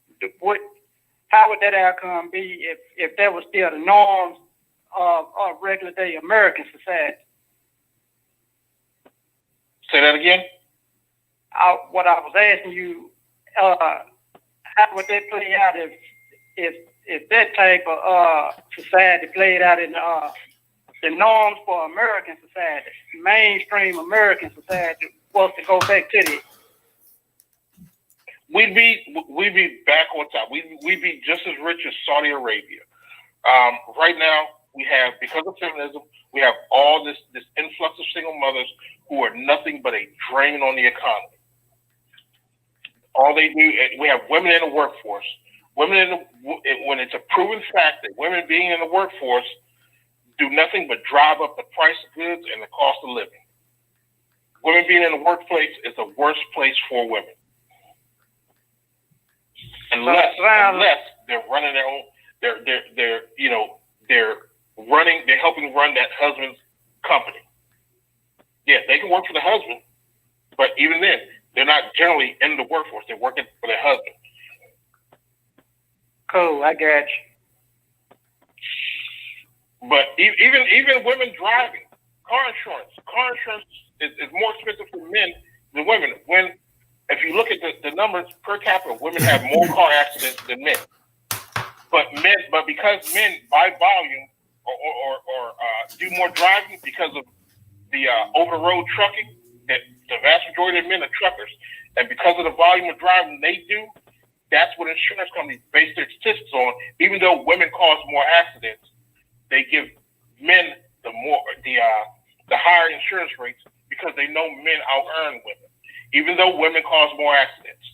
how would that outcome be if that was still the norms of regular day American society? Say that again? What I was asking you, how would that play out if that type of society played out in the norms for American society, mainstream American society, was to go back to this? We'd be back on top. We'd be just as rich as Saudi Arabia. Right now, we have, because of feminism, we have all this influx of single mothers who are nothing but a drain on the economy. All they do, we have women in the workforce. when it's a proven fact that women being in the workforce do nothing but drive up the price of goods and the cost of living. Women being in the workplace is the worst place for women. Unless they're running their own, they're helping run that husband's company. Yeah, they can work for the husband, but even then, they're not generally in the workforce. They're working for their husband. Cool, I got you. But even women driving, car insurance is more expensive for men than women. If you look at the numbers per capita, women have more car accidents than men. But because men by volume or do more driving because of the over the road trucking, that the vast majority of men are truckers, and because of the volume of driving they do, that's what insurance companies base their statistics on. Even though women cause more accidents, they give men the higher insurance rates because they know men out earn women, even though women cause more accidents.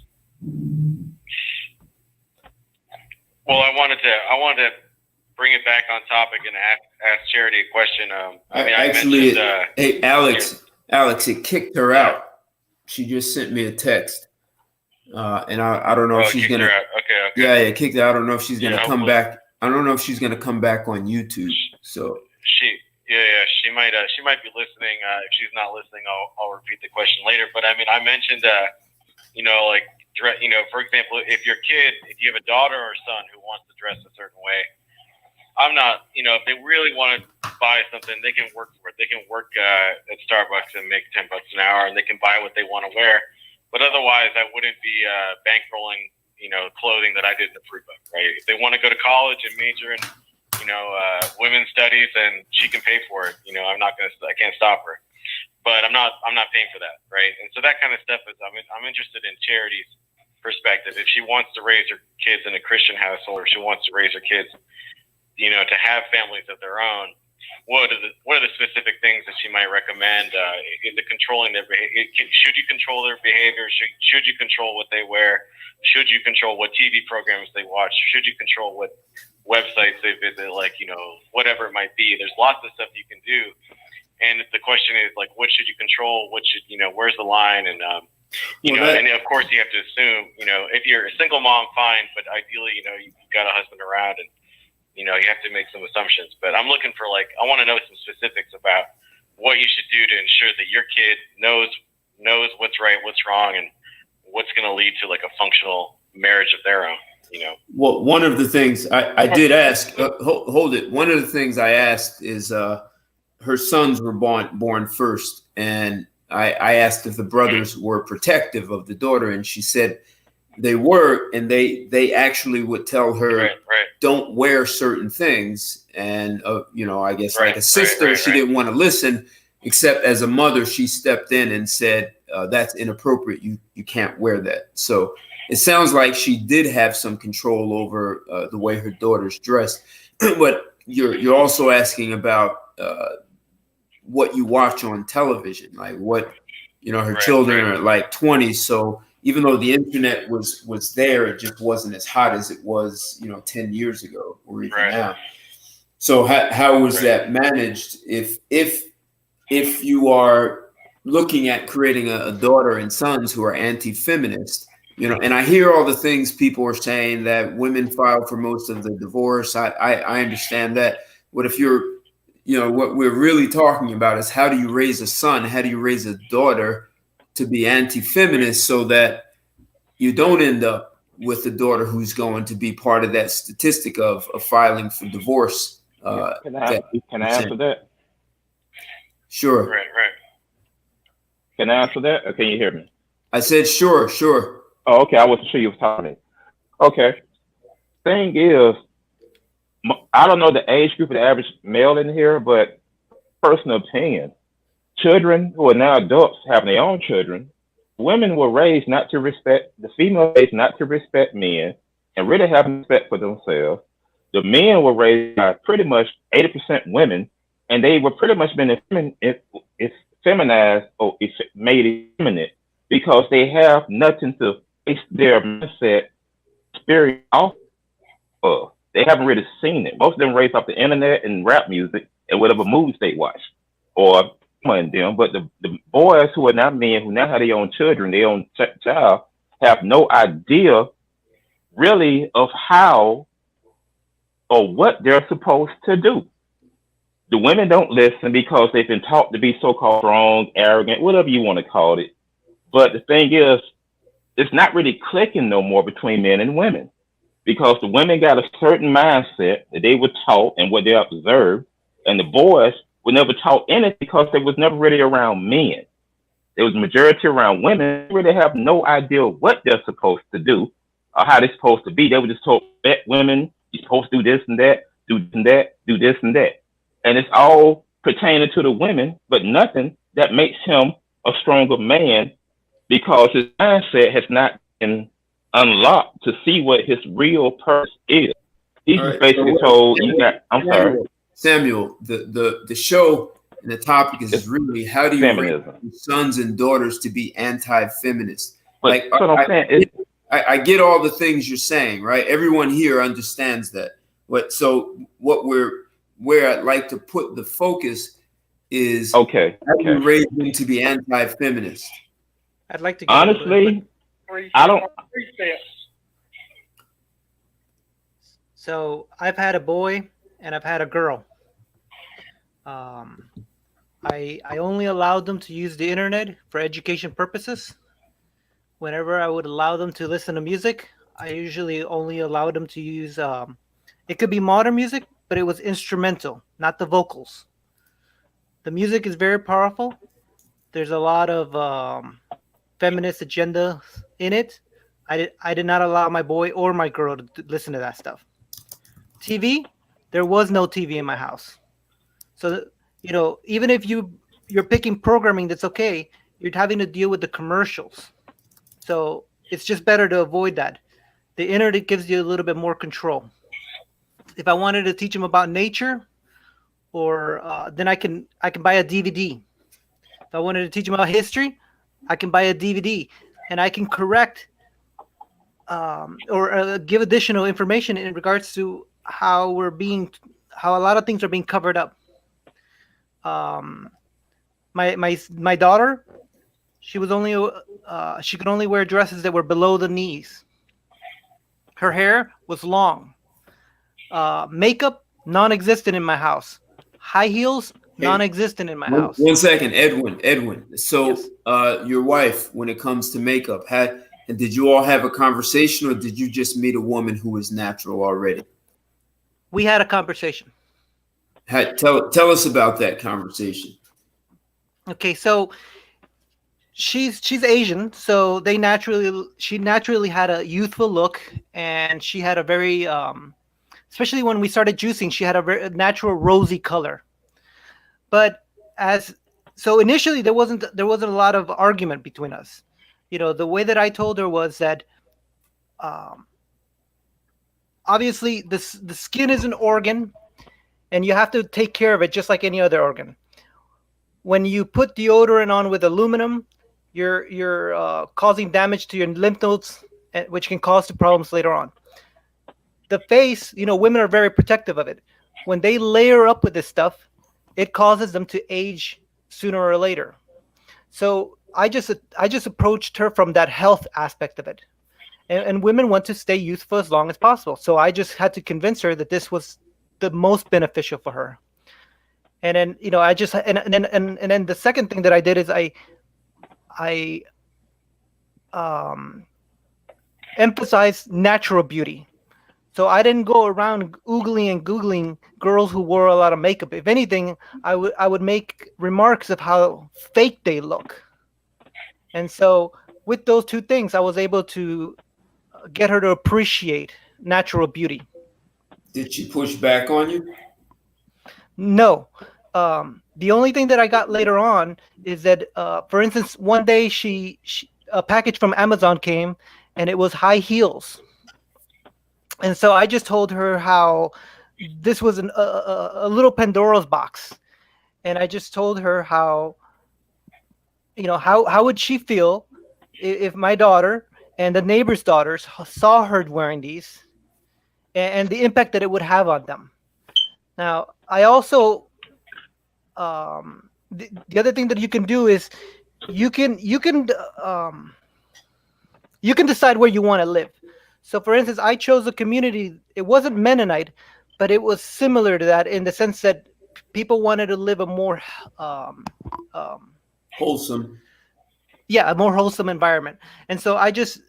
Well, I wanted to bring it back on topic and ask Charity a question. Hey, Alex, it kicked her out. She just sent me a text, and I don't know if she's gonna. Okay. Yeah, it kicked her. I don't know if she's gonna come back. I don't know if she's gonna come back on YouTube. So she might be listening. If she's not listening, I'll repeat the question later. But I mean, I mentioned for example, if you have a daughter or a son who wants to dress a certain way, I'm not, if they really want to buy something, they can work for it. They can work at Starbucks and make $10 an hour, and they can buy what they want to wear. But otherwise, I wouldn't be bankrolling, clothing that I didn't approve of, right? If they want to go to college and major in, women's studies, and she can pay for it. I can't stop her. But I'm not paying for that, right? And so that kind of stuff is, I'm interested in Charity's perspective. If she wants to raise her kids in a Christian household, or she wants to raise her kids, to have families of their own, what are the specific things that she might recommend? Is it controlling their behavior? Should you control their behavior? Should you control what they wear? Should you control what TV programs they watch? Should you control what websites they visit? Whatever it might be. There's lots of stuff you can do. And the question is, what should you control? What should, where's the line? And, and of course you have to assume, if you're a single mom, fine, but ideally, you've got a husband around, and, you have to make some assumptions. But I'm looking for, I want to know some specifics about what you should do to ensure that your kid knows what's right, what's wrong, and what's going to lead to, a functional marriage of their own, Well, one of the things I did ask, hold it. One of the things I asked is, her sons were born first, and I asked if the brothers were protective of the daughter, and she said they were, and they actually would tell her, right. Don't wear certain things. And I guess like a sister, she didn't want to listen, except as a mother, she stepped in and said, that's inappropriate. You can't wear that. So it sounds like she did have some control over the way her daughter's dressed. But you're also asking about what you watch on television, like what, her children are like 20. So even though the internet was there, it just wasn't as hot as it was, 10 years ago or even now. So how was that managed? If you are looking at creating a daughter and sons who are anti-feminist, and I hear all the things people are saying that women file for most of the divorce. I understand that. But if you're, what we're really talking about is how do you raise a son? How do you raise a daughter to be anti-feminist so that you don't end up with a daughter who's going to be part of that statistic of filing for divorce? Can I answer that? Sure. Right. Can I answer that, or can you hear me? I said sure. Oh, okay. I wasn't sure you were talking. Okay. Thing is, I don't know the age group of the average male in here, but personal opinion, children who are now adults having their own children, women were raised not to respect, the female raised not to respect men and really have respect for themselves. The men were raised by pretty much 80% women, and they were pretty much been feminized or made effeminate because they have nothing to base their mindset, spirit off of. They haven't really seen it. Most of them raised off the internet and rap music and whatever movies they watch, or them. But the boys who are not men, who now have their own children, their own child, have no idea really of how or what they're supposed to do. The women don't listen because they've been taught to be so-called strong, arrogant, whatever you want to call it. But the thing is, it's not really clicking no more between men and women, because the women got a certain mindset that they were taught and what they observed, and the boys were never taught anything because they was never really around men. There was a majority around women who really have no idea what they're supposed to do or how they're supposed to be. They were just told that women, you're supposed to do this and that, do this and that, do this and that. And it's all pertaining to the women, but nothing that makes him a stronger man, because his mindset has not been unlocked to see what his real purpose is. He's All right. basically told, I'm sorry. Samuel, the show and the topic is really, how do you Feminism. raise your sons and daughters to be anti-feminist? But Like, that's what I'm saying. I get all the things you're saying, right? Everyone here understands that. Where I'd like to put the focus is, how do you raise them to be anti-feminist? I'd like to honestly, I don't. So I've had a boy and I've had a girl. I only allowed them to use the internet for education purposes. Whenever I would allow them to listen to music, I usually only allowed them to use, it could be modern music, but it was instrumental, not the vocals. The music is very powerful. There's a lot of feminist agenda in it. I did not allow my boy or my girl to listen to that stuff. TV, there was no TV in my house. So, even if you're picking programming that's okay, you're having to deal with the commercials. So it's just better to avoid that. The internet gives you a little bit more control. If I wanted to teach them about nature, or then I can buy a DVD. If I wanted to teach them about history, I can buy a DVD, and I can correct or give additional information in regards to how a lot of things are being covered up. My daughter, she could only wear dresses that were below the knees. Her hair was long. Makeup, non-existent in my house. High heels, non-existent in my house. 1 second, Edwin. So, your wife, when it comes to makeup, did you all have a conversation, or did you just meet a woman who is natural already? We had a conversation. Tell us about that conversation. Okay, so she's Asian, so she naturally had a youthful look, and she had a very especially when we started juicing, she had a very natural rosy color. But so initially there wasn't a lot of argument between us. The way that I told her was that obviously the skin is an organ, and you have to take care of it just like any other organ. When you put deodorant on with aluminum, you're causing damage to your lymph nodes, which can cause the problems later on. The face, women are very protective of it. When they layer up with this stuff, it causes them to age sooner or later. So I just approached her from that health aspect of it. And women want to stay youthful as long as possible. So I just had to convince her that this was the most beneficial for her. And then, and then the second thing that I did is I emphasized natural beauty. So I didn't go around Googling girls who wore a lot of makeup. If anything, I would make remarks of how fake they look. And so with those two things, I was able to get her to appreciate natural beauty. Did she push back on you? No. The only thing that I got later on is that, for instance, one day a package from Amazon came, and it was high heels. And so I just told her how this was a little Pandora's box. And I just told her how would she feel if my daughter and the neighbor's daughters saw her wearing these, and the impact that it would have on them. Now, I also the other thing that you can do is you can decide where you want to live. So, for instance, I chose a community. It wasn't Mennonite, but it was similar to that in the sense that people wanted to live a more Wholesome. yeah, a more wholesome environment. And so I just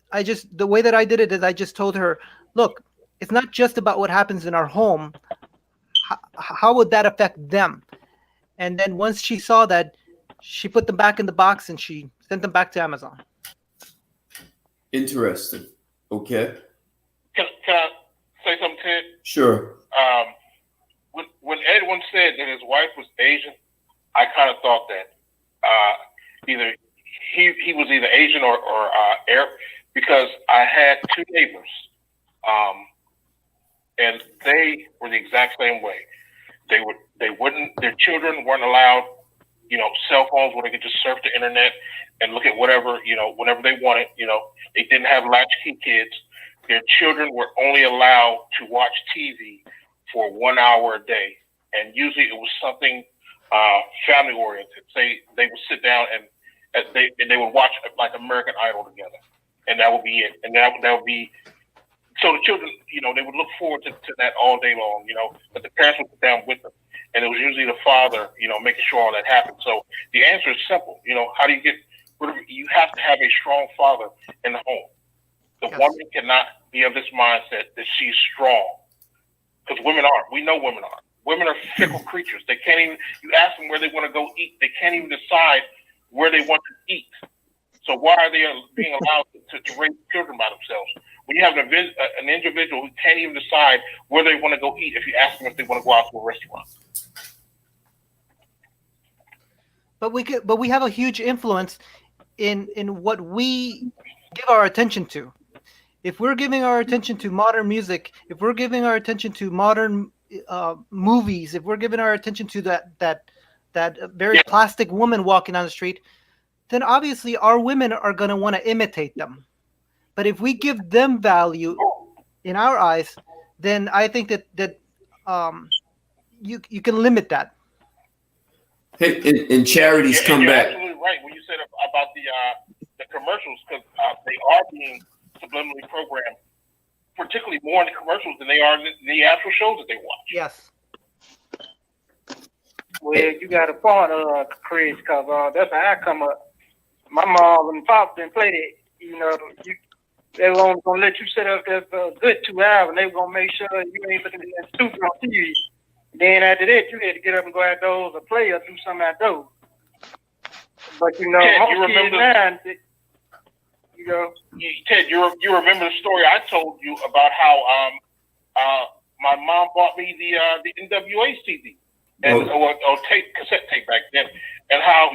the way that I did it is I just told her, look, it's not just about what happens in our home. How would that affect them? And then once she saw that, she put them back in the box and she sent them back to Amazon. Interesting. Okay. Can I say something, Ted? Sure. When Edwin said that his wife was Asian, I kind of thought that either he was either Asian or Arab, because I had two neighbors, and they were the exact same way. Their children weren't allowed, cell phones where they could just surf the internet and look at whatever, whenever they wanted. They didn't have latchkey kids. Their children were only allowed to watch TV for 1 hour a day, and usually it was something family oriented. Say they would sit down and they would watch like American Idol together, and that would be it. And that would be, so the children, they would look forward to that all day long, but the parents would sit down with them, and it was usually the father, making sure all that happened. So the answer is simple. How do you get rid of it? You have to have a strong father in the home. The woman cannot be of this mindset that she's strong, because women aren't. We know women aren't. Women are fickle creatures. They can't even, you ask them where they want to go eat, they can't even decide where they want to eat. So why are they being allowed to raise children by themselves? When you have an individual who can't even decide where they want to go eat if you ask them if they want to go out to a restaurant. But we have a huge influence in what we give our attention to. If we're giving our attention to modern music, if we're giving our attention to modern movies, if we're giving our attention to that very plastic woman walking down the street, then obviously our women are going to want to imitate them. But if we give them value in our eyes, then I think that you can limit that. Hey, and charities come you're back. Absolutely right when you said about the commercials, because they are being subliminally programmed, particularly more in the commercials than they are in the actual shows that they watch. Yes. Well, you got a point, Chris, because that's how I come up. My mom and pop didn't play that. They were only going to let you sit up there for a good 2 hours, and they were going to make sure you ain't looking at that stupid on TV. Then after that, you had to get up and go outdoors or play or do something outdoors. But, Ted, most you remember, kids now, Ted, you remember the story I told you about how my mom bought me the NWA CD and or cassette tape back then, and how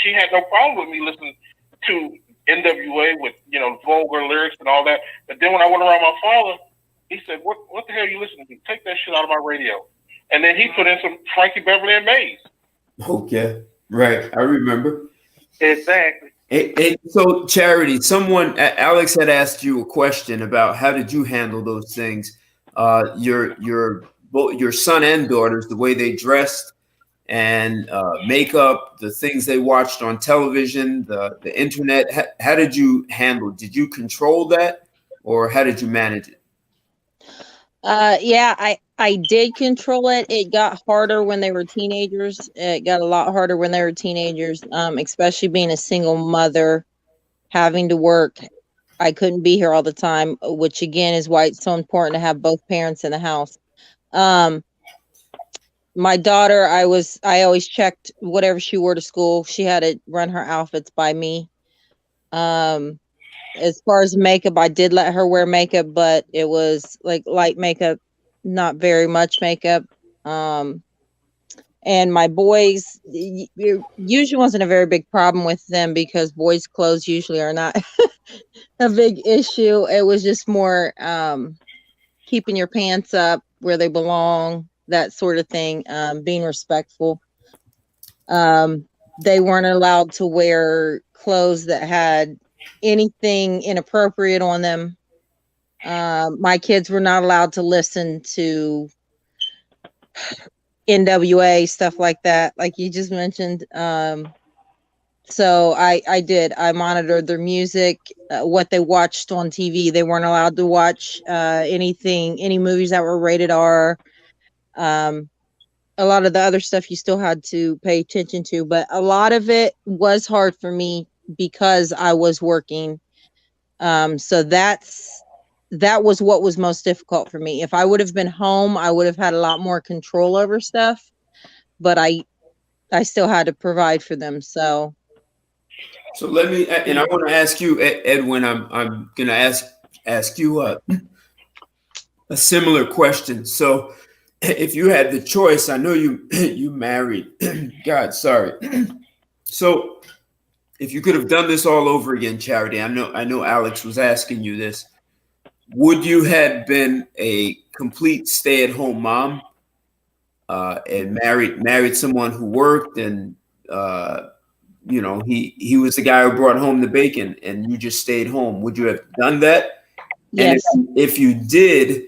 she had no problem with me listening to NWA with vulgar lyrics and all that. But then when I went around my father, he said, "What the hell are you listening to? Take that shit out of my radio." And then he put in some Frankie Beverly and Mays. Okay, right. I remember. exactly. So, Charity, Alex had asked you a question about how did you handle those things. Your son and daughters, the way they dressed and makeup, the things they watched on television, the internet. How did you handle? Did you control that, or how did you manage it? Yeah, I did control it. It got harder when they were teenagers. It got a lot harder when they were teenagers, especially being a single mother, having to work. I couldn't be here all the time, which again is why it's so important to have both parents in the house. My daughter, I always checked whatever she wore to school. She had to run her outfits by me. As far as makeup, I did let her wear makeup, but it was like light makeup, not very much makeup. And my boys, usually wasn't a very big problem with them because boys' clothes usually are not a big issue. It was just more keeping your pants up where they belong, that sort of thing, being respectful. They weren't allowed to wear clothes that had anything inappropriate on them. My kids were not allowed to listen to NWA, stuff like that, like you just mentioned. So I monitored their music, what they watched on TV. They weren't allowed to watch any movies that were rated R. A lot of the other stuff you still had to pay attention to, but a lot of it was hard for me because I was working. So that was what was most difficult for me. If I would have been home, I would have had a lot more control over stuff, but I still had to provide for them. So let me, and I want to ask you, Edwin. I'm going to ask you a similar question. So, if you had the choice, I know you married. God, sorry. So, if you could have done this all over again, Charity, I know Alex was asking you this. Would you have been a complete stay-at-home mom and married someone who worked and he was the guy who brought home the bacon and you just stayed home? Would you have done that? yes. And if you did,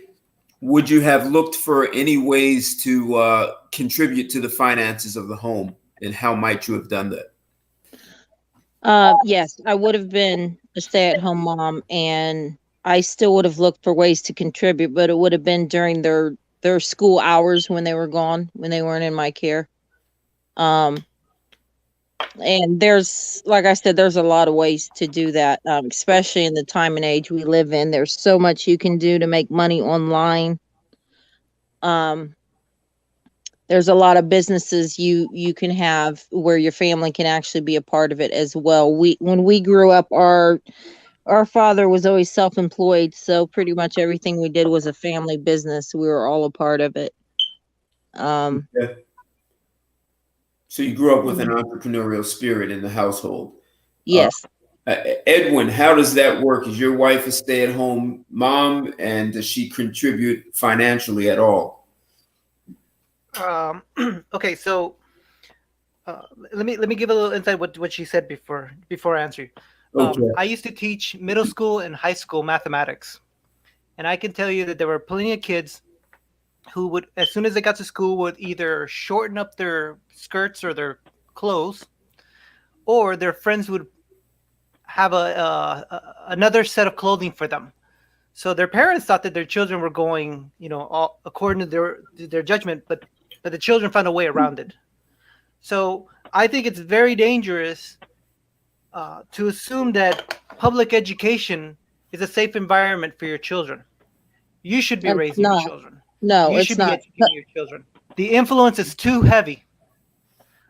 would you have looked for any ways to contribute to the finances of the home, and how might you have done that? Yes, I would have been a stay-at-home mom, and I still would have looked for ways to contribute, but it would have been during their school hours when they were gone, when they weren't in my care. And there's, like I said, there's a lot of ways to do that, especially in the time and age we live in. There's so much you can do to make money online. There's a lot of businesses you can have where your family can actually be a part of it as well. When we grew up, our father was always self-employed, so pretty much everything we did was a family business. We were all a part of it. Yeah. So you grew up with an entrepreneurial spirit in the household. Yes. Edwin, how does that work? Is your wife a stay-at-home mom, and does she contribute financially at all? Okay, so let me give a little insight what she said before I answer you. Okay. I used to teach middle school and high school mathematics, and I can tell you that there were plenty of kids who would, as soon as they got to school, would either shorten up their skirts or their clothes, or their friends would have another set of clothing for them. So their parents thought that their children were going, all according to their judgment, but the children found a way around it. So I think it's very dangerous to assume that public education is a safe environment for your children. You should be raising your children. No, you should be educating your children. The influence is too heavy.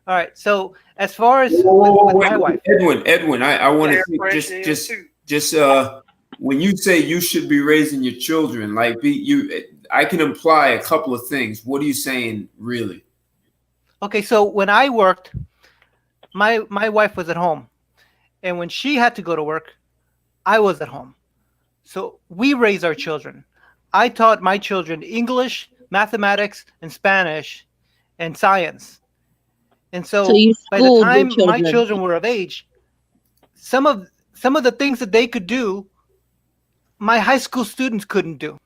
All right. So as far as with my wife, Edwin, I want to just when you say you should be raising your children, I can imply a couple of things. What are you saying, really? Okay, so when I worked, my wife was at home, and when she had to go to work, I was at home. So we raised our children. I taught my children English, mathematics, and Spanish, and science. And so by the time my children were of age, some of the things that they could do, my high school students couldn't do,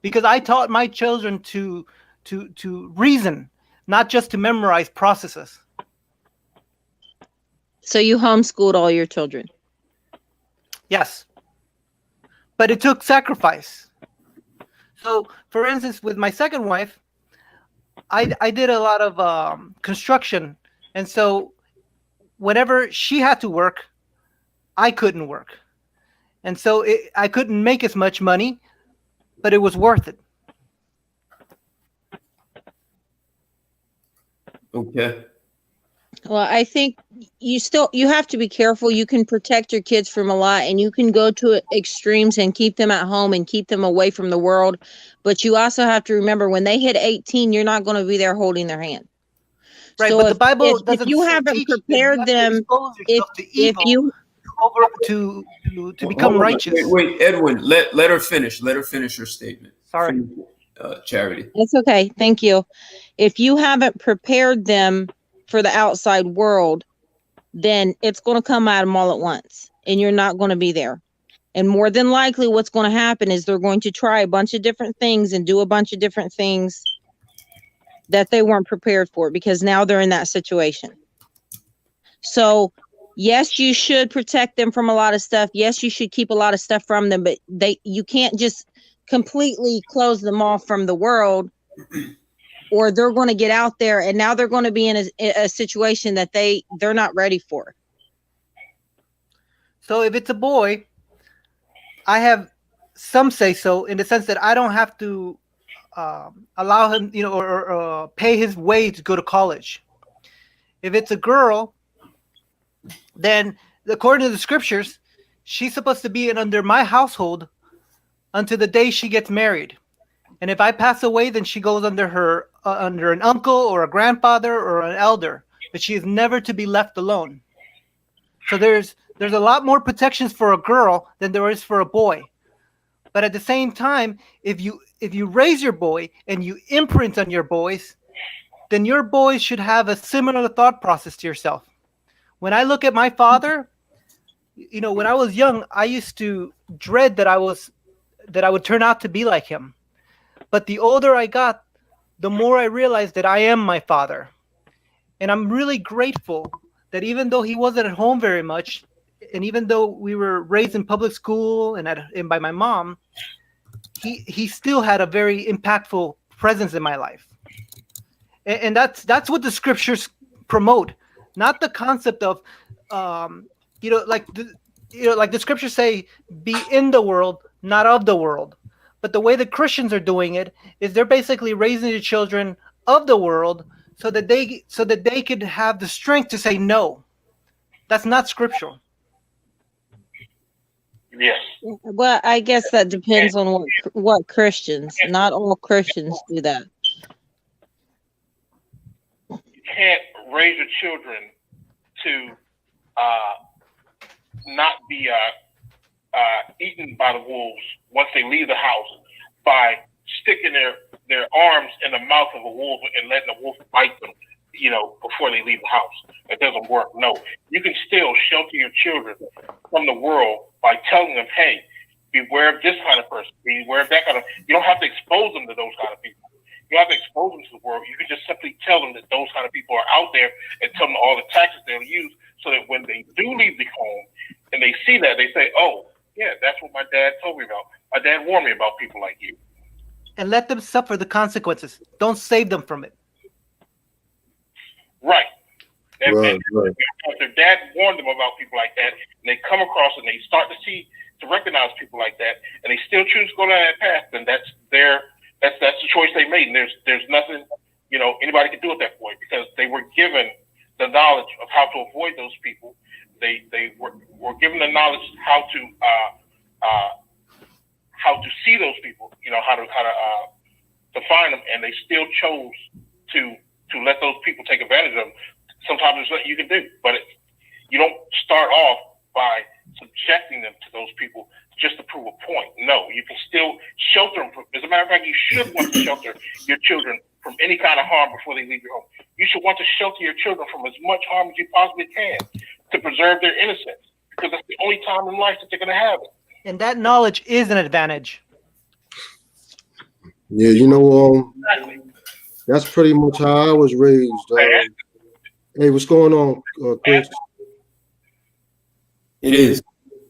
because I taught my children to reason, not just to memorize processes. So you homeschooled all your children? Yes, but it took sacrifice. So, for instance, with my second wife, I did a lot of construction, and so whenever she had to work, I couldn't work, and so I couldn't make as much money, but it was worth it. Okay. Well, I think you have to be careful. You can protect your kids from a lot, and you can go to extremes and keep them at home and keep them away from the world. But you also have to remember, when they hit 18, you're not going to be there holding their hand. Right, so but the Bible doesn't if you haven't prepared them, if you to become righteous. Wait, Edwin, let her finish. Let her finish her statement. Sorry. Charity. It's okay. Thank you. If you haven't prepared them for the outside world, then it's going to come at them all at once, and you're not going to be there. And more than likely, what's going to happen is they're going to try a bunch of different things and do a bunch of different things that they weren't prepared for, because now they're in that situation. So yes, you should protect them from a lot of stuff. Yes, you should keep a lot of stuff from them, but you can't just completely close them off from the world, or they're going to get out there and now they're going to be in a situation that they're not ready for. So if it's a boy, I have some say so in the sense that I don't have to allow him, or pay his way to go to college. If it's a girl, then according to the scriptures, she's supposed to be under my household until the day she gets married. And if I pass away, then she goes under under an uncle or a grandfather or an elder, but she is never to be left alone. So there's a lot more protections for a girl than there is for a boy. But at the same time, if you raise your boy and you imprint on your boys, then your boys should have a similar thought process to yourself. When I look at my father, when I was young, I used to dread that I would turn out to be like him. But the older I got, the more I realized that I am my father. And I'm really grateful that even though he wasn't at home very much, and even though we were raised in public school and by my mom, he still had a very impactful presence in my life. And that's what the scriptures promote, not the concept of like the scriptures say, be in the world, not of the world. But the way the Christians are doing it is they're basically raising the children of the world so that they could have the strength to say no. That's not scriptural. Yes. Well, I guess that depends on what Christians. Not all Christians do that. You can't raise your children to not be eaten by the wolves once they leave the house by sticking their arms in the mouth of a wolf and letting the wolf bite them, before they leave the house. It doesn't work. No, you can still shelter your children from the world by telling them, hey, beware of this kind of person, beware of that kind of. You don't have to expose them to those kind of people. You don't have to expose them to the world. You can just simply tell them that those kind of people are out there and tell them all the tactics they'll use, so that when they do leave the home and they see that, they say, oh, yeah, that's what my dad told me about. My dad warned me about people like you. And let them suffer the consequences. Don't save them from it. Right. Right. If their dad warned them about people like that, and they come across and they start to recognize people like that, and they still choose to go down that path, then that's the choice they made. And there's nothing, anybody can do at that point, because they were given the knowledge of how to avoid those people. They were given the knowledge how to see those people, how to find them, and they still chose to let those people take advantage of them. Sometimes there's nothing you can do, but you don't start off by subjecting them to those people just to prove a point. No, you can still shelter them. As a matter of fact, you should want to shelter your children from any kind of harm before they leave your home. You should want to shelter your children from as much harm as you possibly can to preserve their innocence, because that's the only time in life that they're going to have it. And that knowledge is an advantage. Yeah, Exactly. that's pretty much how I was raised. Hey, what's going on, Chris? It is.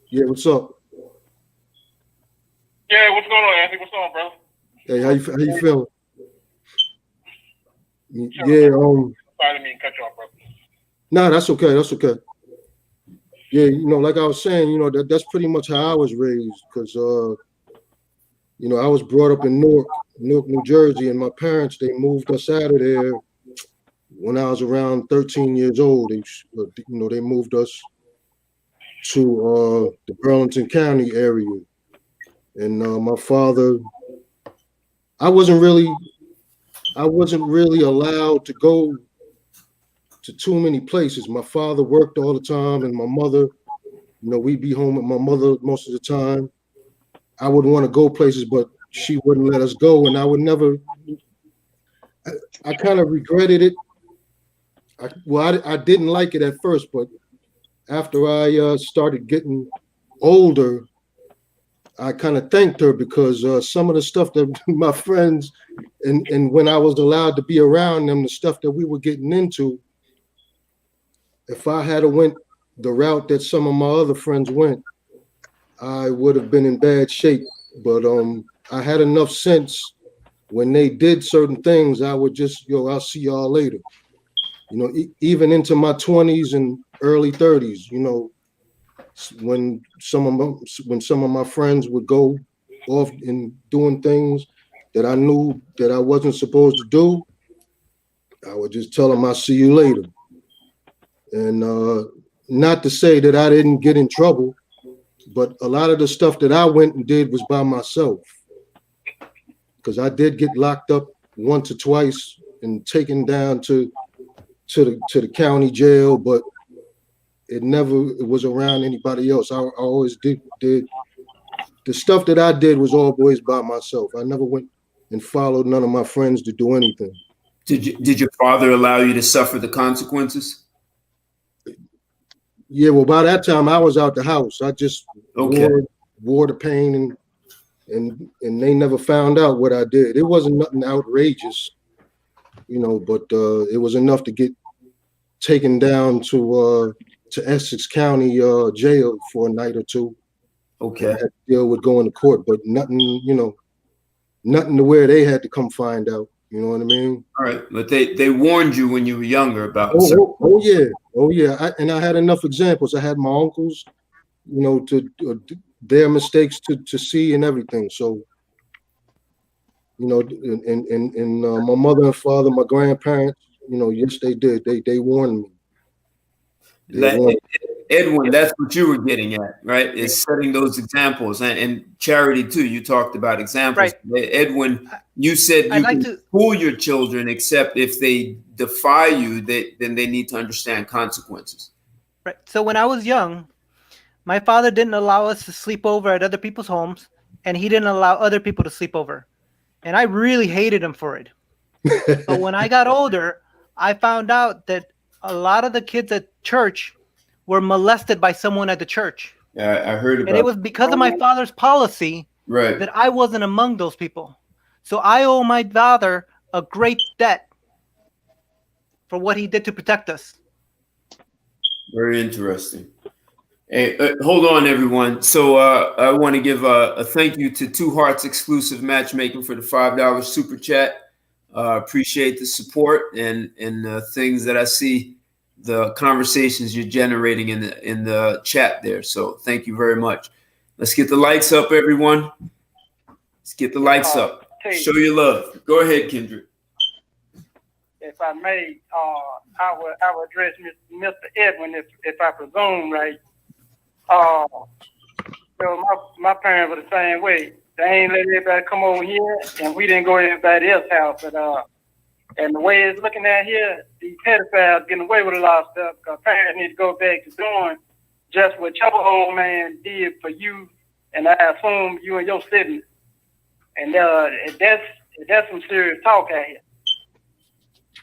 Yeah, what's up? Yeah, what's going on, Anthony? What's going on, brother? Hey, how you feeling? Yeah, Sorry, I didn't mean to cut you off, brother. no, that's okay. That's okay. Yeah, like I was saying, that's pretty much how I was raised, because I was brought up in Newark, New Jersey, and my parents, they moved us out of there when I was around 13 years old. They moved us to the Burlington County area, and my father, I wasn't really allowed to go to too many places. My father worked all the time, and my mother, we'd be home with my mother most of the time. I would want to go places, but she wouldn't let us go, and I would never. I kind of regretted it. I didn't like it at first, but after I started getting older, I kind of thanked her because some of the stuff that my friends and when I was allowed to be around them, the stuff that we were getting into, if I had went the route that some of my other friends went, I would have been in bad shape. But I had enough sense when they did certain things, I would just, I'll see y'all later. Even into my 20s and early 30s, when some of my friends would go off and doing things that I knew that I wasn't supposed to do, I would just tell them I'll see you later. And not to say that I didn't get in trouble, but a lot of the stuff that I went and did was by myself. Because I did get locked up once or twice and taken down to the county jail, but it was around anybody else. I always did the stuff that I did was always by myself. I never went and followed none of my friends to do anything. Did your father allow you to suffer the consequences? Yeah, well, by that time I was out the house. I just wore the pain, and they never found out what I did. It wasn't nothing outrageous, but it was enough to get taken down to Essex County jail for a night or two. Okay. I had to deal with going to court, but nothing, nothing to where they had to come find out. You know what I mean? All right, but they warned you when you were younger about. Oh yeah. I had enough examples. I had my uncles, to their mistakes to see and everything. So, and my mother and father, my grandparents, yes, they did. They warned me. Edwin, that's what you were getting at, right? Is setting those examples, and Charity too. You talked about examples. Right. Edwin, you said you can school your children, except if they defy you, then they need to understand consequences. Right. So when I was young, my father didn't allow us to sleep over at other people's homes, and he didn't allow other people to sleep over, and I really hated him for it. But when I got older, I found out that a lot of the kids at church were molested by someone at the church. Yeah, I heard about it. And it was because of my father's policy that I wasn't among those people. So I owe my father a great debt for what he did to protect us. Very interesting. Hey, hold on, everyone. So I want to give a thank you to Two Hearts Exclusive Matchmaking for the $5 super chat. Appreciate the support and things that I see, the conversations you're generating in the chat there. So thank you very much. Let's get the lights up, everyone. Let's get the lights up. Show your love. Go ahead, Kendrick. If I may, I will address Mr. Edwin if I presume right. So my parents were the same way. They ain't let everybody come over here, and we didn't go to everybody else's house. But and the way it's looking at here, these pedophiles getting away with a lot of stuff. Because parents need to go back to doing just what your old man did for you, and I assume you and your siblings. And that's some serious talk out here.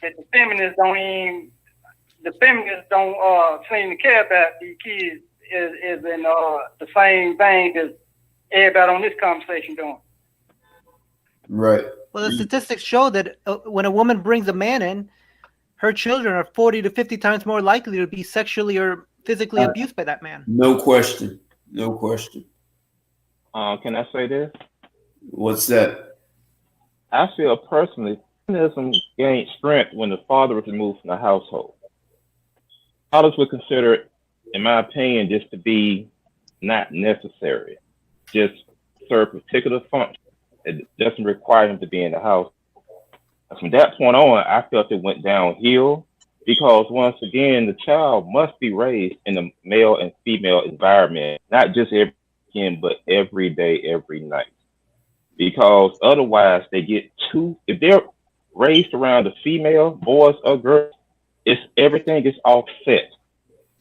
That the feminists don't seem to care about these kids is in the same vein as everybody on this conversation doing. Right. Well, the statistics show that when a woman brings a man in, her children are 40 to 50 times more likely to be sexually or physically abused by that man. No question. No question. Can I say this? What's that? I feel personally, feminism gained strength when the father was removed from the household. Fathers would consider it, in my opinion, just to be not necessary, just serve a particular function. It doesn't require him to be in the house. And from that point on, I felt it went downhill because once again, the child must be raised in a male and female environment, not just every weekend, but every day, every night. Because otherwise they get if they're raised around the female, boys or girls, everything is offset.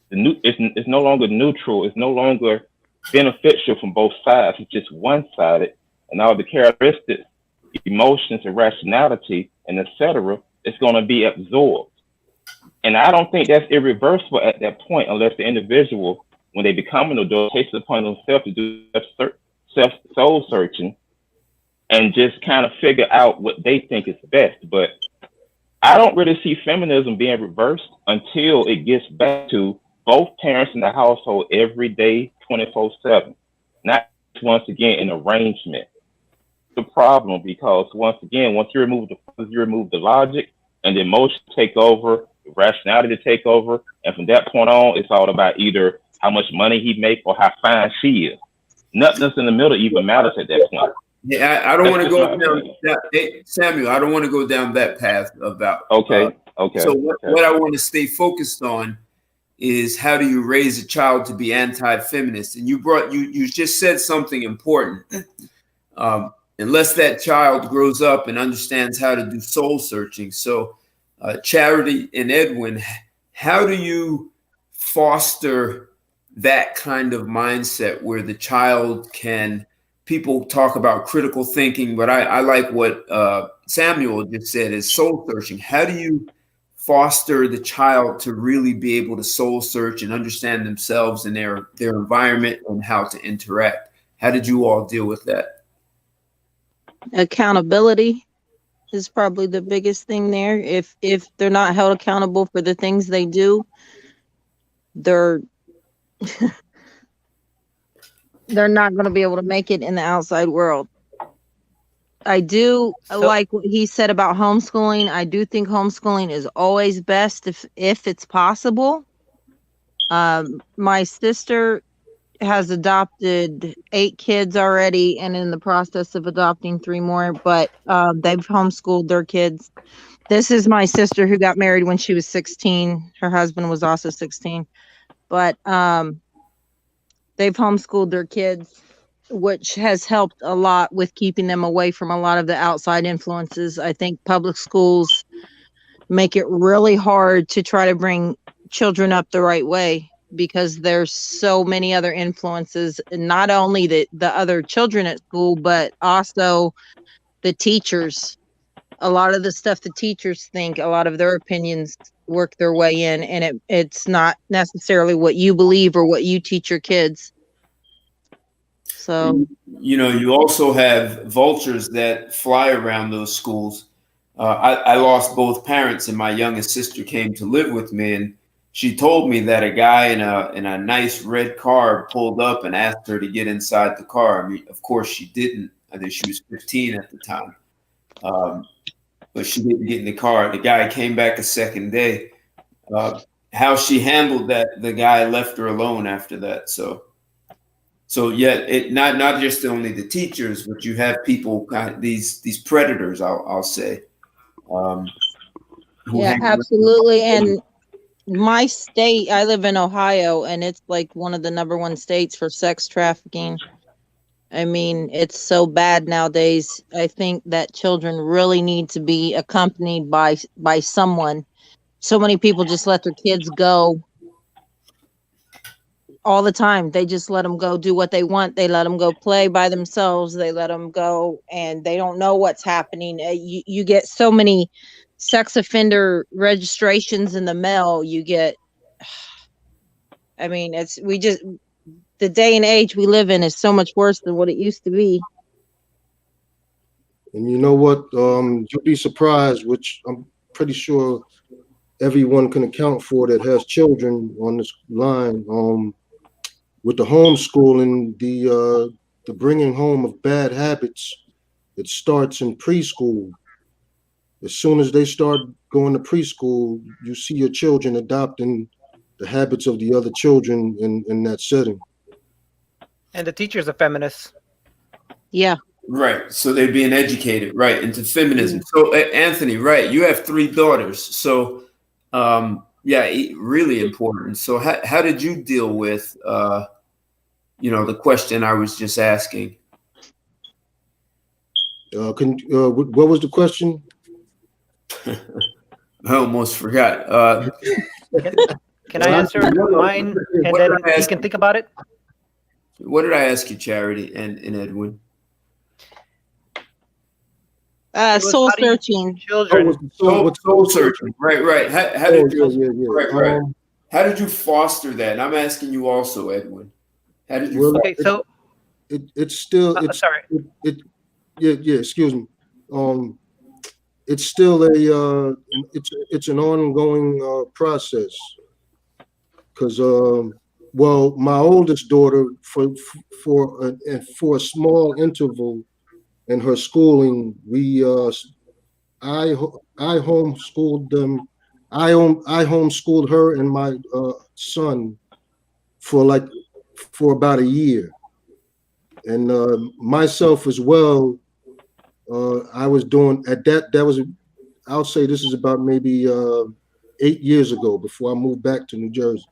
It's no longer neutral. It's no longer beneficial from both sides. It's just one-sided, and all the characteristics, emotions, and rationality, and etc., it's going to be absorbed. And I don't think that's irreversible at that point, unless the individual, when they become an adult, takes it upon themselves to do soul searching and just kind of figure out what they think is best. But I don't really see feminism being reversed until it gets back to both parents in the household every day, 24/7. Not once again an arrangement. The problem, because once again, once you remove the logic and the emotion take over, the rationality to take over, and from that point on, it's all about either how much money he makes or how fine she is. Nothing else in the middle even matters at that point. Yeah, I don't want to go down that, Samuel. I don't want to go down that path about. Okay. So what I want to stay focused on is how do you raise a child to be anti-feminist? And you just said something important. Unless that child grows up and understands how to do soul searching. So, Charity and Edwin, how do you foster that kind of mindset where the child can? People talk about critical thinking, but I like what Samuel just said is soul searching. How do you foster the child to really be able to soul search and understand themselves and their environment and how to interact? How did you all deal with that? Accountability is probably the biggest thing there. If they're not held accountable for the things they do, they're they're not going to be able to make it in the outside world. I do like what he said about homeschooling. I do think homeschooling is always best if it's possible. My sister has adopted 8 kids already and in the process of adopting 3 more, but they've homeschooled their kids. This is my sister who got married when she was 16. Her husband was also 16, but they've homeschooled their kids, which has helped a lot with keeping them away from a lot of the outside influences. I think public schools make it really hard to try to bring children up the right way because there's so many other influences, not only the other children at school, but also the teachers. A lot of the stuff the teachers think, a lot of their opinions work their way in, and it's not necessarily what you believe or what you teach your kids. So, you also have vultures that fly around those schools. I lost both parents, and my youngest sister came to live with me, and she told me that a guy in a nice red car pulled up and asked her to get inside the car. I mean, of course she didn't. I think she was 15 at the time. But she didn't get in the car. The guy came back a second day. How she handled that, the guy left her alone after that. So yeah, it not just only the teachers, but you have people, these predators, I'll say. Yeah, absolutely. And my state, I live in Ohio, and it's like one of the #1 states for sex trafficking. I mean, it's so bad nowadays. I think that children really need to be accompanied by someone. So many people just let their kids go all the time. They just let them go do what they want. They let them go play by themselves. They let them go, and they don't know what's happening. You get so many sex offender registrations in the mail. You get, I mean, the day and age we live in is so much worse than what it used to be. And you know what? You'll be surprised, which I'm pretty sure everyone can account for that has children on this line. With the homeschooling, the bringing home of bad habits, it starts in preschool. As soon as they start going to preschool, you see your children adopting the habits of the other children in that setting. And the teachers are feminists. Yeah. Right. So they're being educated, right, into feminism. So Anthony, right, you have 3 daughters. So yeah, really important. So how did you deal with the question I was just asking? What was the question? I almost forgot. Can I answer mine and then you can think about it? What did I ask you, Charity and Edwin? Soul searching. Children. Soul searching. Right. How did you? Yeah. Right. How did you foster that? And I'm asking you also, Edwin. How did you? Okay, so it's still Sorry. Yeah, excuse me. It's still it's an ongoing process because well, my oldest daughter for a small interval in her schooling, I homeschooled them. I homeschooled her and my son for about a year, and myself as well. I was doing at that was I'll say this is about maybe 8 years ago before I moved back to New Jersey.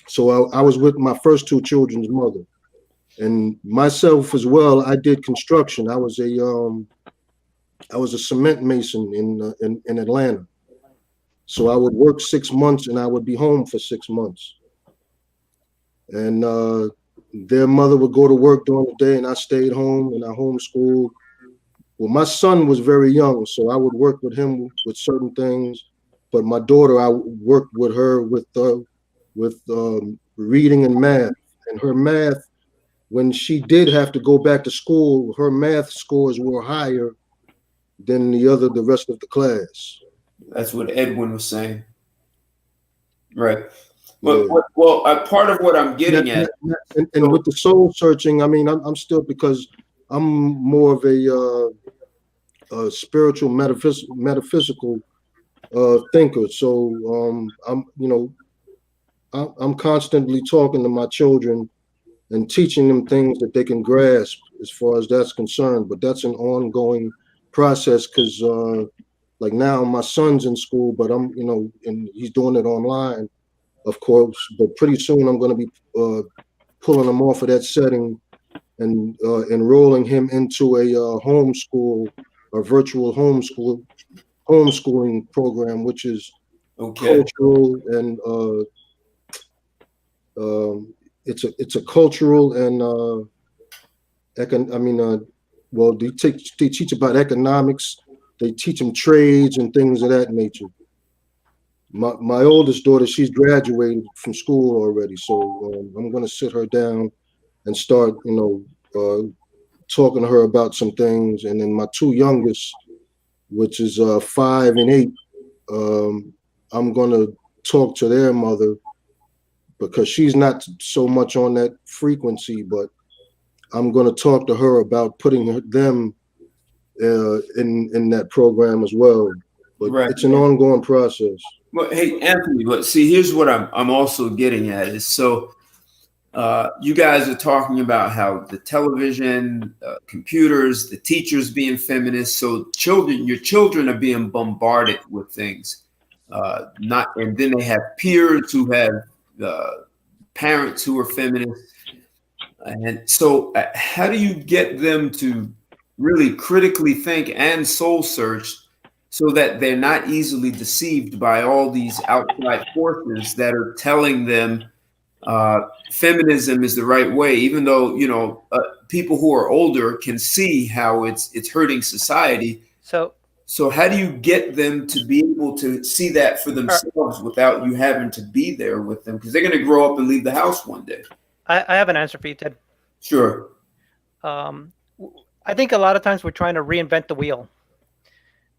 So I was with my first two children's mother, and myself as well. I did construction. I was a cement mason in Atlanta. So I would work 6 months and I would be home for 6 months. And their mother would go to work during the day and I stayed home and I homeschooled. Well, my son was very young, so I would work with him with certain things. But my daughter, I worked with her with reading and math. And her math, when she did have to go back to school, her math scores were higher than the rest of the class. That's what Edwin was saying. Right. Yeah. Well, part of what I'm getting at, and with the soul searching, I mean, I'm still, because I'm more of a spiritual metaphysical thinker. So I'm constantly talking to my children and teaching them things that they can grasp as far as that's concerned. But that's an ongoing process because like now my son's in school, but I'm, and he's doing it online, of course, but pretty soon I'm going to be pulling him off of that setting and enrolling him into a virtual homeschooling program, which is cultural and it's a cultural and well, they teach about economics. They teach them trades and things of that nature. My oldest daughter, she's graduated from school already, so I'm going to sit her down and start, talking to her about some things. And then my two youngest, which is 5 and 8, I'm going to talk to their mother because she's not so much on that frequency, but I'm going to talk to her about putting them in that program as well. But it's an ongoing process. Well, hey, Anthony, but see, here's what I'm also getting at is, so you guys are talking about how the television, computers, the teachers being feminists. So your children are being bombarded with things, and then they have peers who have parents who are feminists. And so how do you get them to really critically think and soul search so that they're not easily deceived by all these outside forces that are telling them feminism is the right way, even though people who are older can see how it's hurting society. So how do you get them to be able to see that for themselves without you having to be there with them? Because they're going to grow up and leave the house one day. I have an answer for you, Ted. Sure. I think a lot of times we're trying to reinvent the wheel.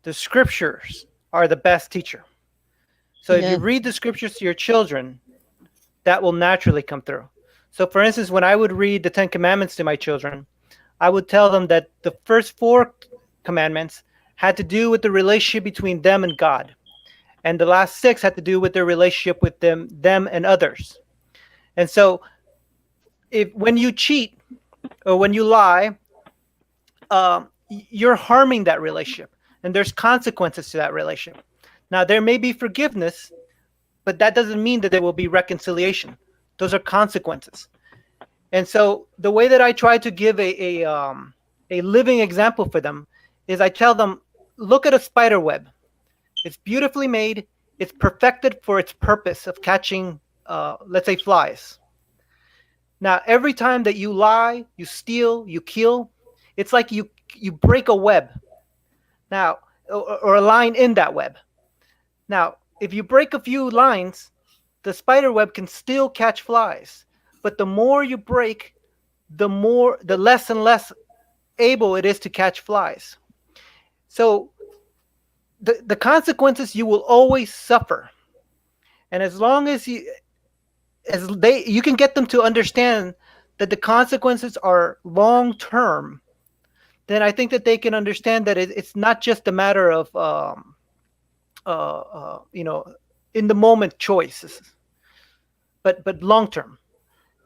The scriptures are the best teacher. So if you read the scriptures to your children, that will naturally come through. So for instance, when I would read the 10 Commandments to my children, I would tell them that the first 4 commandments had to do with the relationship between them and God. And the last 6 had to do with their relationship with them and others. And so when you cheat or when you lie, you're harming that relationship. And there's consequences to that relationship. Now, there may be forgiveness, but that doesn't mean that there will be reconciliation. Those are consequences. And so the way that I try to give a living example for them is I tell them, look at a spider web. It's beautifully made. It's perfected for its purpose of catching, let's say, flies. Now, every time that you lie, you steal, you kill, it's like you break a web. Now, or a line in that web. Now, if you break a few lines, the spider web can still catch flies. But the more you break, the less and less able it is to catch flies. So the consequences you will always suffer. And as long as you can get them to understand that the consequences are long term, then I think that they can understand that it's not just a matter of in the moment choices, but long term.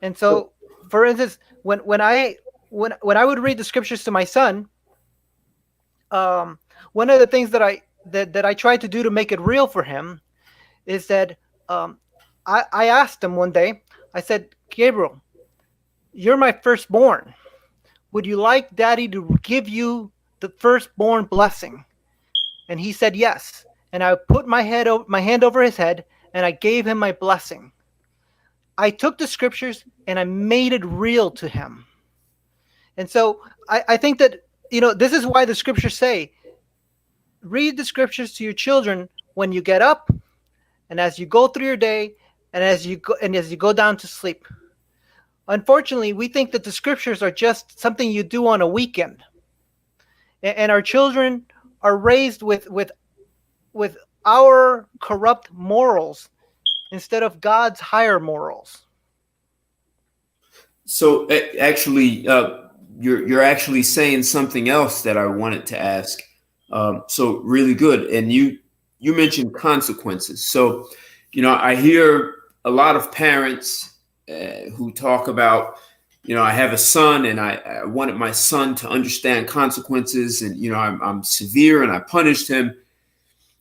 And so, for instance, when I would read the scriptures to my son, one of the things that I tried to do to make it real for him is that I asked him one day. I said, Gabriel, you're my firstborn. Would you like Daddy to give you the firstborn blessing? And he said yes. And I put my hand over his head, and I gave him my blessing. I took the scriptures and I made it real to him. And so I think that, this is why the scriptures say, read the scriptures to your children when you get up, and as you go through your day, and as you go down to sleep. Unfortunately, we think that the scriptures are just something you do on a weekend. And our children are raised with our corrupt morals instead of God's higher morals. So actually, you're actually saying something else that I wanted to ask. So really good. And you mentioned consequences. So, I hear a lot of parents who talk about, I have a son and I wanted my son to understand consequences, and, I'm severe and I punished him.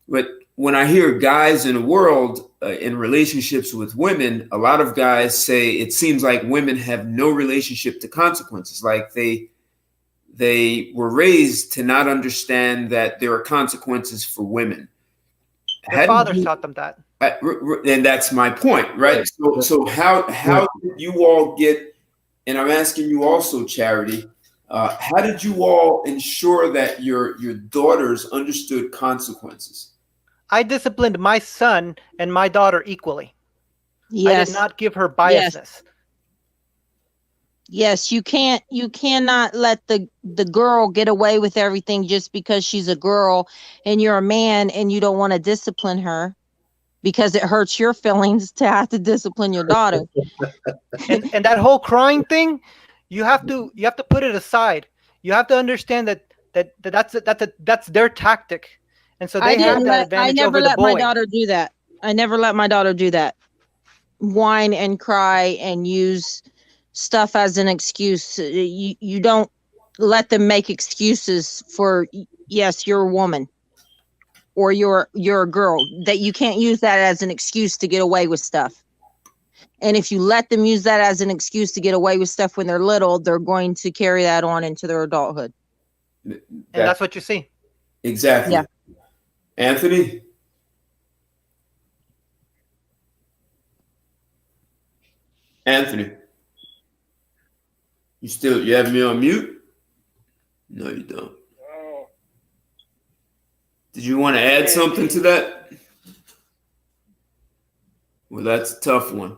But when I hear guys in the world in relationships with women, a lot of guys say it seems like women have no relationship to consequences. Like they were raised to not understand that there are consequences for women. Their fathers taught them that. And that's my point, right? So how did you all get, and I'm asking you also, Charity, how did you all ensure that your daughters understood consequences? I disciplined my son and my daughter equally. Yes. I did not give her biasness. Yes, you cannot let the girl get away with everything just because she's a girl and you're a man and you don't want to discipline her, because it hurts your feelings to have to discipline your daughter. and that whole crying thing, you have to put it aside. You have to understand that's their tactic. And so they have that advantage over the boy. I never let my daughter do that. I never let my daughter do that. Whine and cry and use stuff as an excuse. You don't let them make excuses for, yes, you're a woman or you're a girl, that you can't use that as an excuse to get away with stuff. And if you let them use that as an excuse to get away with stuff when they're little, they're going to carry that on into their adulthood. And that's what you see. Exactly. Yeah. Anthony? Anthony? You have me on mute? No, you don't. Did you want to add something to that? Well, that's a tough one.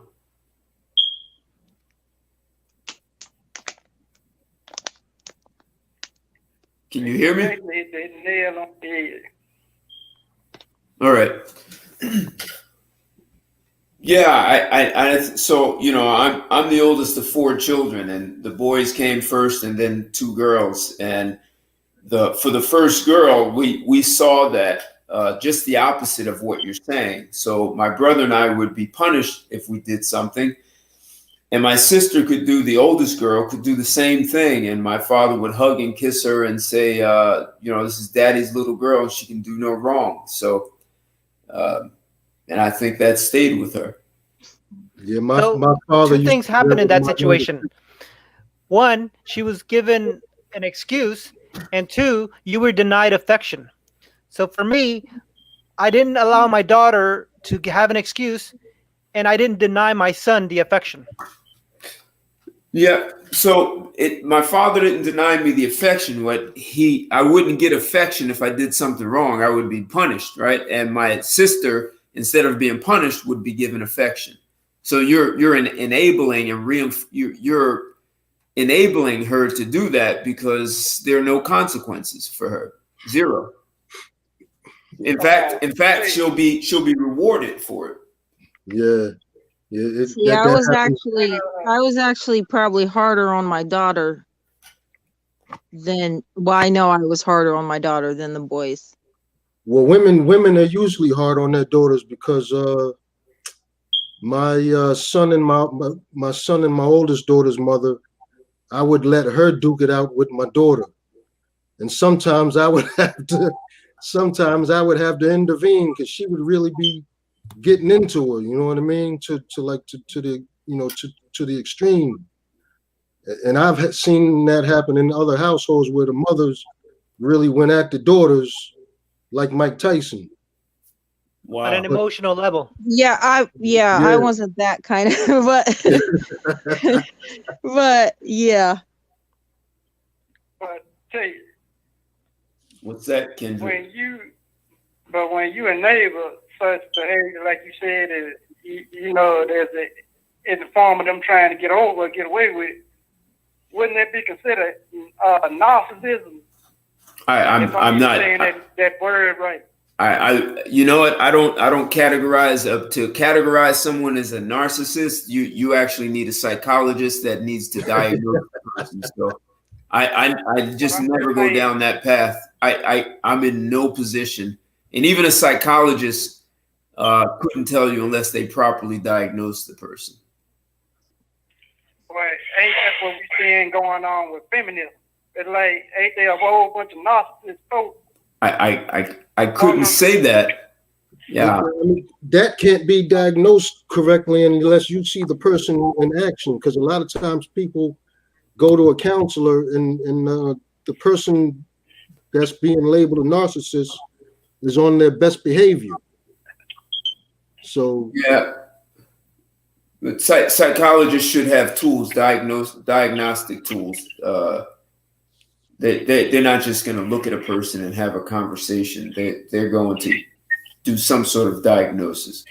Can you hear me? All right. Yeah, so I'm the oldest of 4 children, and the boys came first, and then 2 girls. And for the first girl, we saw that just the opposite of what you're saying. So my brother and I would be punished if we did something, and my sister the oldest girl could do the same thing, and my father would hug and kiss her and say, this is Daddy's little girl, she can do no wrong. So. And I think that stayed with her. Yeah, my father. 2 things happened in that situation. 1, she was given an excuse, and 2, you were denied affection. So for me, I didn't allow my daughter to have an excuse, and I didn't deny my son the affection. Yeah. So my father didn't deny me the affection. I wouldn't get affection if I did something wrong. I would be punished, right? And my sister, instead of being punished, would be given affection. So you're enabling and enabling her to do that because there are no consequences for her. Zero. In fact, she'll be rewarded for it. Yeah. See, I was actually probably harder on my daughter than, well, I know I was harder on my daughter than the boys. Well, women are usually hard on their daughters because my son and my son and my oldest daughter's mother, I would let her duke it out with my daughter, and sometimes I would have to intervene because she would really be getting into her. You know what I mean? To the to the extreme. And I've seen that happen in other households where the mothers really went at the daughters like Mike Tyson. Wow. On an emotional level. Yeah, I wasn't that kind of, but but yeah. But tell you, What's that, Kendrick? when you enable such behavior, like you said, there's in the form of them trying to get away with, wouldn't that be considered narcissism? I'm not saying that word right. You know what? I don't categorize to categorize someone as a narcissist. You actually need a psychologist that needs to diagnose the person. So I just never go down that path. I'm in no position, and even a psychologist couldn't tell you unless they properly diagnose the person. Well, ain't that what we seeing going on with feminism? It's like, ain't there a whole bunch of narcissist folks? I couldn't say that. Yeah. I mean, that can't be diagnosed correctly unless you see the person in action, because a lot of times people go to a counselor and the person that's being labeled a narcissist is on their best behavior. So yeah. But psychologists should have tools, diagnostic tools. They're not just going to look at a person and have a conversation. They're going to do some sort of diagnosis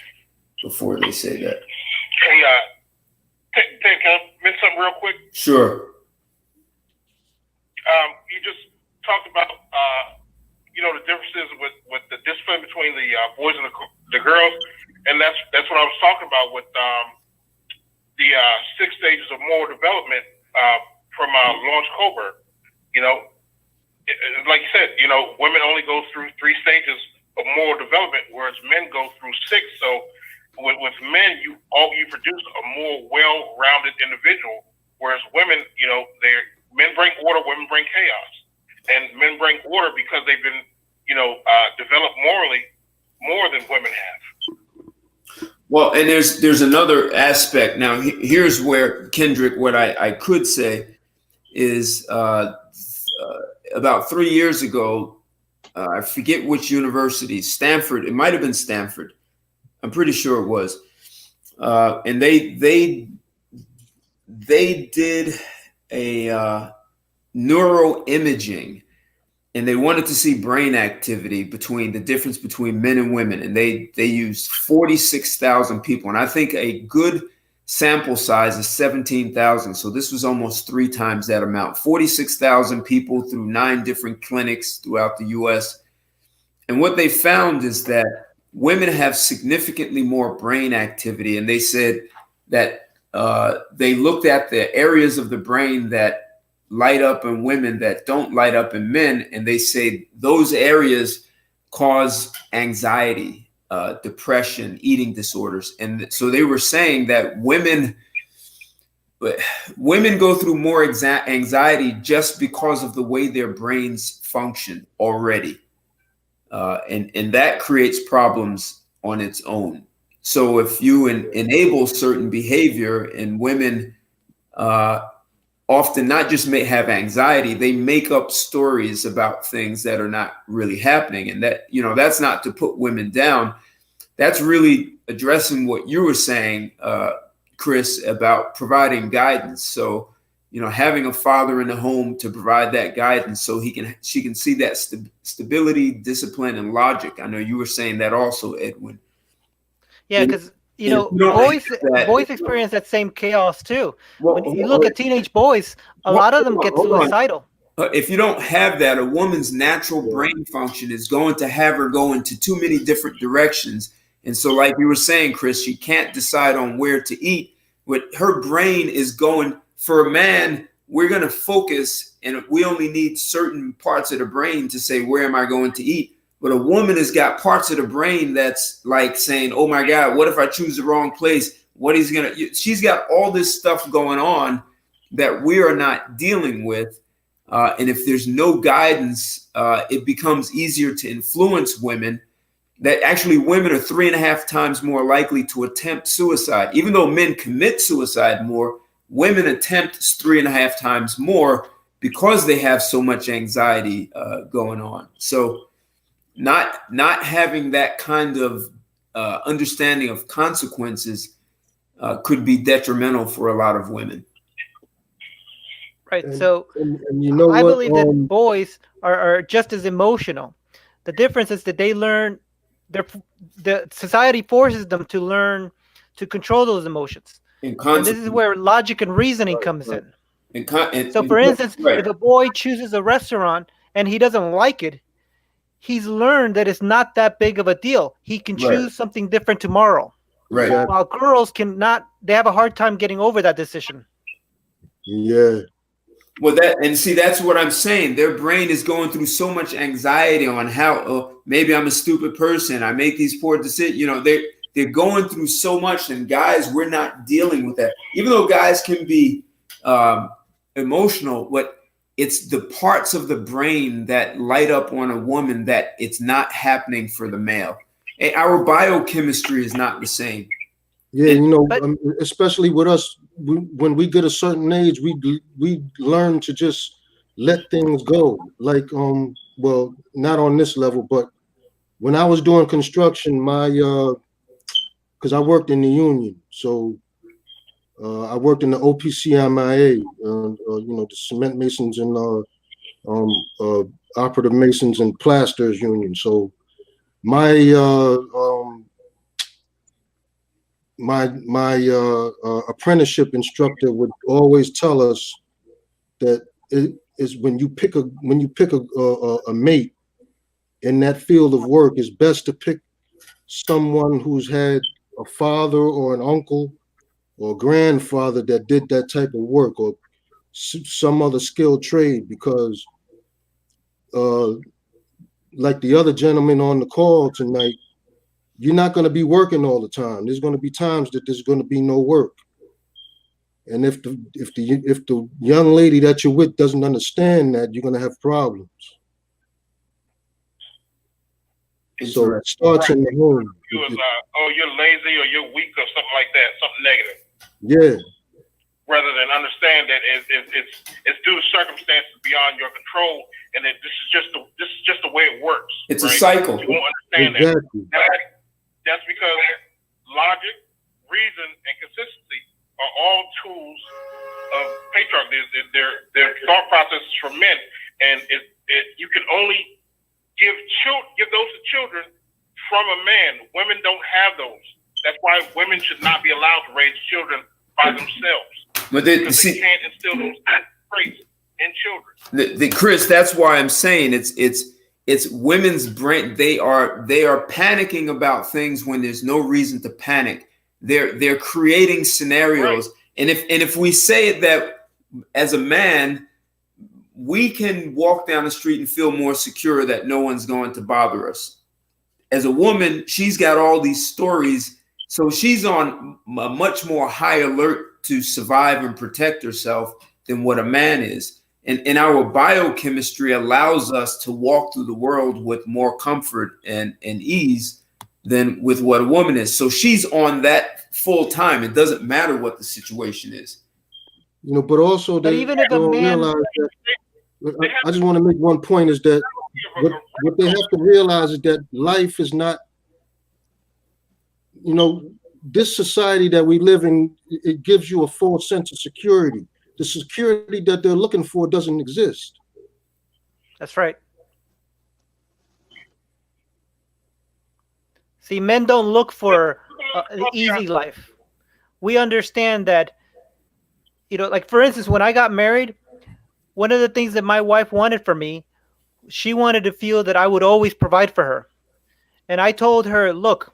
before they say that. Hey, can I mention something real quick? Sure. You just talked about the differences with the discipline between the boys and the girls, and that's what I was talking about with the 6 stages of moral development from Lawrence Kohlberg. Like you said, women only go through 3 stages of moral development, whereas men go through 6. So with men, you produce a more well-rounded individual, whereas women, men bring order, women bring chaos, and men bring order because they've been, developed morally more than women have. Well, and there's another aspect. Now, here's where, Kendrick, what I could say is about 3 years ago, I forget which university, Stanford, it might have been Stanford. I'm pretty sure it was. And they did a neuroimaging, and they wanted to see brain activity between the difference between men and women. And they used 46,000 people. And I think a good sample size is 17,000. So this was almost 3 times that amount, 46,000 people through 9 different clinics throughout the US. And what they found is that women have significantly more brain activity. And they said that they looked at the areas of the brain that light up in women that don't light up in men. And they say those areas cause anxiety, depression, eating disorders. And so they were saying that women go through more anxiety just because of the way their brains function already. And that creates problems on its own. So if you enable certain behavior, and women often not just may have anxiety, they make up stories about things that are not really happening. And that, that's not to put women down. That's really addressing what you were saying, Chris, about providing guidance. So, having a father in the home to provide that guidance so she can see that stability, discipline, and logic. I know you were saying that also, Edwin. Yeah, because you And if know, you don't boys have that, boys experience that same chaos too. well, When you look at teenage boys, a lot of them get hold on. suicidal. If you don't have that, a woman's natural brain function is going to have her go into too many different directions. And so, like you were saying, Chris, she can't decide on where to eat. What her brain is going for a man, we're going to focus, and we only need certain parts of the brain to say, where am I going to eat? But a woman has got parts of the brain that's like saying, oh my God, what if I choose the wrong place? What he's going to, she's got all this stuff going on that we are not dealing with. And if there's no guidance, it becomes easier to influence women. That actually women are 3.5 times more likely to attempt suicide. Even though men commit suicide more, women attempt 3.5 times more because they have so much anxiety going on. So not having that kind of understanding of consequences could be detrimental for a lot of women. Right. And, So and you know I what? believe that boys are just as emotional. The difference is that they learn, the society forces them to learn to control those emotions. And this is where logic and reasoning comes in. So for instance, if a boy chooses a restaurant and he doesn't like it, he's learned that it's not that big of a deal. He can choose something different tomorrow. Right. Exactly. While girls cannot, they have a hard time getting over that decision. Yeah. Well, that's what I'm saying. Their brain is going through so much anxiety on how maybe I'm a stupid person. I make these poor decisions. You know, they're going through so much, and guys, we're not dealing with that. Even though guys can be emotional, but it's the parts of the brain that light up on a woman that it's not happening for the male. Our biochemistry is not the same. Yeah, you know, especially with us, when we get a certain age, we learn to just let things go. Like, well, not on this level, but when I was doing construction, my because I worked in the union, so I worked in the OPCMIA, you know, the cement masons and operative masons and plasters union. So my apprenticeship instructor would always tell us that it is when you pick a mate in that field of work, it's best to pick someone who's had a father or an uncle or grandfather that did that type of work, or some other skilled trade, because like the other gentleman on the call tonight, you're not going to be working all the time. There's going to be times that there's going to be no work. And if the young lady that you're with doesn't understand that, you're going to have problems. So it starts in the home. You're lazy or you're weak or something like that, something negative. Yeah. Rather than understand that it's due to circumstances beyond your control, and that this is just the way it works. It's a cycle. You won't understand that. That's because logic, reason, and consistency are all tools of patriarchy. They're thought processes for men, and you can only give those to children from a man. Women don't have those. That's why women should not be allowed to raise children by themselves. But they can't instill those traits in children. Chris, that's why I'm saying it's women's brain. They are panicking about things when there's no reason to panic. They're creating scenarios, right. And if we say it that as a man, we can walk down the street and feel more secure that no one's going to bother us. As a woman, she's got all these stories, so she's on a much more high alert to survive and protect herself than what a man is. And our biochemistry allows us to walk through the world with more comfort and ease than with what a woman is. So she's on that full time. It doesn't matter what the situation is. You know, but also they even if don't realize that. I just want to make one point, is that what they have to realize is that life is not, you know, this society that we live in, it gives you a false sense of security. The security that they're looking for doesn't exist. That's right. See, men don't look for the easy life. We understand that, like for instance, when I got married, one of the things that my wife wanted for me, she wanted to feel that I would always provide for her. And I told her, look,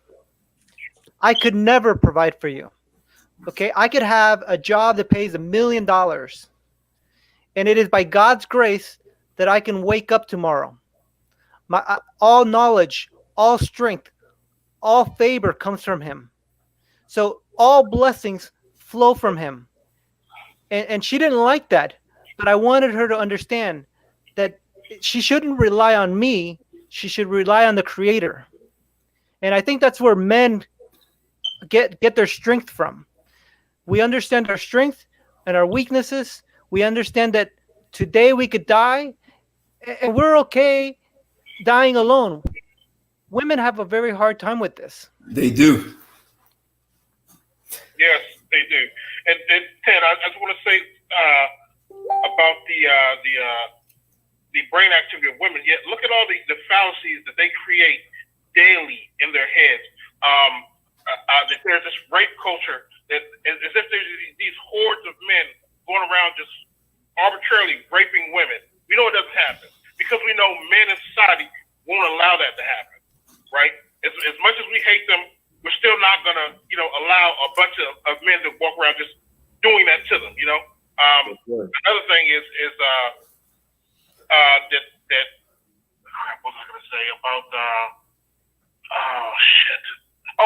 I could never provide for you. Okay, I could have a job that pays $1 million. And it is by God's grace that I can wake up tomorrow. All knowledge, all strength, all favor comes from him. So all blessings flow from him. And she didn't like that. But I wanted her to understand that she shouldn't rely on me. She should rely on the Creator. And I think that's where men get their strength from. We understand our strength and our weaknesses. We understand that today we could die, and we're okay dying alone. Women have a very hard time with this. They do. Yes, they do. And Ted, I just want to say about the brain activity of women. Yet look at all the fallacies that they create daily in their heads. That there's this rape culture that as if there's these hordes of men going around just arbitrarily raping women. We know it doesn't happen because we know men in society won't allow that to happen, right? As much as we hate them, we're still not going to, allow a bunch of men to walk around just doing that to them, Another thing is that what was I going to say about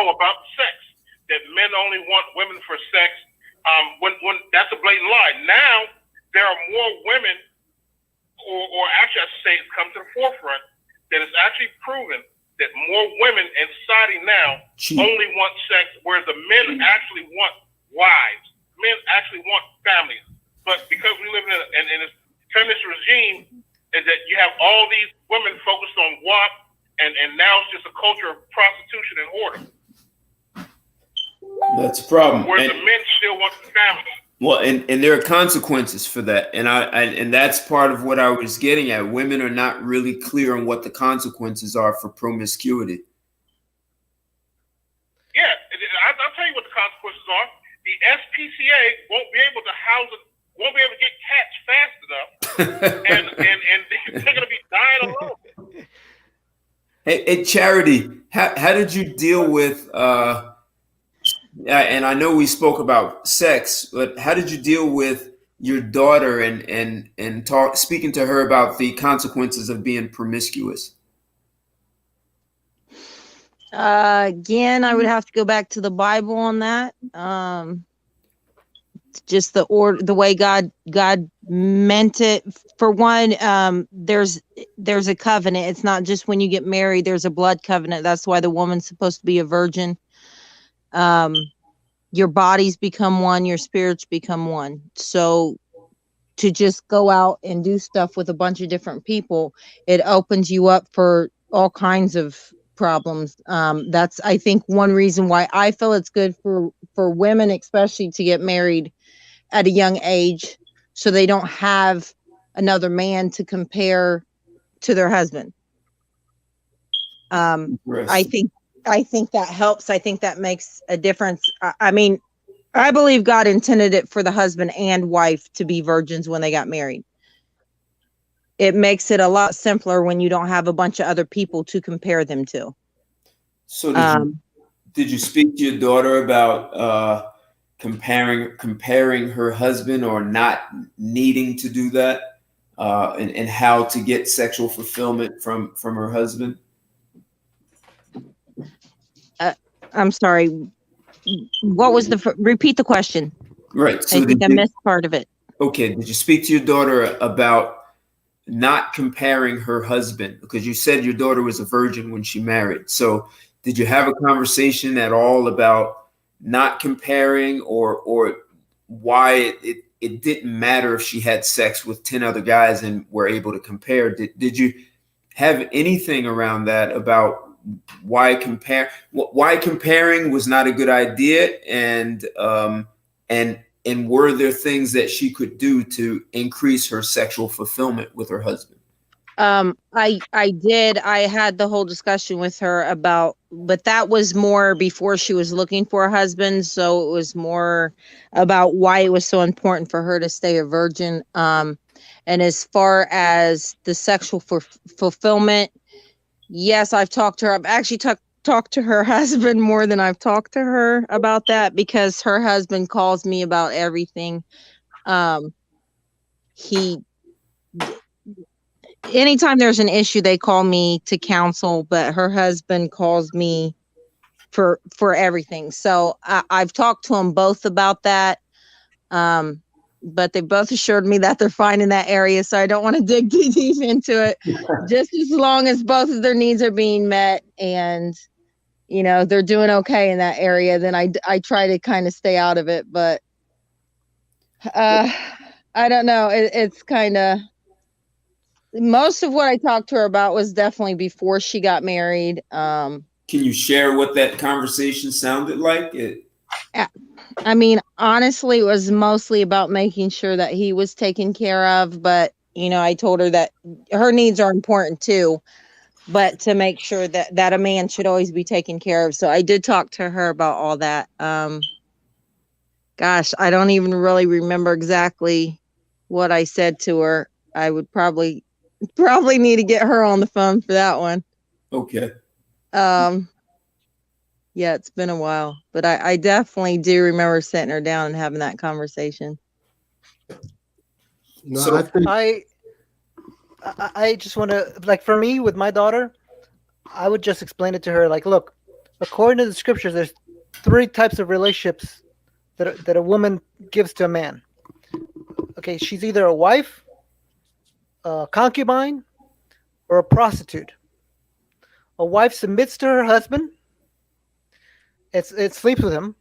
about sex, that men only want women for sex. When that's a blatant lie. Now there are more women, or actually I should say it's come to the forefront that it's actually proven that more women in society now only want sex, whereas the men actually want wives. Men actually want families. But because we live in a feminist regime, is that you have all these women focused on what, and now it's just a culture of prostitution and order. That's a problem. Whereas the men still want the family. Well, and there are consequences for that, and that's part of what I was getting at. Women are not really clear on what the consequences are for promiscuity. Yeah, I'll tell you what the consequences are. The SPCA won't be able to house it, won't be able to get cats fast enough, and they're going to be dying alone. Hey, Charity, how did you deal with? And I know we spoke about sex, but how did you deal with your daughter and speaking to her about the consequences of being promiscuous? Again, I would have to go back to the Bible on that. Just the way God meant it. For one, there's a covenant. It's not just when you get married. There's a blood covenant. That's why the woman's supposed to be a virgin. Your bodies become one, your spirits become one. So to just go out and do stuff with a bunch of different people, it opens you up for all kinds of problems. That's, I think, one reason why I feel it's good for women, especially, to get married at a young age, so they don't have another man to compare to their husband. I think that helps. I think that makes a difference. I mean, I believe God intended it for the husband and wife to be virgins when they got married. It makes it a lot simpler when you don't have a bunch of other people to compare them to. So did you speak to your daughter about comparing her husband, or not needing to do that, and how to get sexual fulfillment from her husband? I'm sorry. What was repeat the question? Right. So I think I missed part of it. Okay. Did you speak to your daughter about not comparing her husband? Because you said your daughter was a virgin when she married. So did you have a conversation at all about not comparing, or why it didn't matter if she had sex with 10 other guys and were able to compare? Did you have anything around that about why comparing was not a good idea, and were there things that she could do to increase her sexual fulfillment with her husband? I did. I had the whole discussion with her about, but that was more before she was looking for a husband. So it was more about why it was so important for her to stay a virgin. And as far as the sexual fulfillment, yes, I've talked to her. I've actually talked to her husband more than I've talked to her about that, because her husband calls me about everything. He Anytime there's an issue, they call me to counsel, but her husband calls me for everything. So I've talked to them both about that. But they both assured me that they're fine in that area, so I don't want to dig too deep into it. Just as long as both of their needs are being met and they're doing okay in that area, then I try to kind of stay out of it. But I don't know. It's kind of, most of what I talked to her about was definitely before she got married. Can you share what that conversation sounded like? I mean, honestly, it was mostly about making sure that he was taken care of. But, I told her that her needs are important too, but to make sure that a man should always be taken care of. So I did talk to her about all that. Gosh, I don't even really remember exactly what I said to her. I would probably need to get her on the phone for that one. Okay. Yeah, it's been a while, but I definitely do remember sitting her down and having that conversation. No, So I think I just want to, like, for me with my daughter, I would just explain it to her like, look, according to the scriptures, there's 3 types of relationships that a woman gives to a man. Okay, she's either a wife, a concubine, or a prostitute. A wife submits to her husband. It sleeps with him.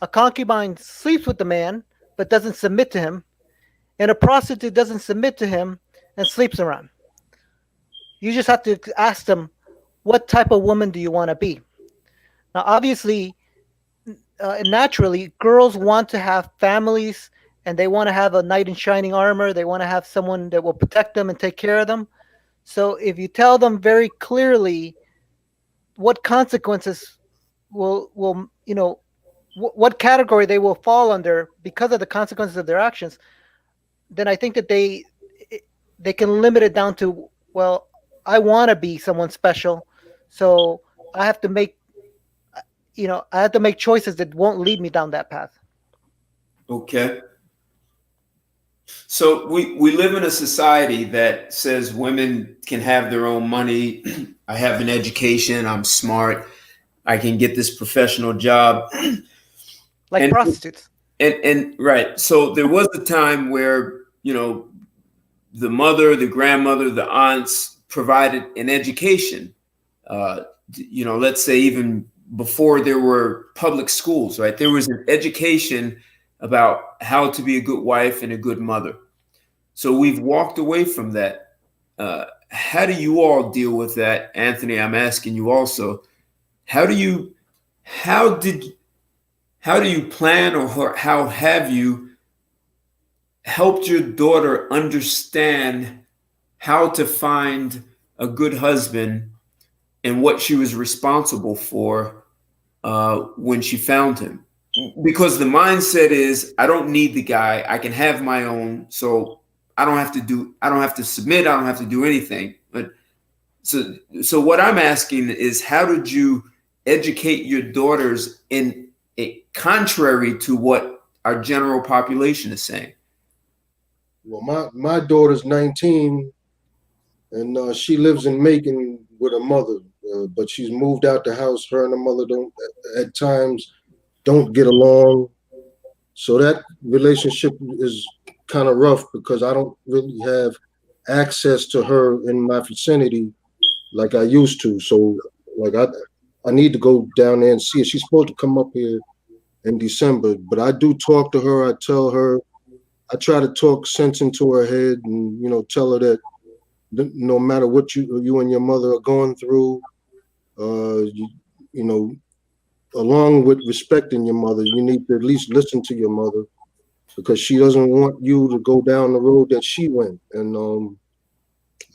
A concubine sleeps with the man but doesn't submit to him, and a prostitute doesn't submit to him and sleeps around. You just have to ask them, what type of woman do you want to be? Now, obviously, naturally, girls want to have families and they want to have a knight in shining armor. They want to have someone that will protect them and take care of them. So if you tell them very clearly what consequences will what category they will fall under because of the consequences of their actions, then I think that they can limit it down to, well, I want to be someone special, so I have to make choices that won't lead me down that path. Okay. So we live in a society that says women can have their own money. I have an education. I'm smart. I can get this professional job. Like prostitutes. And right. So there was a time where, the mother, the grandmother, the aunts provided an education. Let's say even before there were public schools, right? There was an education about how to be a good wife and a good mother. So we've walked away from that. How do you all deal with that? Anthony, I'm asking you also, how do you plan, or how have you helped your daughter understand how to find a good husband and what she was responsible for when she found him? Because the mindset is, I don't need the guy. I can have my own. So I don't have to submit. I don't have to do anything. But so what I'm asking is, how did you educate your daughters in a contrary to what our general population is saying? Well, my daughter's 19, and she lives in Macon with her mother, but she's moved out the house. Her and her mother at times don't get along, so that relationship is kind of rough because I don't really have access to her in my vicinity like I used to. So, like, I need to go down there and see her. She's supposed to come up here in December, but I do talk to her. I tell her, I try to talk sense into her head, and tell her that no matter what you and your mother are going through, along with respecting your mother, you need to at least listen to your mother, because she doesn't want you to go down the road that she went. And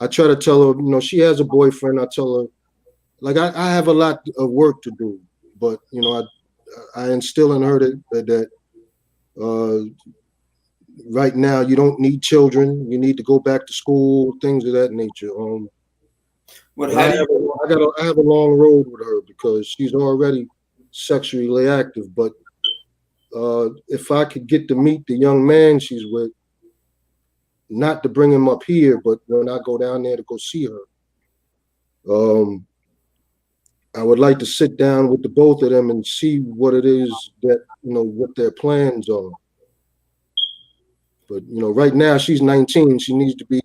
I try to tell her, she has a boyfriend. I tell her, like, I have a lot of work to do, but I instill in her that right now you don't need children. You need to go back to school, things of that nature. What? But I have a long road with her because she's already sexually active. But if I could get to meet the young man she's with, not to bring him up here, but when I go down there to go see her, I would like to sit down with the both of them and see what it is that, what their plans are. But, right now she's 19. She needs to be,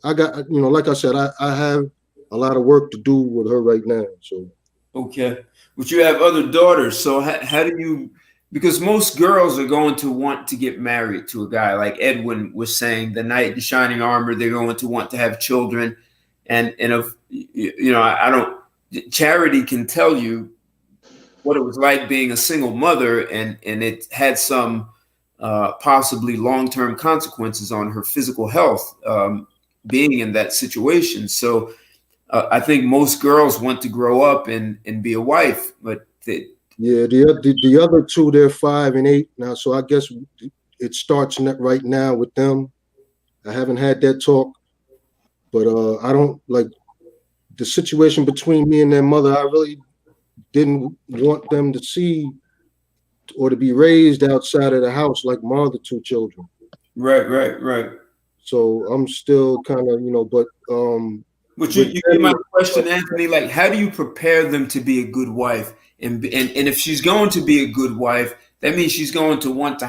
I got, like I said, I have a lot of work to do with her right now. So. Okay. But you have other daughters. So how do you, because most girls are going to want to get married to a guy like Edwin was saying, the knight in shining armor, they're going to want to have children. And if, I don't, Charity can tell you what it was like being a single mother, and it had some possibly long-term consequences on her physical health, being in that situation. So I think most girls want to grow up and be a wife, but the other two, they're 5 and 8 now. So I guess it starts right now with them. I haven't had that talk, but I don't like the situation between me and their mother. I really didn't want them to see or to be raised outside of the house like my other two children. Right. So I'm still kind of, but you get my question, Anthony. Like, how do you prepare them to be a good wife? And if she's going to be a good wife, that means she's going to want to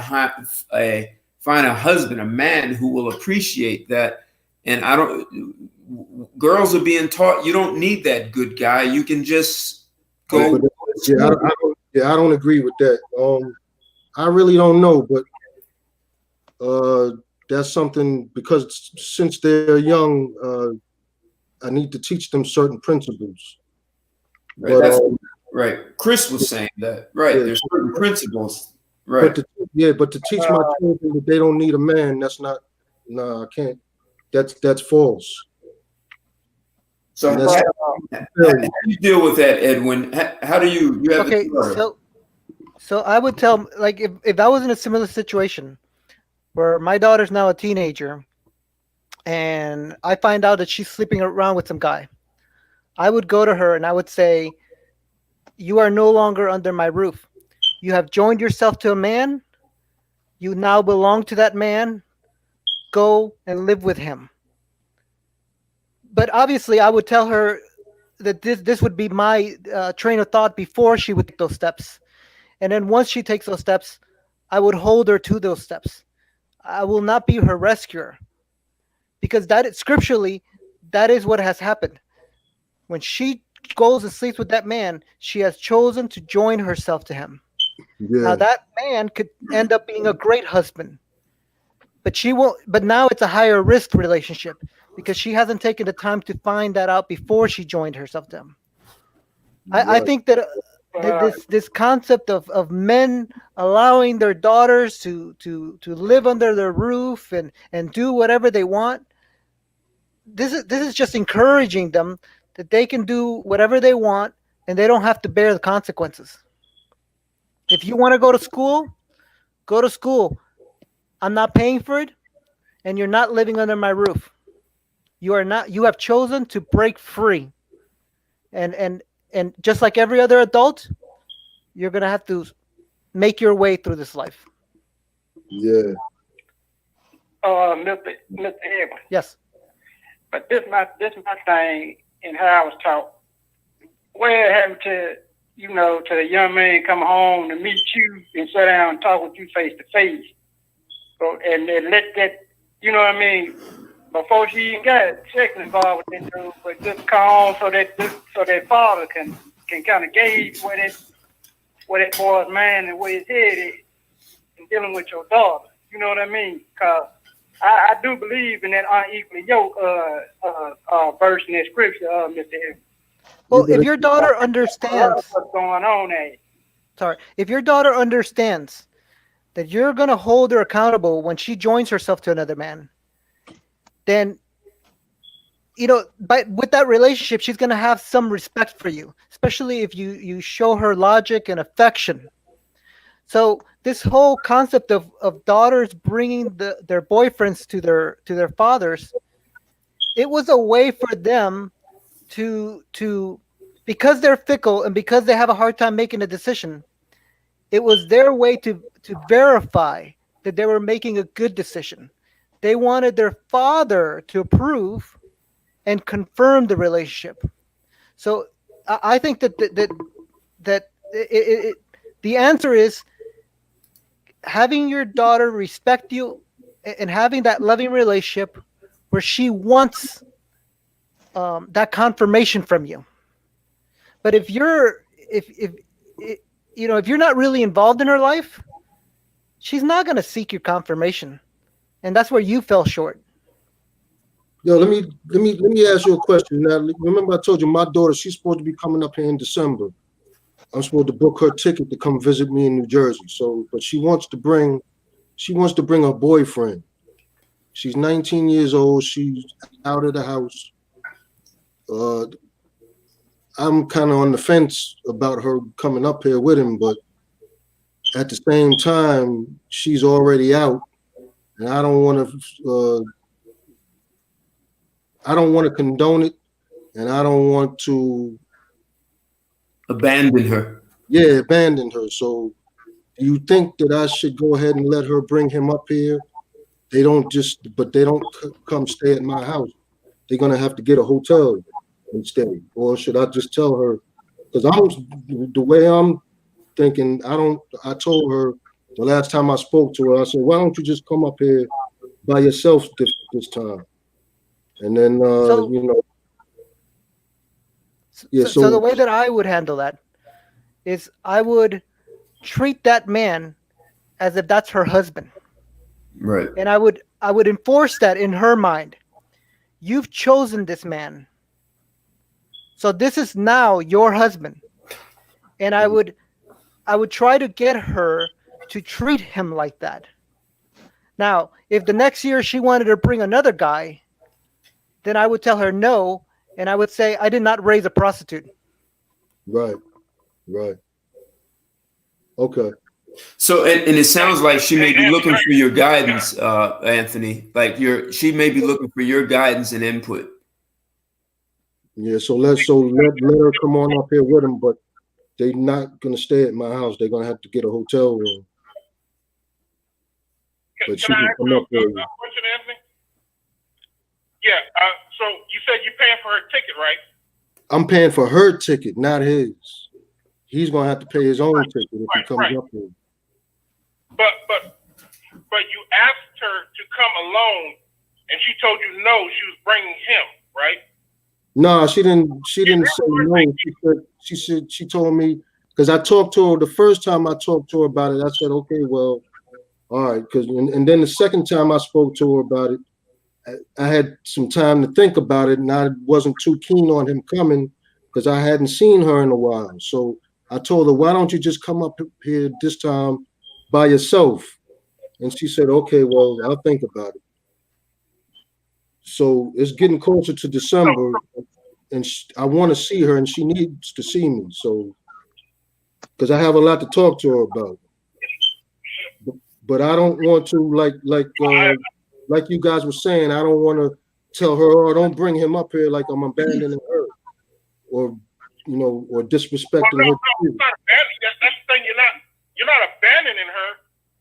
find a husband, a man who will appreciate that. And girls are being taught you don't need that good guy. You can just go. I don't agree with that. I really don't know, but that's something, because since they're young, I need to teach them certain principles. Right. Right. Chris was saying that. Right. There's certain principles. Right. But to teach my children that they don't need a man, that's not. No, I can't. That's false. So how do you deal with that, Edwin? How do you have okay? So I would tell, like, if I was in a similar situation where my daughter's now a teenager and I find out that she's sleeping around with some guy, I would go to her and I would say, you are no longer under my roof. You have joined yourself to a man. You now belong to that man. Go and live with him. But obviously, I would tell her that this would be my train of thought before she would take those steps. And then once she takes those steps, I would hold her to those steps. I will not be her rescuer. Because scripturally, that is what has happened. When she goes and sleeps with that man, she has chosen to join herself to him. Yeah. Now that man could end up being a great husband. But she won't. But now it's a higher risk relationship because she hasn't taken the time to find that out before she joined herself to him. I think that this concept of men allowing their daughters to live under their roof and do whatever they want. This is just encouraging them that they can do whatever they want and they don't have to bear the consequences. If you want to go to school, go to school. I'm not paying for it, and you're not living under my roof. You are not. You have chosen to break free, and just like every other adult, you're gonna have to make your way through this life. Yeah. Mr. Edwin. Yes. But this my thing and how I was taught. Where happened to to the young man come home to meet you and sit down and talk with you face to face? So, and let that, you know what I mean, before she even got sex involved with that dude, but just come on so that father can kind of gauge where that boy's mind and where his head is in dealing with your daughter. You know what I mean? Because I do believe in that unequally yoked verse in that scripture, Mr. Evans. Well, if your daughter understands what's going on there. Sorry, if your daughter understands that you're going to hold her accountable when she joins herself to another man, then with that relationship, she's going to have some respect for you, especially if you show her logic and affection. So this whole concept of daughters bringing their boyfriends to their fathers, it was a way for them to because they're fickle and because they have a hard time making a decision, it was their way to verify that they were making a good decision. They wanted their father to approve and confirm the relationship. So I think that the answer is having your daughter respect you and having that loving relationship where she wants that confirmation from you. But if you're not really involved in her life, she's not going to seek your confirmation, and that's where you fell short. Yo, let me ask you a question. Now, remember I told you my daughter, she's supposed to be coming up here in December. I'm supposed to book her ticket to come visit me in New Jersey. So, but she wants to bring her boyfriend. She's 19 years old. She's out of the house. I'm kind of on the fence about her coming up here with him, but at the same time, she's already out, and I don't want to condone it, and I don't want to abandon her. Yeah, abandon her. So, do you think that I should go ahead and let her bring him up here? They don't come stay at my house. They're gonna have to get a hotel and stay, or should I just tell her? Because the way I'm thinking, I told her the last time I spoke to her, I said, why don't you just come up here by yourself this time? And then, So the way that I would handle that is I would treat that man as if that's her husband. Right. And I would enforce that in her mind. You've chosen this man. So this is now your husband. And I would try to get her to treat him like that. Now, if the next year she wanted to bring another guy, then I would tell her no, and I would say I did not raise a prostitute. Right. Okay. So, and it sounds like she may be looking for your guidance, Anthony. Like she may be looking for your guidance and input. Yeah. So let her come on up here with him, but they're not gonna stay at my house. They're gonna have to get a hotel room. But she can come up there. Question, Anthony? Yeah. So you said you're paying for her ticket, right? I'm paying for her ticket, not his. He's gonna have to pay his own ticket if he comes up here. But you asked her to come alone, and she told you no. She was bringing him, right? No, she didn't say no. She told me, because I talked to her the first time I talked to her about it. I said, okay, well, all right. And then the second time I spoke to her about it, I had some time to think about it, and I wasn't too keen on him coming because I hadn't seen her in a while. So I told her, why don't you just come up here this time by yourself? And she said, okay, well, I'll think about it. So it's getting closer to December, and I want to see her, and she needs to see me. So, because I have a lot to talk to her about. But I don't want to, like you guys were saying, I don't want to tell her, oh, don't bring him up here like I'm abandoning her, or disrespecting her. No, it's not abandoning. That's the thing. You're not abandoning her.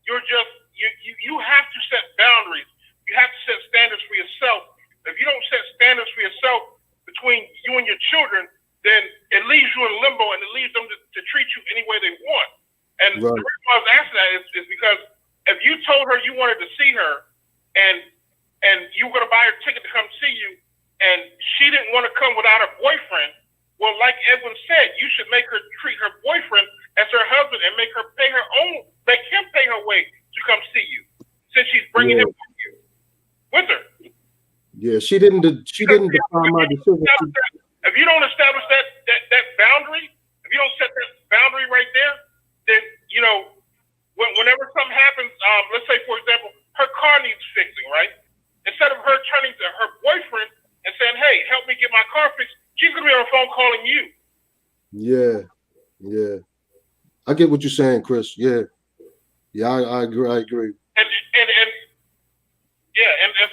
You're just you have to set boundaries. You have to set standards for yourself. If you don't set standards for yourself between you and your children, then it leaves you in limbo, and it leaves them to treat you any way they want. And the reason why I was asking that is because if you told her you wanted to see her, and you were going to buy her ticket to come see you, and she didn't want to come without her boyfriend, well, like Edwin said, you should make her treat her boyfriend as her husband and make him pay her way to come see you, since she's bringing him with her. Yeah, she didn't define my decision. If you don't establish that boundary, if you don't set that boundary right there, then whenever something happens, let's say for example, her car needs fixing, right? Instead of her turning to her boyfriend and saying, "Hey, she's gonna be on the phone calling you. Yeah. I get what you're saying, Chris. Yeah, I agree. And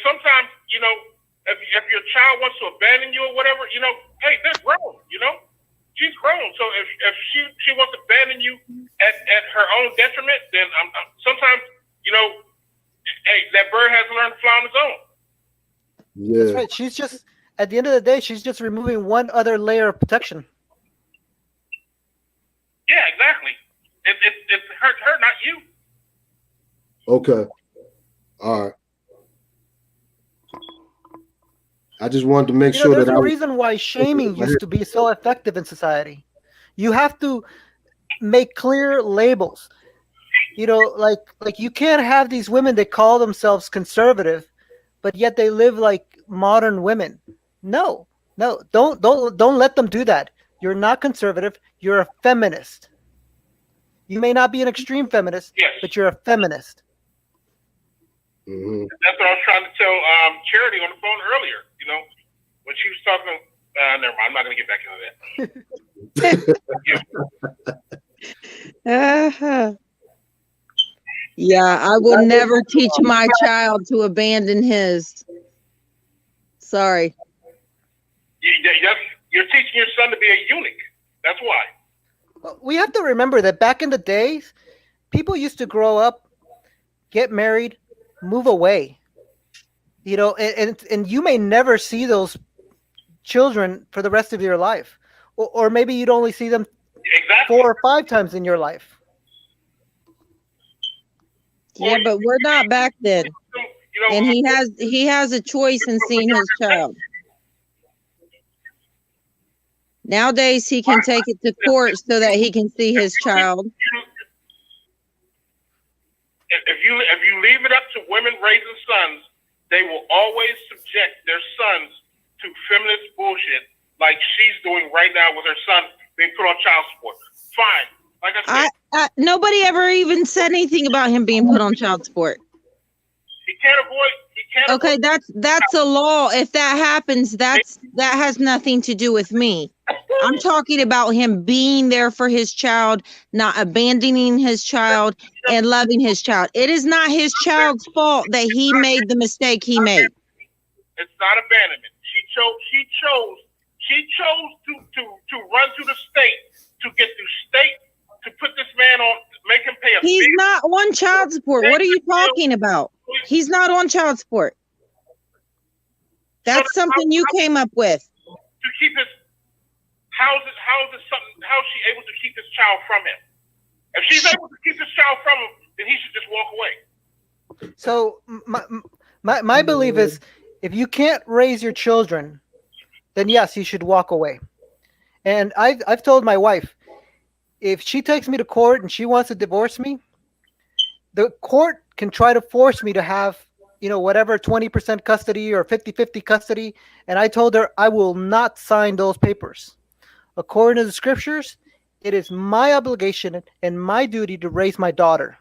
sometimes, you know, if your child wants to abandon you or whatever, you know, hey, they're grown, you know, she's grown. So if she wants to abandon you at her own detriment, then sometimes, you know, hey, that bird has to learn to fly on its own. Yeah, That's right. She's just, at the end of the day, she's just removing one other layer of protection. Yeah, exactly. It's her, not you. Okay. All right. I just wanted to make sure There's that a reason why shaming used to be so effective in society. You have to make clear labels. You know, like you can't have these women that call themselves conservative, but yet they live like modern women. No, don't let them do that. You're not conservative. You're a feminist. You may not be an extreme feminist, Yes. but you're a feminist. Mm-hmm. That's what I was trying to tell Charity on the phone earlier. You know, when she was talking. Never mind. I'm not going to get back into that. Yeah, I will never teach my child to abandon his. Sorry. You're teaching your son to be a eunuch. That's why. We have to remember that back in the days, people used to grow up, get married, move away. You know, and you may never see those children for the rest of your life. Or maybe you'd only see them Exactly. 4 or 5 times in your life. Yeah, but we're not back then. You know, And he has a choice in seeing his child. Nowadays, he can take it to court so that he can see his child. If you leave it up to women raising sons, they will always subject their sons to feminist bullshit like she's doing right now with her son being put on child support. Fine. Like I said, Nobody ever even said anything about him being put on child support. he can't avoid. Okay, that's a law. If that happens, that has nothing to do with me. I'm talking about him being there for his child, not abandoning his child, and loving his child. It is not his child's fault that he made the mistake he made. It's not abandonment. She chose to run through the state to get through state to put this man on, make him pay a He's fee. not on child support. What are you talking about? He's not on child support. That's something you came up with. To keep his how is she able to keep his child from him? If she's able to keep his child from him, then he should just walk away. So my belief is, if you can't raise your children, then yes, you should walk away. And I've told my wife, if she takes me to court and she wants to divorce me, the court can try to force me to have, whatever 20% custody or 50-50 custody. And I told her I will not sign those papers. According to the scriptures, it is my obligation and my duty to raise my daughter.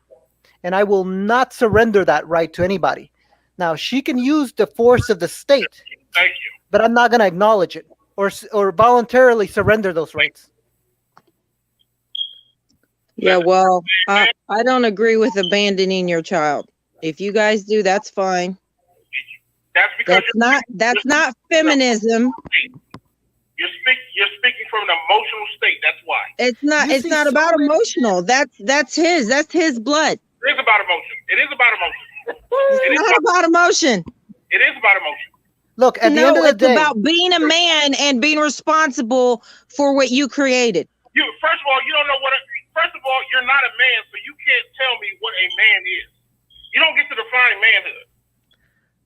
And I will not surrender that right to anybody. Now, she can use the force of the state. Thank you. But I'm not going to acknowledge it or voluntarily surrender those rights. Yeah, well, I don't agree with abandoning your child. If you guys do, that's fine. That's because that's not feminism. You're speaking from an emotional state. That's why. It's not about emotional. That's his blood. It is about emotion. It's not about emotion. It is about emotion. Look, at the end of the day, it's about being a man and being responsible for what you created. First of all, you don't know what. First of all, you're not a man, so you can't tell me what a man is. You don't get to define manhood.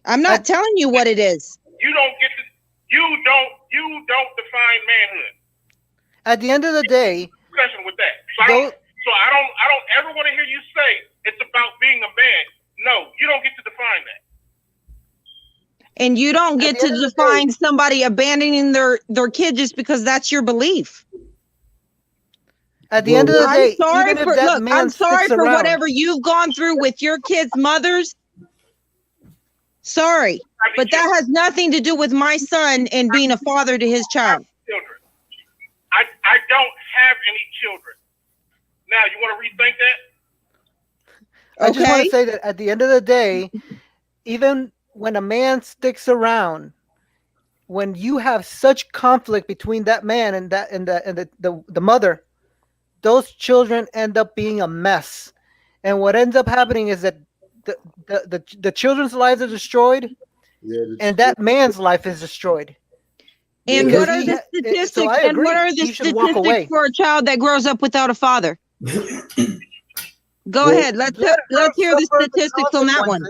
I'm not telling you what it is. You don't define manhood. At the end of the day, discussion with that. So I don't ever want to hear you say it's about being a man. No, you don't get to define that. And you don't get to define somebody abandoning their kid just because that's your belief. At the end of the day, I'm sorry for whatever you've gone through with your kids' mothers. Sorry, but that has nothing to do with my son and being a father to his child. Children. I don't have any children. Now, you want to rethink that? I just want to say that at the end of the day, even when a man sticks around, when you have such conflict between that man and the mother, those children end up being a mess. And what ends up happening is that the children's lives are destroyed, and that man's life is destroyed. And what are the statistics? So I and agree. what are the He should walk away. statistics for a child that grows up without a father? Go ahead. Let's hear the statistics on that one.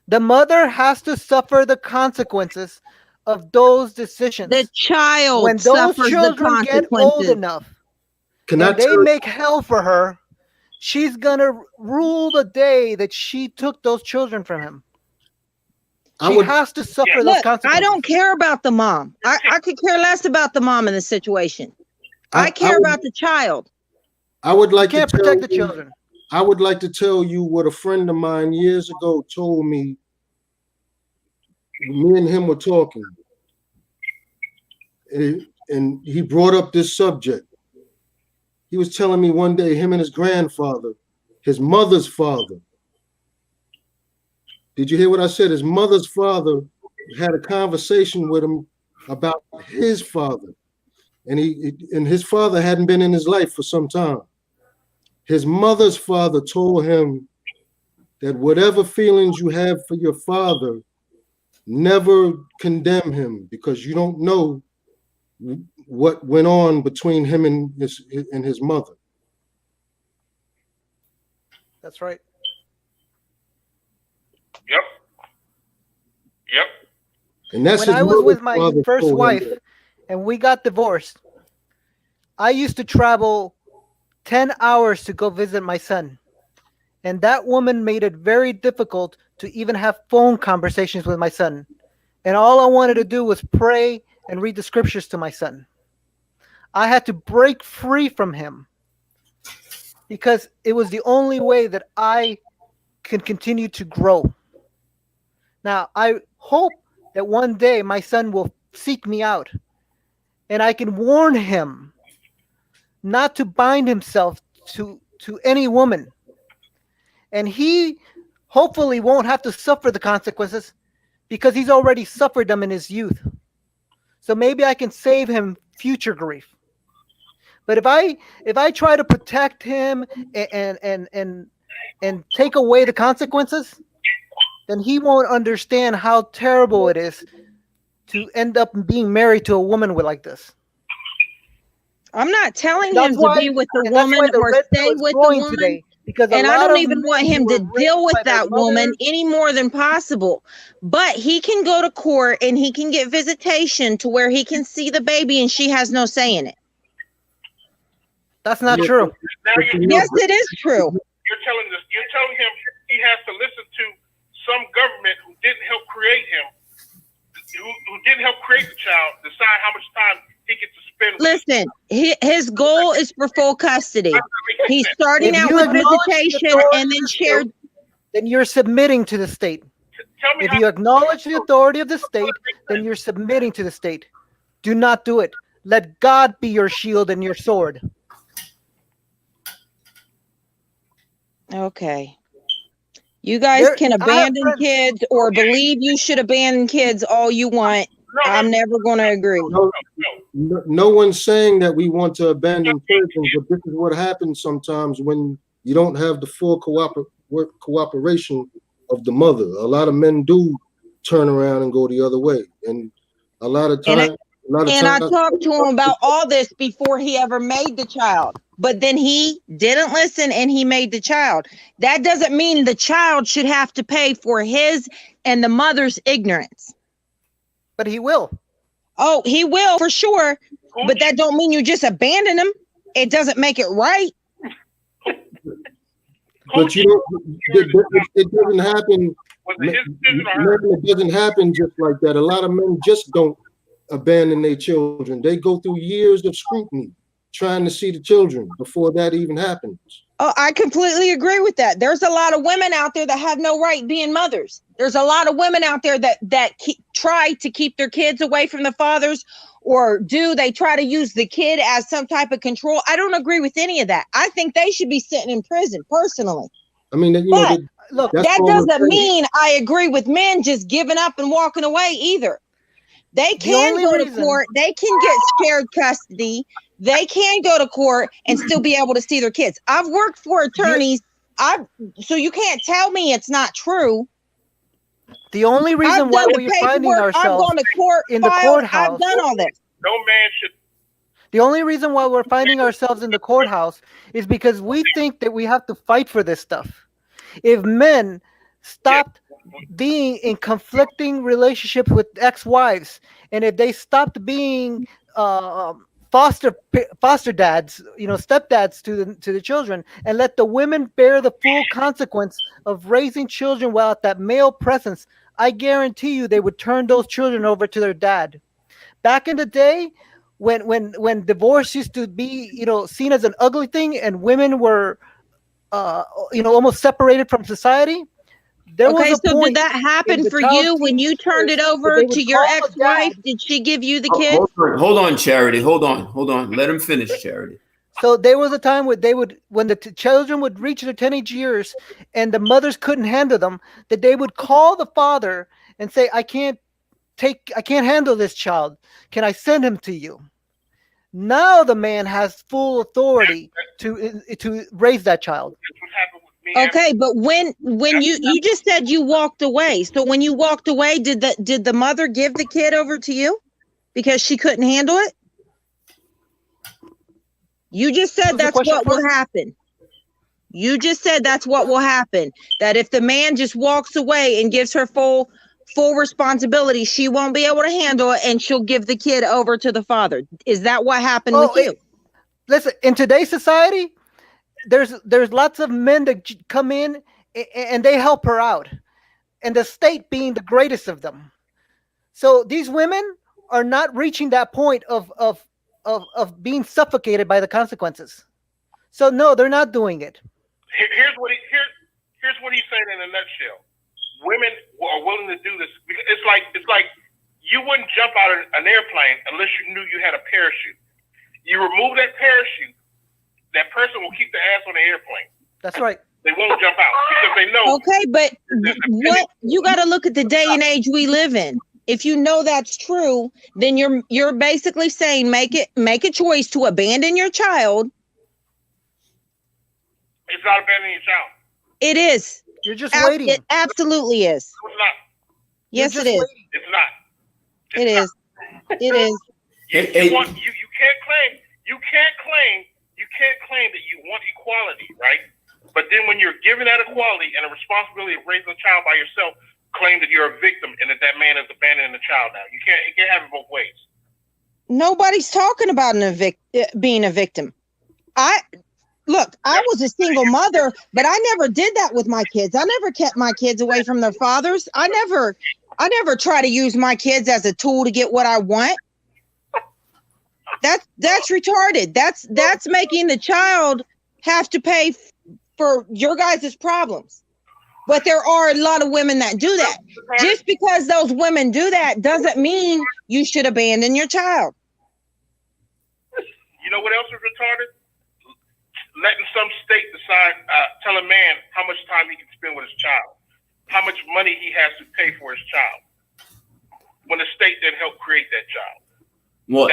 The mother has to suffer the consequences of those decisions. The child when those suffers children the get old enough, and they make hell for her, she's gonna rule the day that she took those children from him. She has to suffer those consequences. I don't care about the mom. I could care less about the mom in this situation. I care about the child. I would like to protect the children. I would like to tell you what a friend of mine years ago told me. Me and him were talking, and he brought up this subject. He was telling me one day him and his grandfather, his mother's father. Did you hear what I said? His mother's father had a conversation with him about his father, and his father hadn't been in his life for some time. His mother's father told him that whatever feelings you have for your father, never condemn him, because you don't know what went on between him and his mother. That's right. Yep. And that's when I was with my first wife and we got divorced, I used to travel 10 hours to go visit my son. And that woman made it very difficult to even have phone conversations with my son. And all I wanted to do was pray and read the scriptures to my son. I had to break free from him because it was the only way that I can continue to grow. Now, I hope that one day my son will seek me out and I can warn him not to bind himself to any woman. And he hopefully won't have to suffer the consequences because he's already suffered them in his youth. So maybe I can save him future grief. But if I try to protect him and take away the consequences, then he won't understand how terrible it is to end up being married to a woman like this. I'm not telling him to be with the woman or stay with the woman. Today, and I don't even want him to deal with that woman any more than possible. But he can go to court and he can get visitation to where he can see the baby and she has no say in it. That's not true. Yes, it is true. You're telling him he has to listen to some government who didn't help create him, who didn't help create the child, decide how much time he gets to spend with him. Listen, his goal is for full custody. He's starting out with visitation and then shared. Then you're submitting to the state. If you acknowledge the authority of the state, then you're submitting to the state. Do not do it. Let God be your shield and your sword. Okay. You guys can abandon kids or believe you should abandon kids all you want. I'm never going to agree. No one's saying that we want to abandon children, but this is what happens sometimes when you don't have the full cooperation of the mother. A lot of men do turn around and go the other way, and a lot of times. And I talked to him about all this before he ever made the child. But then he didn't listen and he made the child. That doesn't mean the child should have to pay for his and the mother's ignorance. But he will. Oh, he will for sure. But that don't mean you just abandon him. It doesn't make it right. But you know, it doesn't happen. It doesn't happen just like that. A lot of men just don't abandon their children. They go through years of scrutiny trying to see the children before that even happens. Oh, I completely agree with that. There's a lot of women out there that have no right being mothers. There's a lot of women out there that try to keep their kids away from the fathers, or they try to use the kid as some type of control. I don't agree with any of that. I think they should be sitting in prison, personally. I mean, Look, that doesn't mean I agree with men just giving up and walking away either. They can go to court. They can get shared custody. They can go to court and still be able to see their kids. I've worked for attorneys. So you can't tell me it's not true. The only reason why we're finding ourselves in the courthouse. I've done all this. No man should. The only reason why we're finding ourselves in the courthouse is because we think that we have to fight for this stuff. If men stopped being in conflicting relationships with ex-wives, and if they stopped being foster dads, stepdads to the children, and let the women bear the full consequence of raising children without that male presence, I guarantee you they would turn those children over to their dad. Back in the day, when divorce used to be seen as an ugly thing, and women were almost separated from society. Did that happen for you when you turned it over to your ex-wife? Did she give you the kid? Hold on, Charity. Hold on. Let him finish, Charity. So there was a time where when the children would reach their teenage years and the mothers couldn't handle them, that they would call the father and say, I can't handle this child. Can I send him to you? Now the man has full authority to raise that child. Okay, but when you just said you walked away, so when you walked away, did the mother give the kid over to you because she couldn't handle it? You just said that's what will happen. You just said that's what will happen. That if the man just walks away and gives her full responsibility, she won't be able to handle it, and she'll give the kid over to the father. Is that what happened with you? Listen, in today's society, there's lots of men that come in and they help her out, and the state being the greatest of them. So these women are not reaching that point of being suffocated by the consequences. So no, they're not doing it. Here's what he's saying in a nutshell. Women are willing to do this because it's like you wouldn't jump out of an airplane unless you knew you had a parachute. You remove that parachute, that person will keep the ass on the airplane. That's right. They won't jump out because they know. Okay, but what you got to look at the day and age we live in. If you know that's true, then you're basically saying make a choice to abandon your child. It's not abandoning your child. It is. You're just waiting. It absolutely is. No, it's not. Yes, it is. It's not. It is. It is. You can't claim that you want equality, right? But then when you're given that equality and the responsibility of raising a child by yourself, claim that you're a victim and that man is abandoning the child now. You can't have it both ways. Nobody's talking about being a victim. I was a single mother, but I never did that with my kids. I never kept my kids away from their fathers. I never try to use my kids as a tool to get what I want. That's retarded. That's making the child have to pay for your guys' problems. But there are a lot of women that do that. Just because those women do that doesn't mean you should abandon your child. You know what else is retarded? Letting some state decide, tell a man how much time he can spend with his child, how much money he has to pay for his child, when the state didn't help create that child. Well,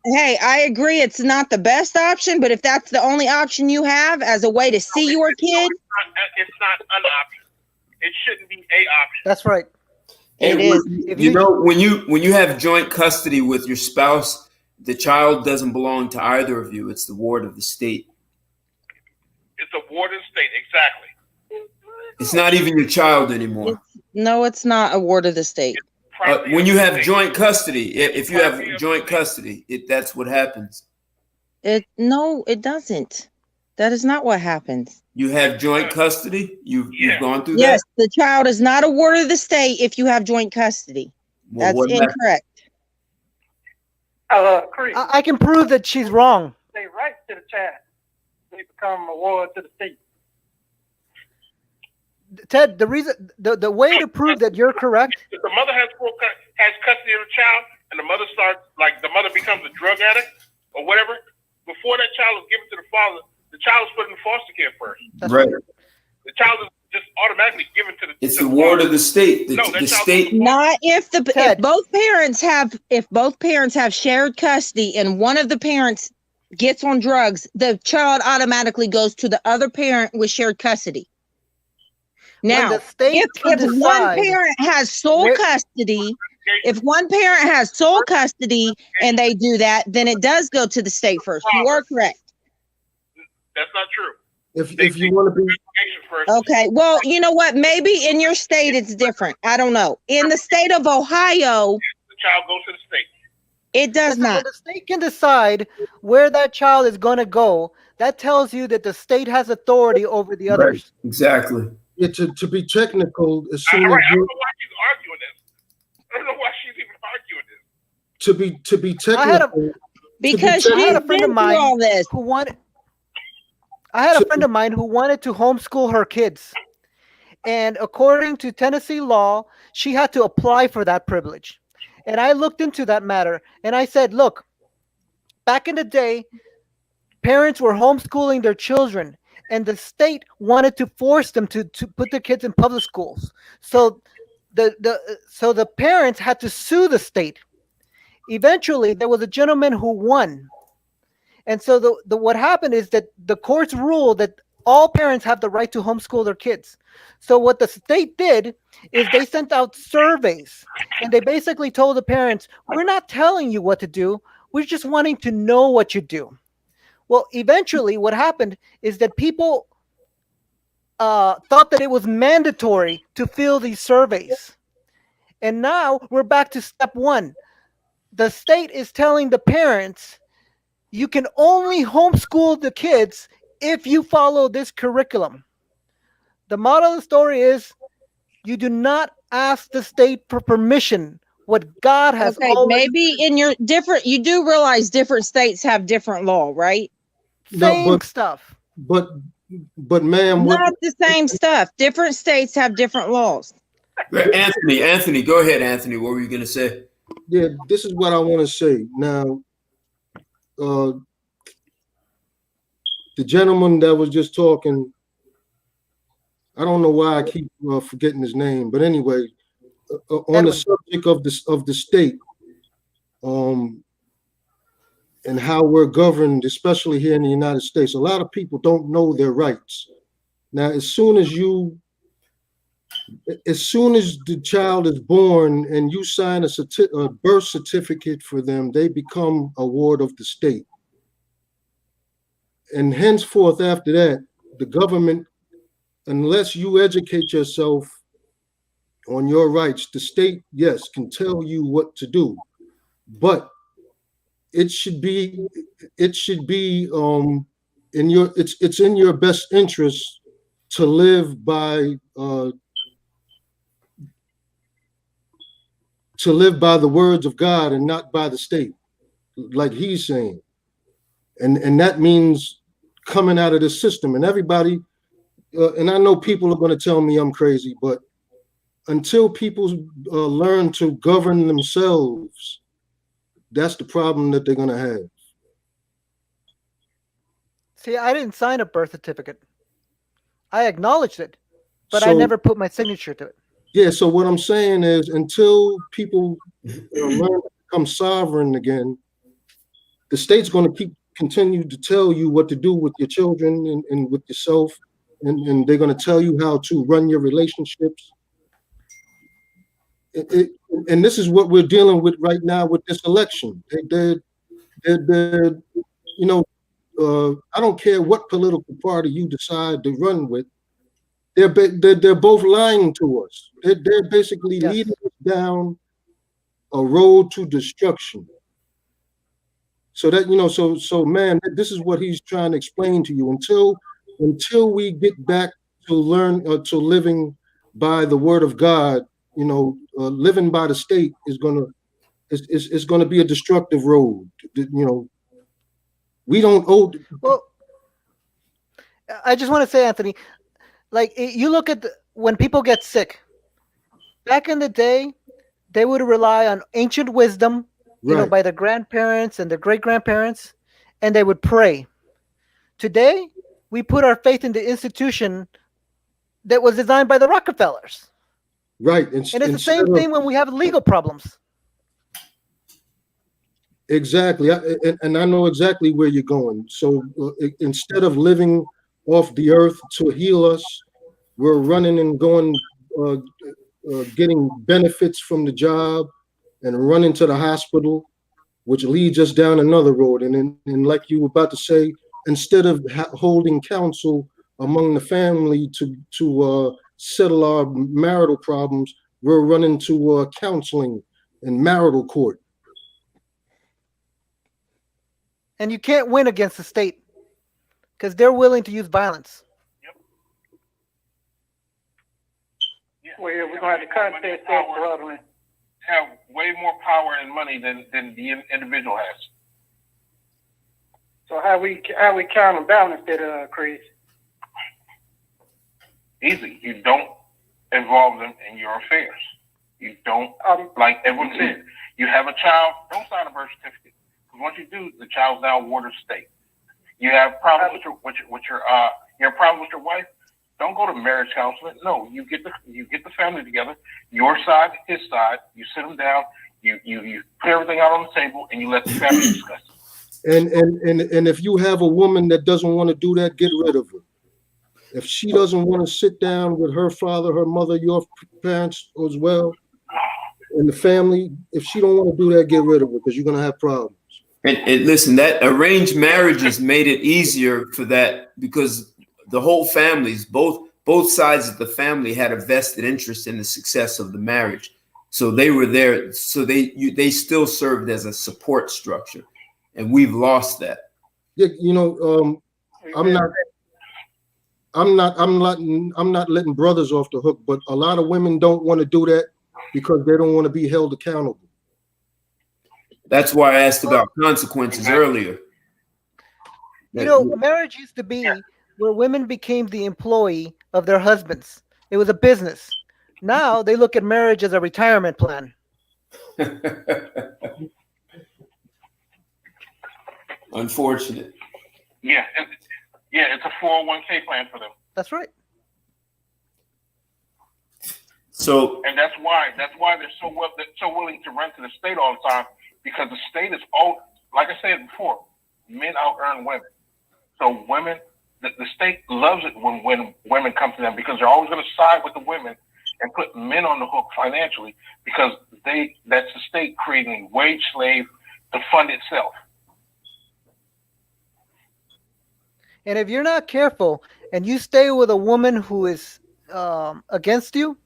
hey, I agree it's not the best option, but if that's the only option you have as a way to see your kid, it's not an option. It shouldn't be a option. That's right. It is. When you have joint custody with your spouse, the child doesn't belong to either of you. It's the ward of the state. It's a ward of the state, exactly. It's not even your child anymore. It's not a ward of the state. When you have joint custody, if you have joint custody, that's what happens. No, it doesn't. That is not what happens. You have joint custody? You've gone through that? Yes, the child is not a ward of the state if you have joint custody. Well, that's incorrect. Chris, I can prove that she's wrong. they right to the child. They become a ward to the state. Ted, the reason, the way to prove that you're correct. If the mother has custody of the child, and the mother becomes a drug addict or whatever, before that child is given to the father, the child is put in foster care first. That's right. The child is just automatically given to the. It's the ward of the state. The state. Not if both parents have shared custody and one of the parents gets on drugs, the child automatically goes to the other parent with shared custody. Now, if one parent has sole custody, and they do that, then it does go to the state first. You are correct. That's not true. If you want to be okay, well, you know what? Maybe in your state it's different. I don't know. In the state of Ohio, the child goes to the state. It does not. The state can decide where that child is going to go. That tells you that the state has authority over the others. Right. Exactly. Yeah, to be technical, as soon as I don't know why she's arguing this. I don't know why she's even arguing this. To be technical, because I had a friend of mine who wanted. I had a friend of mine who wanted to homeschool her kids, and according to Tennessee law, she had to apply for that privilege. And I looked into that matter, and I said, "Look, back in the day, parents were homeschooling their children, and the state wanted to force them to put their kids in public schools. So the parents had to sue the state. Eventually, there was a gentleman who won. And so what happened is that the courts ruled that all parents have the right to homeschool their kids. So what the state did is they sent out surveys, and they basically told the parents, we're not telling you what to do. We're just wanting to know what you do. Well, eventually what happened is that people thought that it was mandatory to fill these surveys. And now we're back to step one. The state is telling the parents, you can only homeschool the kids if you follow this curriculum. The moral of the story is you do not ask the state for permission. What God has always... Maybe in your you do realize different states have different law, right? Same stuff. But ma'am, not the same stuff. Different states have different laws. Anthony, go ahead, Anthony. What were you going to say? Yeah, this is what I want to say. Now, the gentleman that was just talking, I don't know why I keep forgetting his name, but anyway, on the subject of the state, and how we're governed, especially here in the United States, a lot of people don't know their rights. Now, as soon as the child is born and you sign a birth certificate for them, they become a ward of the state. And henceforth, after that, the government, unless you educate yourself on your rights, the state, yes, can tell you what to do, but it should be it's in your best interest to live by the words of God and not by the state, like he's saying. And that means coming out of the system. And everybody, and I know people are going to tell me I'm crazy, but until people learn to govern themselves, that's the problem that they're going to have. See, I didn't sign a birth certificate. I acknowledged it, but I never put my signature to it. Yeah, so what I'm saying is until people learn to become sovereign again, the state's going to continue to tell you what to do with your children and with yourself, and they're going to tell you how to run your relationships. And this is what we're dealing with right now with this election. I don't care what political party you decide to run with. They're both lying to us. They're basically leading us down a road to destruction. So that so man, this is what he's trying to explain to you. Until we get back to living by the word of God, living by the state is gonna be a destructive road. We don't owe. Well, I just want to say, Anthony, like you look at when people get sick, back in the day, they would rely on ancient wisdom, Right. by their grandparents and their great grandparents, and they would pray. Today, we put our faith in the institution that was designed by the Rockefellers. Right. And it's the same thing when we have legal problems. Exactly. And I know exactly where you're going. So instead of living off the earth to heal us, we're running and going, getting benefits from the job and running to the hospital, which leads us down another road. And like you were about to say, instead of holding counsel among the family to settle our marital problems, we're running to counseling and marital court. And you can't win against the state because they're willing to use violence. Well, we're going to have to contest that, brother. Have way more power and money than the individual has. So how we counterbalance that, Chris? Easy. You don't involve them in your affairs. You don't, like everyone said, you have a child, don't sign a birth certificate. Because once you do, the child's now a ward of state. You have problems you have problems with your wife, don't go to marriage counseling. No, you get the family together, your side, his side, you sit them down, you put everything out on the table, and you let the family discuss it. And if you have a woman that doesn't want to do that, get rid of her. If she doesn't want to sit down with her father, her mother, your parents as well, and the family, if she don't want to do that, get rid of her because you're going to have problems. And listen, that arranged marriages made it easier for that because the whole families, both sides of the family had a vested interest in the success of the marriage. So they were there. So they still served as a support structure, and we've lost that. Yeah, I'm not letting brothers off the hook, but a lot of women don't want to do that because they don't want to be held accountable. That's why I asked about consequences earlier. Marriage used to be where women became the employee of their husbands. It was a business. Now they look at marriage as a retirement plan. Unfortunate. Yeah, it's a 401k plan for them. That's right. So, and that's why they're so willing to run to the state all the time, because the state is all, like I said before, men out earn women. So women, the state loves it when women come to them because they're always going to side with the women and put men on the hook financially because that's the state creating a wage slave to fund itself. And if you're not careful and you stay with a woman who is against you,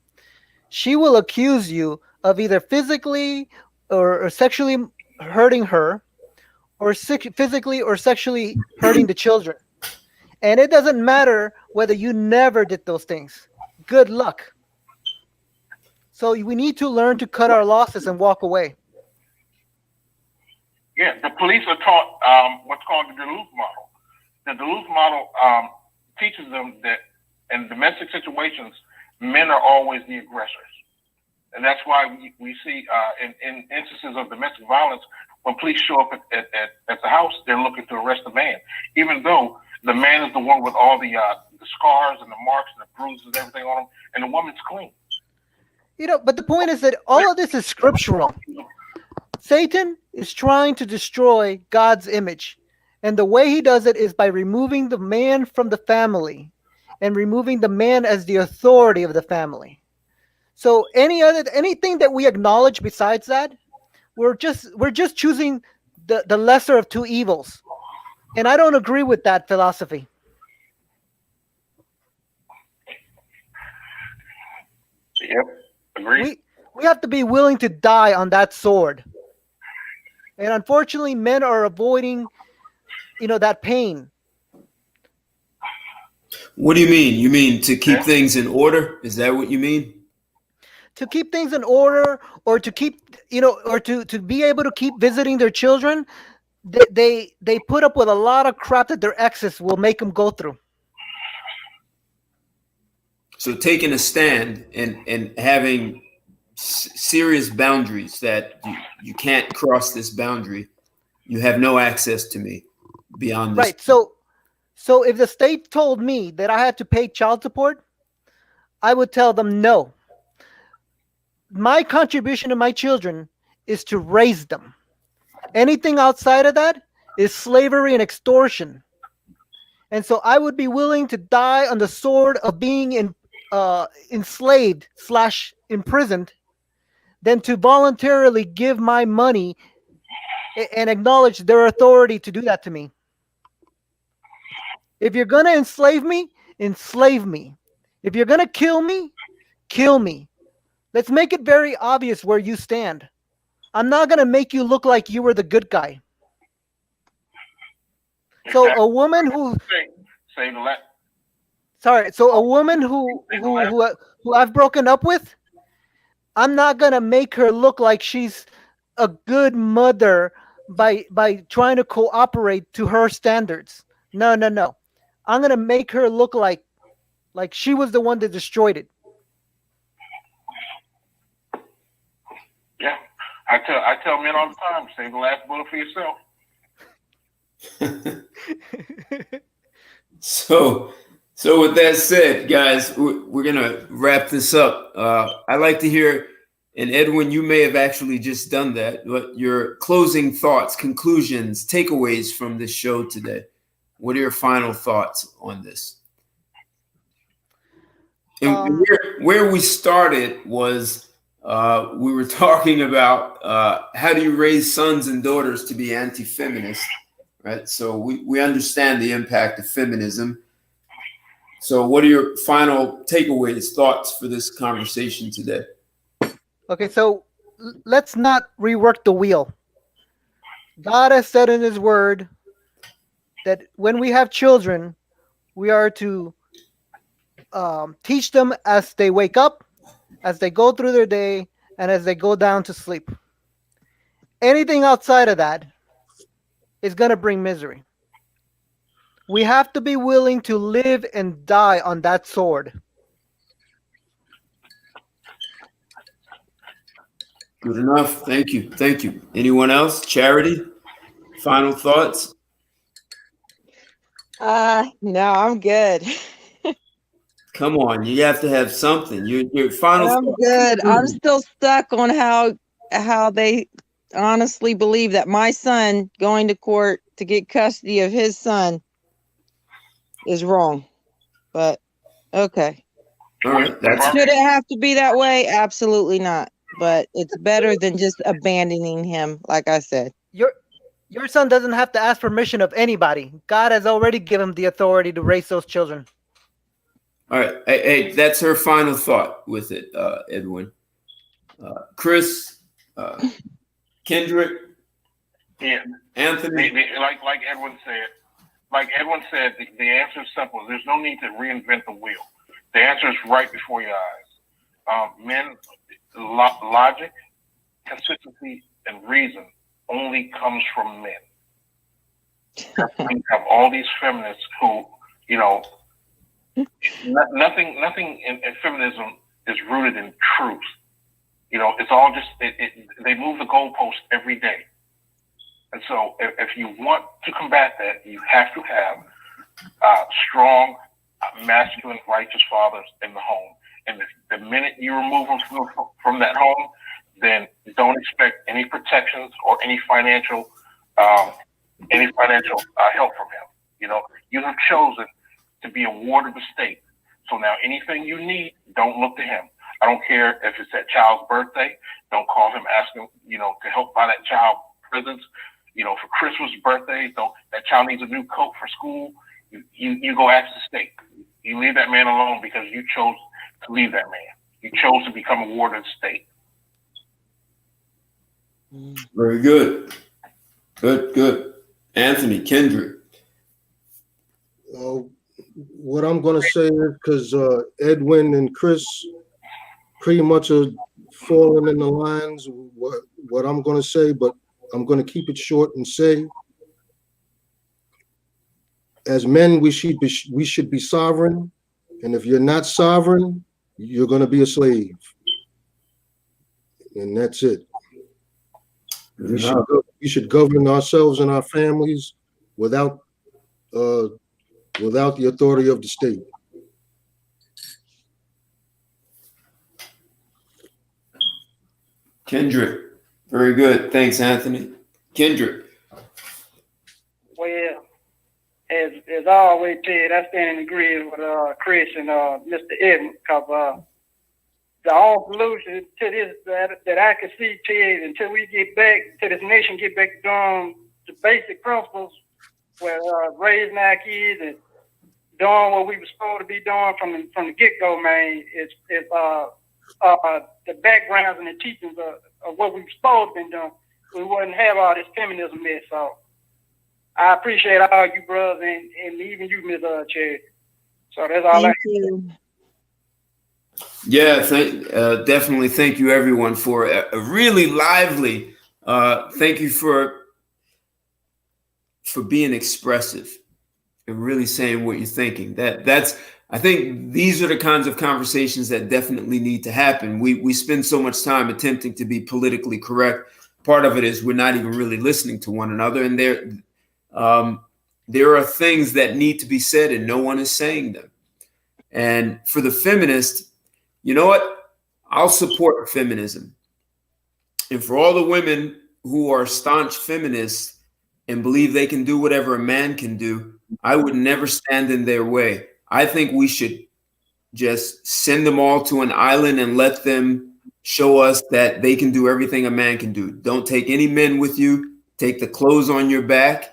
she will accuse you of either physically or sexually hurting her, or physically or sexually hurting the children. And it doesn't matter whether you never did those things. Good luck. So we need to learn to cut our losses and walk away. Yeah, the police are taught what's called the Duluth model. The Duluth model teaches them that in domestic situations, men are always the aggressors. And that's why we see in instances of domestic violence, when police show up at the house, they're looking to arrest the man, even though the man is the one with all the scars and the marks and the bruises and everything on him, and the woman's clean. But the point is that all of this is scriptural. Satan is trying to destroy God's image. And the way he does it is by removing the man from the family and removing the man as the authority of the family. So anything that we acknowledge besides that, we're just choosing the lesser of two evils. And I don't agree with that philosophy. Yep, agree. We have to be willing to die on that sword. And unfortunately, men are avoiding, that pain. What do you mean? You mean to keep things in order? Is that what you mean? To keep things in order, or to keep, or to be able to keep visiting their children, they put up with a lot of crap that their exes will make them go through. So taking a stand and having serious boundaries that you can't cross this boundary. You have no access to me beyond this. Right. So if the state told me that I had to pay child support, I would tell them no. My contribution to my children is to raise them. Anything outside of that is slavery and extortion. And so I would be willing to die on the sword of being enslaved / imprisoned than to voluntarily give my money and acknowledge their authority to do that to me. If you're going to enslave me, enslave me. If you're going to kill me, kill me. Let's make it very obvious where you stand. I'm not going to make you look like you were the good guy. So a woman who Say the last. sorry, so a woman who I've broken up with, I'm not going to make her look like she's a good mother by trying to cooperate to her standards. No. I'm going to make her look like she was the one that destroyed it. Yeah, I tell men all the time, save the last bullet for yourself. So with that said, guys, we're gonna wrap this up. I'd like to hear, and Edwin, you may have actually just done that, but your closing thoughts, conclusions, takeaways from this show today. What are your final thoughts on this? And where we started was we were talking about how do you raise sons and daughters to be anti-feminist, right? So we understand the impact of feminism. So what are your final takeaways, thoughts for this conversation today? Okay, so let's not rework the wheel. God has said in his word that when we have children, we are to teach them as they wake up, as they go through their day, and as they go down to sleep. Anything outside of that is going to bring misery. We have to be willing to live and die on that sword. Good enough. Thank you. Thank you. Anyone else? Charity? Final thoughts? No, I'm good. Come on, you have to have something. Your final I'm thoughts. good. I'm still stuck on how they honestly believe that my son going to court to get custody of his son is wrong. But okay. All right. Should it have to be that way? Absolutely not. But it's better than just abandoning him, like I said. Your son doesn't have to ask permission of anybody. God has already given him the authority to raise those children. All right. Hey, that's her final thought with it, Edwin. Chris, Kendrick, Yeah. Anthony. Like Edwin said, the answer is simple. There's no need to reinvent the wheel. The answer is right before your eyes. Men, logic, consistency, and reason only comes from men. We have all these feminists who, nothing in feminism is rooted in truth. It's all just, they move the goalpost every day. And so if you want to combat that, you have to have strong, masculine, righteous fathers in the home. And the minute you remove them from that home, then don't expect any protections or any financial help from him. You have chosen to be a ward of the state. So now anything you need, don't look to him. I don't care if it's that child's birthday. Don't call him, ask him, to help buy that child presents. For Christmas, birthday, that child needs a new coat for school. You go ask the state. You leave that man alone because you chose to leave that man. You chose to become a ward of the state. Very good. Good. Anthony, Kendrick. What I'm going to say is, because Edwin and Chris pretty much are falling in the lines of what I'm going to say, but I'm going to keep it short and say, as men, we should be sovereign. And if you're not sovereign, you're going to be a slave. And that's it. We should govern ourselves and our families without the authority of the state. Kendrick, very good. Thanks, Anthony. Kendrick. Well, as always, Ted, I stand in agreement with Chris and Mr. Edmund, because the only solution to this that I can see, Ted, until we get back to this nation, get back to doing the basic principles, where raising our kids and doing what we were supposed to be doing from the get-go, man, is the backgrounds and the teachings of what we were supposed to be doing. We wouldn't have all this feminism mess. So I appreciate all you brothers and even you, Ms. Cherry. So that's all. Thank you. Yeah, definitely. Thank you, everyone, for a really lively. Thank you for being expressive and really saying what you're thinking. I think these are the kinds of conversations that definitely need to happen. We spend so much time attempting to be politically correct. Part of it is we're not even really listening to one another, and there are things that need to be said, and no one is saying them. And for the feminists, you know what? I'll support feminism. And for all the women who are staunch feminists and believe they can do whatever a man can do, I would never stand in their way. I think we should just send them all to an island and let them show us that they can do everything a man can do. Don't take any men with you. Take the clothes on your back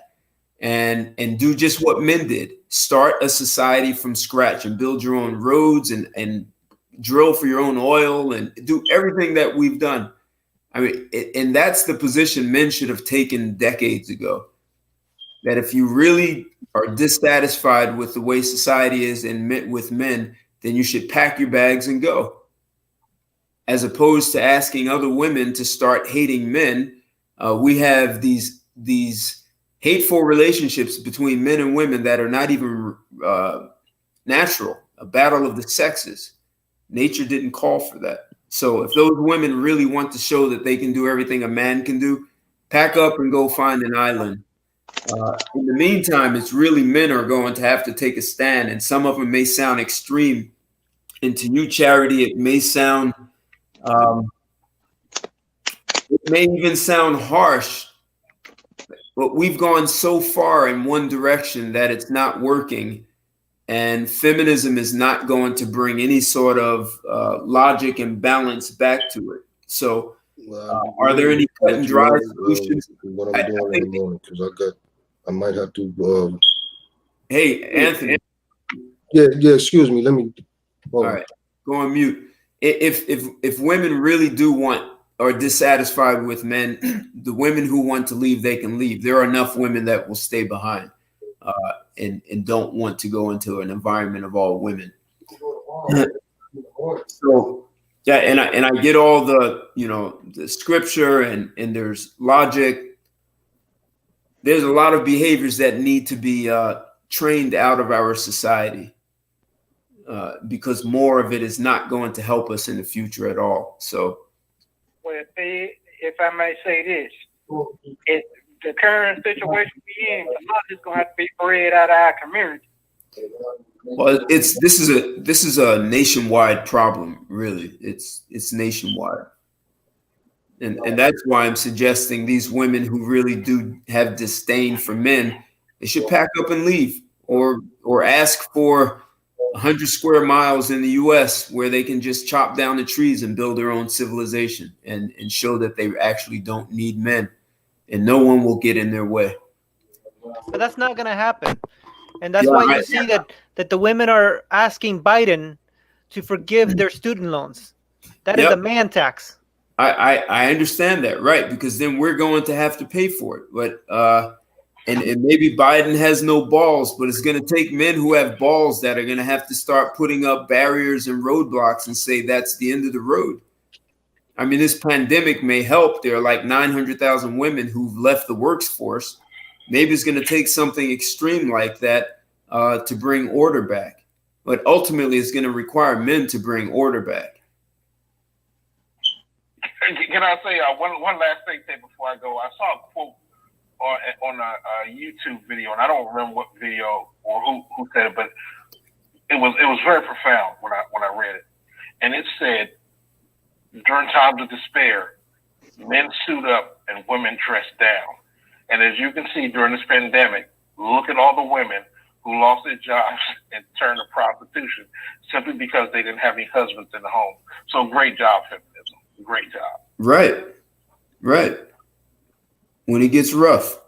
and do just what men did. Start a society from scratch and build your own roads and drill for your own oil and do everything that we've done. I mean, and that's the position men should have taken decades ago. That if you really are dissatisfied with the way society is and with men, then you should pack your bags and go. As opposed to asking other women to start hating men, we have these hateful relationships between men and women that are not even natural, a battle of the sexes. Nature didn't call for that. So if those women really want to show that they can do everything a man can do, pack up and go find an island. In the meantime, it's really men are going to have to take a stand, and some of them may sound extreme. And to you, Charity, it may sound, it may even sound harsh, but we've gone so far in one direction that it's not working. And feminism is not going to bring any sort of logic and balance back to it. So are there any cut and dry solutions? What I'm doing in the morning, because I might have to. Hey, Anthony. Yeah. Excuse me. Let me. All right, go on mute. If women really are dissatisfied with men, the women who want to leave, they can leave. There are enough women that will stay behind and don't want to go into an environment of all women. So yeah, and I get all the the scripture and there's logic. There's a lot of behaviors that need to be trained out of our society because more of it is not going to help us in the future at all. So, well, if I may say this, the current situation we're in, a lot is going to have to be bred out of our community. Well, this is a nationwide problem, really. It's nationwide. And that's why I'm suggesting these women who really do have disdain for men, they should pack up and leave or ask for 100 square miles in the US where they can just chop down the trees and build their own civilization and show that they actually don't need men and no one will get in their way. But that's not going to happen. And that's why you see that the women are asking Biden to forgive their student loans. That is a man tax. I understand that, right? Because then we're going to have to pay for it. But and maybe Biden has no balls, but it's going to take men who have balls that are going to have to start putting up barriers and roadblocks and say that's the end of the road. I mean, this pandemic may help. There are like 900,000 women who've left the workforce. Maybe it's going to take something extreme like that to bring order back. but ultimately it's going to require men to bring order back. Can I say one last thing before I go? I saw a quote on a YouTube video, and I don't remember what video or who said it, but it was very profound when I read it. And it said, during times of despair, men suit up and women dress down. And as you can see during this pandemic, look at all the women who lost their jobs and turned to prostitution simply because they didn't have any husbands in the home. So great job, feminism. Great job. Right. When it gets rough.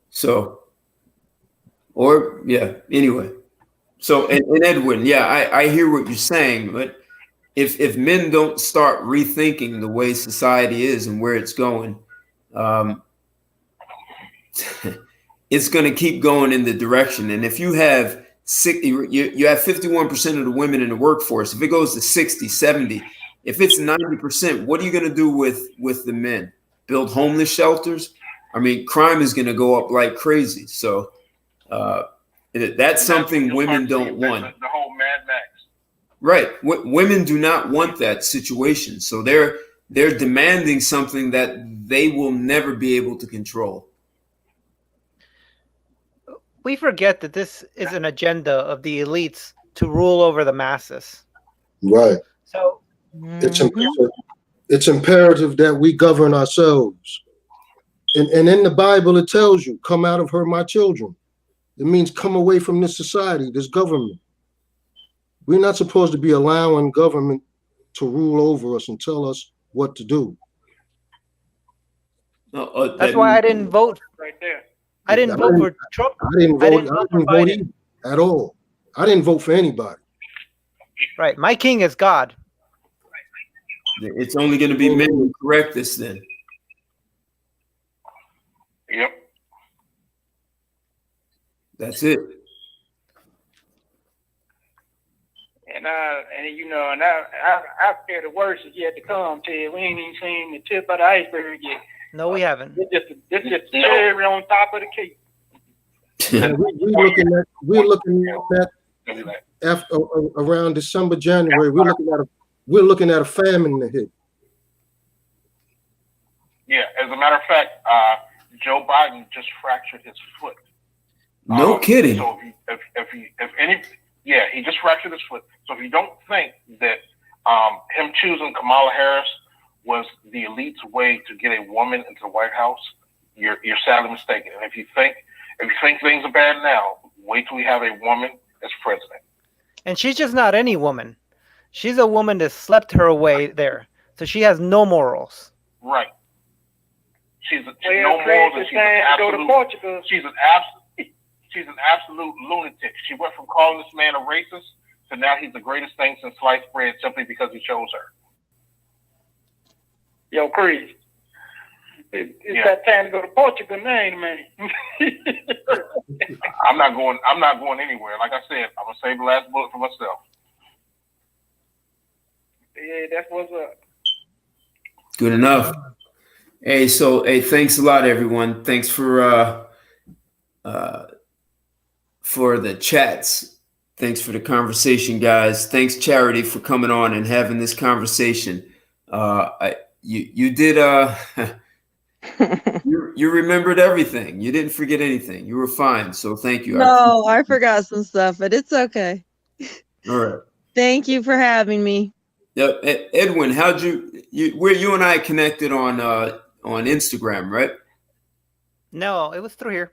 So, or yeah, anyway. So, and Edwin, yeah, I hear what you're saying, but if men don't start rethinking the way society is and where it's going, it's going to keep going in the direction. And if you have you have 51% of the women in the workforce, if it goes to 60, 70, if it's 90%, what are you going to do with the men? Build homeless shelters? I mean, crime is going to go up like crazy. So that's something women don't want. The whole Mad Max. Right. Women do not want that situation. So they're demanding something that they will never be able to control. We forget that this is an agenda of the elites to rule over the masses. Right. So it's imperative that we govern ourselves. And in the Bible, it tells you, come out of her, my children. It means come away from this society, this government. We're not supposed to be allowing government to rule over us and tell us what to do. That's why I didn't vote. Right there. I didn't vote for Trump. I didn't vote either, at all. I didn't vote for anybody. Right. My king is God. It's only going to be men who correct this then. Yep. That's it. And I fear the worst is yet to come, Ted. We ain't even seen the tip of the iceberg yet. No, we haven't. This just the cherry on top of the cake. We're looking at after around December, January. We're looking at a famine to hit. Yeah, as a matter of fact, Joe Biden just fractured his foot. No kidding. So he just fractured his foot. So if you don't think that him choosing Kamala Harris was the elite's way to get a woman into the White House, you're sadly mistaken. And if you think things are bad now, wait till we have a woman as president. And she's just not any woman. She's a woman that slept her way there. So she has no morals. Right. She's no morals, and she's an absolute lunatic. She went from calling this man a racist to now he's the greatest thing since sliced bread simply because he chose her. Yo, Chris, it's that time to go to Portugal now, ain't it, man? I'm not going anywhere. Like I said, I'm gonna save the last bullet for myself. Yeah, that's what's up. Good enough. Hey, thanks a lot, everyone. Thanks for the chats. Thanks for the conversation, guys. Thanks, Charity, for coming on and having this conversation. You did you remembered everything. You didn't forget anything. You were fine. So thank you. No, I forgot some stuff, but it's okay. All right. Thank you for having me. Yep. Edwin, how'd you and I connected on Instagram, right? No, it was through here.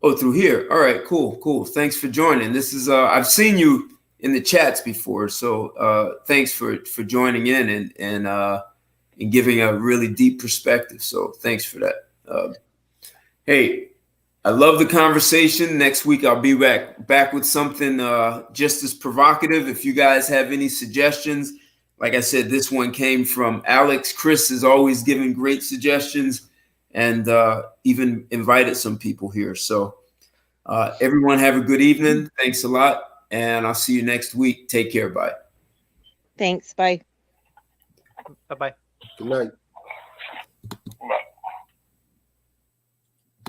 Oh, through here. All right, cool. Thanks for joining. This is I've seen you in the chats before, so thanks for joining in and giving a really deep perspective. So thanks for that. Hey, I love the conversation. Next week I'll be back with something just as provocative. If you guys have any suggestions, like I said, this one came from Alex. Chris is always giving great suggestions. And even invited some people here. So everyone have a good evening. Thanks a lot. And I'll see you next week. Take care. Bye. Thanks. Bye. Bye-bye. Good night.